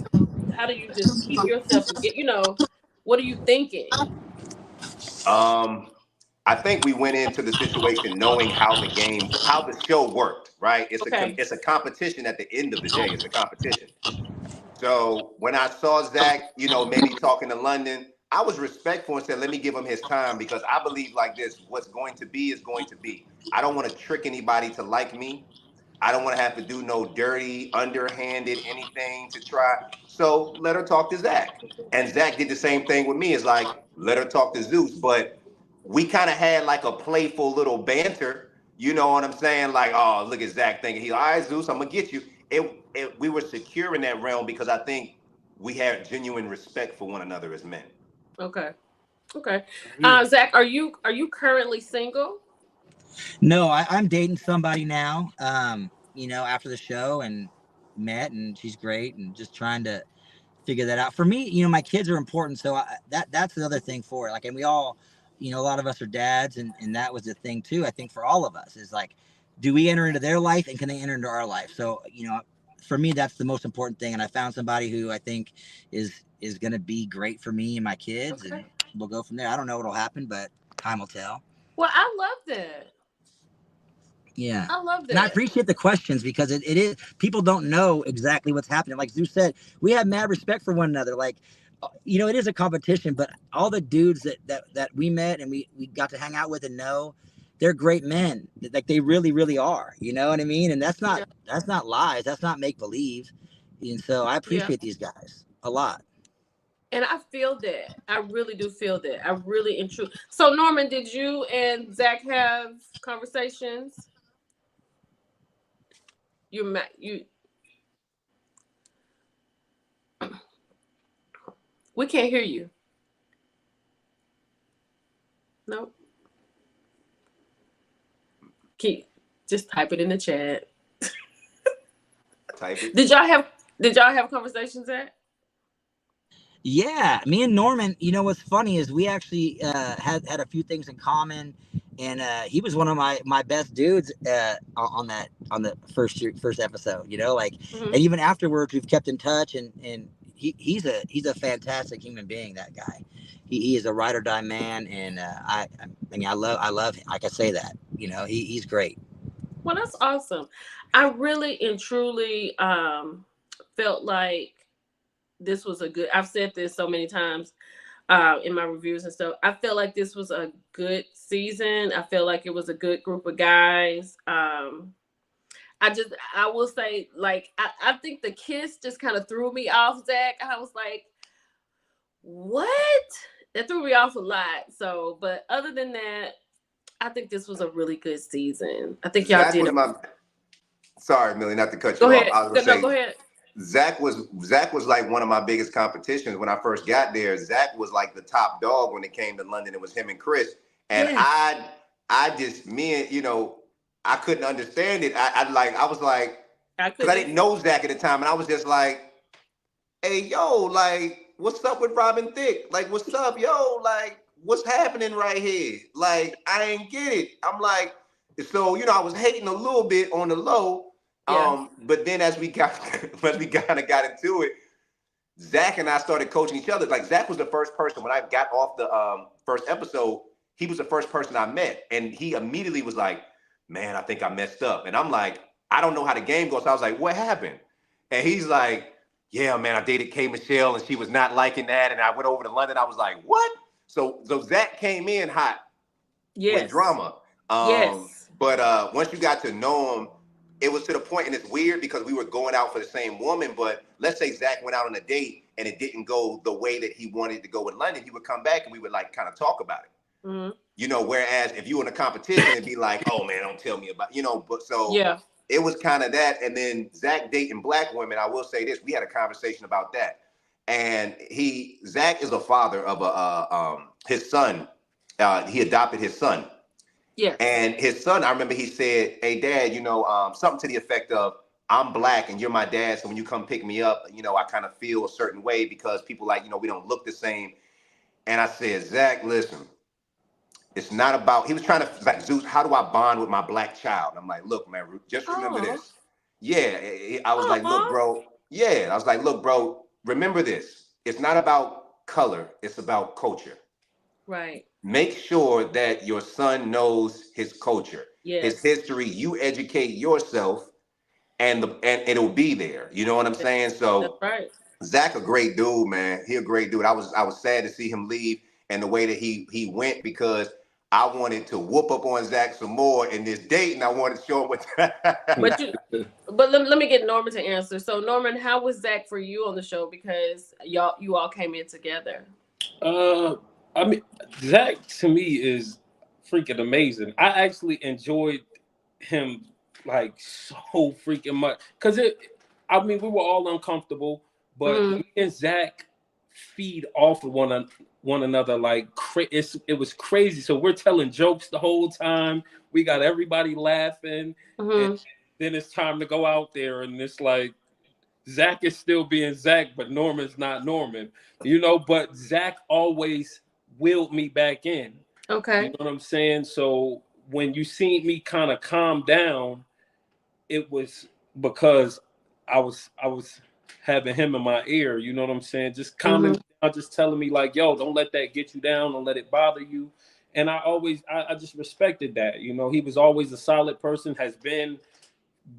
How do you just keep yourself from what are you thinking? I think we went into the situation knowing how the show worked, right? It's a competition at the end of the day. It's a competition. So when I saw Zach, maybe talking to London, I was respectful and said, let me give him his time, because I believe like this, what's going to be is going to be. I don't want to trick anybody to like me. I don't want to have to do no dirty, underhanded anything to try. So let her talk to Zach. And Zach did the same thing with me. It's like, let her talk to Zeus. But we kind of had like a playful little banter. You know what I'm saying? Like, oh, look at Zach thinking he's, all right, Zeus, I'm going to get you. We were secure in that realm because I think we had genuine respect for one another as men. Okay. Zach, are you currently single? No, I'm dating somebody now. After the show, and met, and she's great, and just trying to figure that out. For me, my kids are important, so that's the other thing for it. Like, and we all, a lot of us are dads, and that was the thing too. I think for all of us is like, do we enter into their life, and can they enter into our life? So for me, that's the most important thing. And I found somebody who I think is going to be great for me and my kids, and we'll go from there. I don't know what'll happen, but time will tell. Well, I love that. Yeah. I love And I that. appreciate the questions because it is, people don't know exactly what's happening. Like Zeus said, we have mad respect for one another. Like, you know, it is a competition, but all the dudes that we met and we got to hang out with and know, they're great men. Like they really, really are. You know what I mean? And that's not lies. That's not make believe. And so I appreciate these guys a lot. And I feel that. I really do feel that. I really and true. So Norman, did you and Zach have conversations? You. We can't hear you. Nope. Just type it in the chat. Type it. Did y'all have conversations, Zach? Yeah, me and Norman, you know what's funny is we actually had a few things in common, and he was one of my best dudes on the first episode. You know, like, and even afterwards we've kept in touch, and he's a fantastic human being. That guy, he is a ride or die man, and I mean I love him. I can say that. You know, he's great. Well, that's awesome. I really and truly felt like this was a good. I've said this so many times in my reviews and stuff. I felt like this was a good season. I feel like it was a good group of guys. I will say, like, I think the kiss just kind of threw me off, Zach. I was like, what? That threw me off a lot. So, but other than that, I think this was a really good season. I think y'all did. Sorry, Millie, not to cut you Go off. ahead. I was gonna say, go ahead. Zach was like one of my biggest competitions when I first got there. Zach was like the top dog when it came to London. It was him and Chris, and I just I couldn't understand it. I was like, because I didn't know Zach at the time, and I was just like, hey, yo, like, what's up with Robin Thicke? Like, what's up, yo? Like, what's happening right here? Like, I ain't get it. I'm like, so I was hating a little bit on the low. But then as we kind of got into it, Zach and I started coaching each other. Like Zach was the first person when I got off the first episode, he was the first person I met. And he immediately was like, man, I think I messed up. And I'm like, I don't know how the game goes. So I was like, what happened? And he's like, yeah, man, I dated K. Michelle and she was not liking that. And I went over to London. I was like, what? So Zach came in hot with drama. But once you got to know him, it was to the point, and it's weird because we were going out for the same woman, but let's say Zach went out on a date and it didn't go the way that he wanted to go with London, he would come back and we would like kind of talk about it. Mm-hmm. Whereas if you were in a competition, it'd be like, oh man, don't tell me about, but it was kind of that. And then Zach dating black women, I will say this, we had a conversation about that. And Zach is a father of his son. He adopted his son. Yeah. And his son, I remember he said, hey, Dad, something to the effect of, I'm black and you're my dad. So when you come pick me up, I kind of feel a certain way because people we don't look the same. And I said, Zach, listen, it's not about, he was trying to, like, Zeus, how do I bond with my black child? I'm like, look, man, just remember this. Yeah. I was like, look, bro. Yeah. I was like, look, bro, remember this. It's not about color. It's about culture. Right. Make sure that your son knows his culture, his history. You educate yourself, and it'll be there. You know what I'm saying? So, that's right. Zach, a great dude, man. He a great dude. I was sad to see him leave and the way that he went because I wanted to whoop up on Zach some more in this date, and I wanted to show him what. But let me get Norman to answer. So, Norman, how was Zach for you on the show? Because you all came in together. I mean, Zach to me is freaking amazing. I actually enjoyed him like so freaking much because we were all uncomfortable, but me and Zach feed off of one another like it was crazy. So we're telling jokes the whole time. We got everybody laughing, and then it's time to go out there, and it's like Zach is still being Zach, but Norman's not Norman, But Zach always willed me back in. Okay. You know what I'm saying? So when you see me kind of calm down, it was because I was having him in my ear, you know what I'm saying? Just calming down, just telling me like, yo, don't let that get you down, don't let it bother you. And I just respected that. You know, he was always a solid person, has been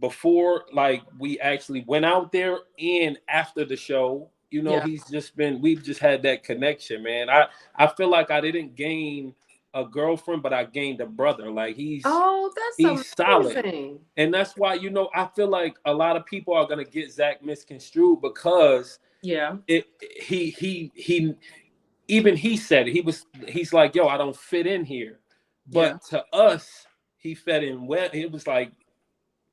before like we actually went out there and after the show. You know, Yeah. we've just had that connection, man. I feel like I didn't gain a girlfriend, but I gained a brother. Like Oh, he's that's solid. amazing. And that's why, you know, I feel like a lot of people are gonna get Zach misconstrued because Yeah. he even he said it. He's like, yo, I don't fit in here. Yeah. But to us, he fit in well. It was like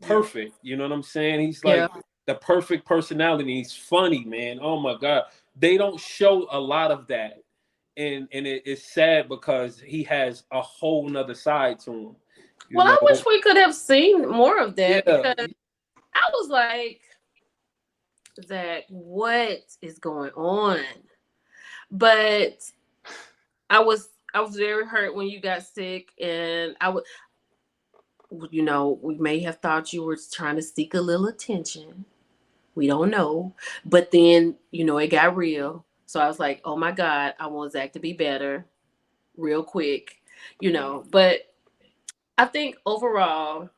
perfect. You know what I'm saying? He's Yeah. like the perfect personality. He's funny, man. Oh my God. They don't show a lot of that. And it's sad because he has a whole nother side to him. You Well, I wish know? we could have seen more of that Yeah. because I was like, Zach, what is going on? But I was very hurt when you got sick, and I would, you know, we may have thought you were trying to seek a little attention. We don't know, but then you know it got real. So I was like, oh my God, I want Zach to be better, real quick, you know. But I think overall,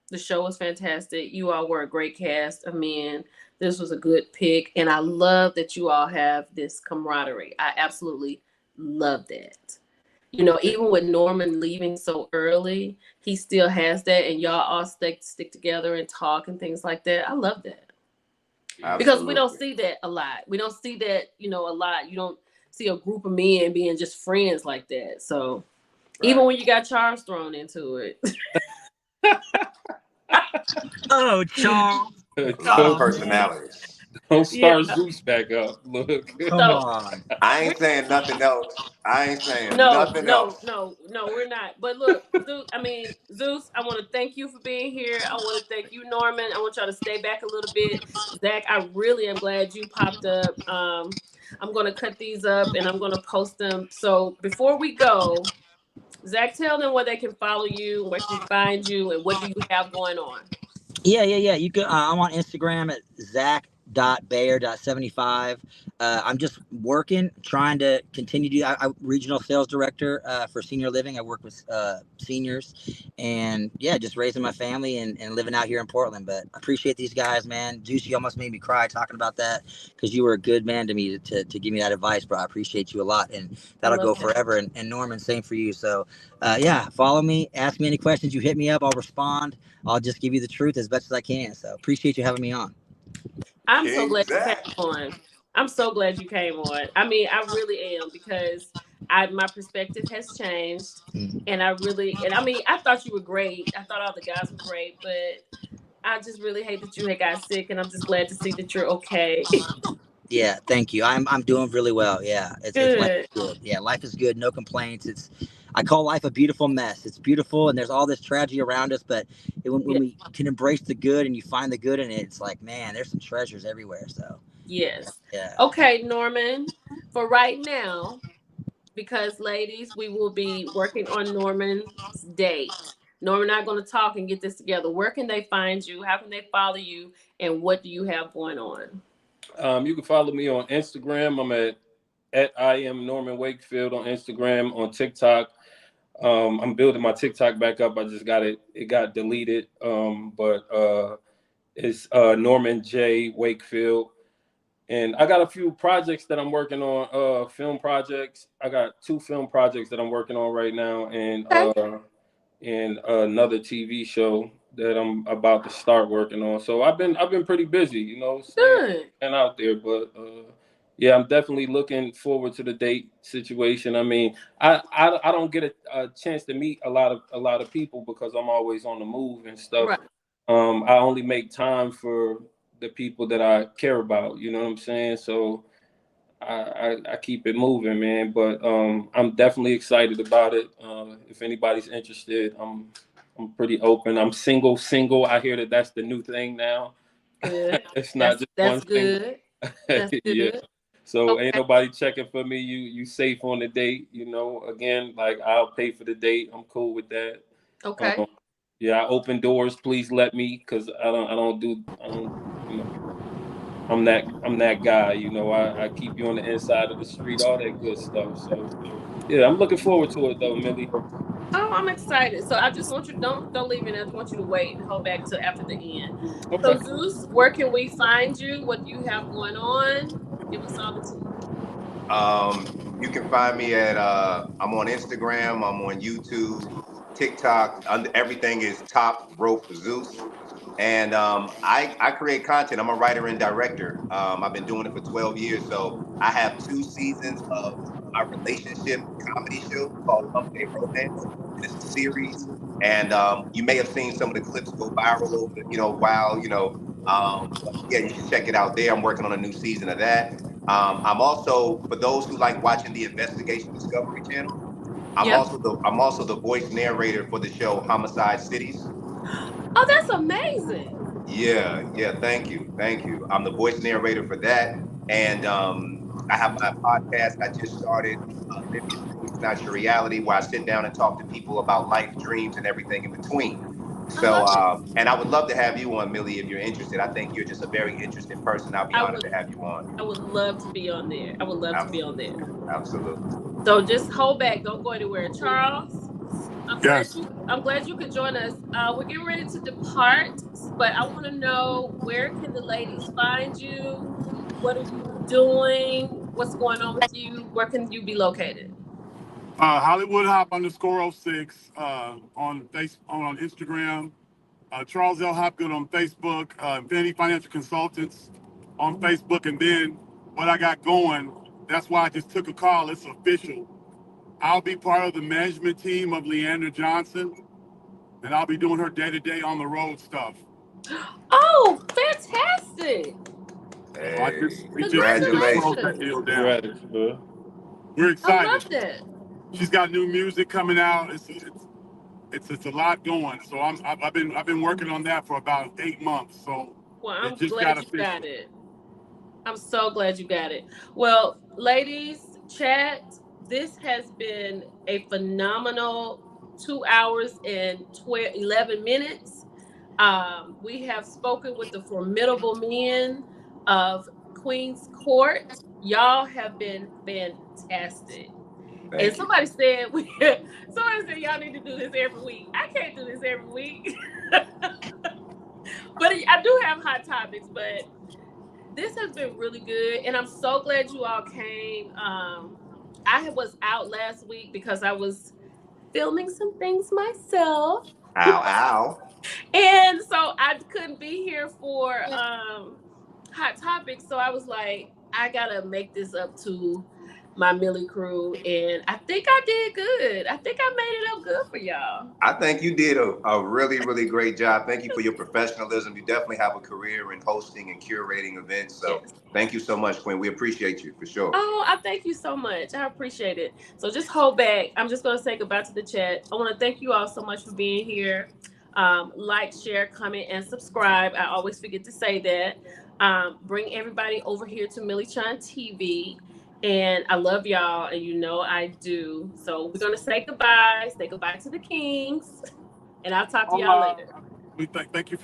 the show was fantastic. You all were a great cast of men. This was a good pick, and I love that you all have this camaraderie. I absolutely love that. You know, even with Norman leaving so early, he still has that, and y'all all stick together and talk and things like that. I love that because we don't Absolutely. see that a lot. We don't see that, you know, a lot. You don't see a group of men being just friends like that. So even Right. when you got Charles thrown into it, Oh, Charles. A lot of Oh, man. personalities. Don't yeah. start Zeus back up. Look. Come So on. I we're ain't saying nothing else. I ain't saying no, nothing no, else. no, no, we're not. But look, Zeus, I mean, Zeus, I want to thank you for being here. I want to thank you, Norman. I want y'all to stay back a little bit. Zach, I really am glad you popped up. I'm going to cut these up and I'm going to post them. So before we go, Zach, tell them where they can follow you, where can find you, and what do you have going on? Yeah. You can. I'm on Instagram at zach.bayer.75. I'm just working, trying to continue to. I'm regional sales director for senior living. I work with seniors, and yeah, just raising my family and living out here in Portland. But I appreciate these guys, man. Zeus, you almost made me cry talking about that because you were a good man to me to give me that advice, bro. I appreciate you a lot, and I that'll love go that. forever. And Norman, same for you. So, yeah, follow me, ask me any questions. You hit me up, I'll respond. I'll just give you the truth as best as I can. So appreciate you having me on. I'm so King glad you came Zach. on. I'm so glad you came on. I mean, I really am because my perspective has changed, Mm. and I mean, I thought you were great. I thought all the guys were great, but I just really hate that you had got sick, and I'm just glad to see that you're okay. Yeah, thank you. I'm doing really well. Yeah, it's life Good. is good. Yeah, life is good. No complaints. I call life a beautiful mess. It's beautiful, and there's all this tragedy around us. But when Yeah. we can embrace the good and you find the good in it, it's like, man, there's some treasures everywhere. So Yes. yeah. Okay, Norman. For right now, because ladies, we will be working on Norman's date. Norman and I are going to talk and get this together. Where can they find you? How can they follow you? And what do you have going on? You can follow me on Instagram. I'm at I am Norman Wakefield on Instagram. On TikTok, I'm building my TikTok back up. I just got it got deleted. But it's Norman J Wakefield. And I got a few projects that I'm working on, film projects. I got 2 film projects that I'm working on right now, Okay. and another TV show that I'm about to start working on. So I've been pretty busy, you know, staying Good. and out there. But yeah, I'm definitely looking forward to the date situation. I mean, I don't get a chance to meet a lot of people because I'm always on the move and stuff. Right. I only make time for the people that I care about. You know what I'm saying? So I keep it moving, man. But I'm definitely excited about it. If anybody's interested, I'm pretty open. I'm single. I hear that that's the new thing now. Good. It's not That's just that's one single. good. That's Yeah. good. So ain't Okay. nobody checking for me. You safe on the date. You know. Again, like I'll pay for the date. I'm cool with that. Okay. Um, yeah, I open doors. Please let me, cause I don't. You know, I'm that guy. You know, I keep you on the inside of the street. All that good stuff. So Yeah, I'm looking forward to it though, Millie. Oh, I'm excited. So I just want you don't leave me. I just want you to wait and hold back till after the end. Okay. So Zeus, where can we find you? What do you have going on? Give us all the tea. You can find me at I'm on Instagram, I'm on YouTube, TikTok. Everything is Top Rope Zeus. And I create content. I'm a writer and director. I've been doing it for 12 years. So I have 2 seasons of my relationship comedy show called Hump Day Romance. And it's a series. And you may have seen some of the clips go viral over the, while, but yeah, you should check it out there. I'm working on a new season of that. I'm also, for those who like watching the Investigation Discovery Channel, I'm also the voice narrator for the show Homicide Cities. Oh, that's amazing. Yeah, thank you. I'm the voice narrator for that. And I have my podcast I just started, Live Your Dreams, Not Your Reality, where I sit down and talk to people about life, dreams, and everything in between. So, and I would love to have you on, Millie, if you're interested. I think you're just a very interesting person. I'll be honored to have you on. I would love to be on there. Absolutely. So just hold back. Don't go anywhere. Charles, Yes. I'm glad you could join us. We're getting ready to depart, but I want to know, where can the ladies find you? What are you doing? What's going on with you? Where can you be located? Hollywood Hop _06 on Instagram. Charles L. Hopgood on Facebook. Infinity Financial Consultants on Facebook. And then what I got going, that's why I just took a call. It's official. I'll be part of the management team of Leander Johnson, and I'll be doing her day-to-day on the road stuff. Oh, fantastic. Hey, Congratulations. We're excited. I love that. She's got new music coming out. It's a lot going. So I've been working on that for about 8 months. So well, I'm glad you got it. I'm so glad you got it. Well, ladies, chat, this has been a phenomenal 2 hours and 11 minutes. We have spoken with the formidable men of Queen's Court. Y'all have been fantastic. And somebody said y'all need to do this every week. I can't do this every week. But I do have hot topics, but this has been really good, and I'm so glad you all came. I was out last week because I was filming some things myself. Ow. And so I couldn't be here for hot topics. So I was like, I gotta make this up to my Millie crew, and I think I did good. I think I made it up good for y'all. I think you did a really, really great job. Thank you for your professionalism. You definitely have a career in hosting and curating events. So Thank you so much, Quinn. We appreciate you for sure. Oh, I thank you so much. I appreciate it. So just hold back. I'm just going to say goodbye to the chat. I want to thank you all so much for being here. Like, share, comment, and subscribe. I always forget to say that. Bring everybody over here to Millie-chan TV. And I love y'all, and you know I do. So we're going to say goodbye. Say goodbye to the kings. And I'll talk to y'all later. We thank you for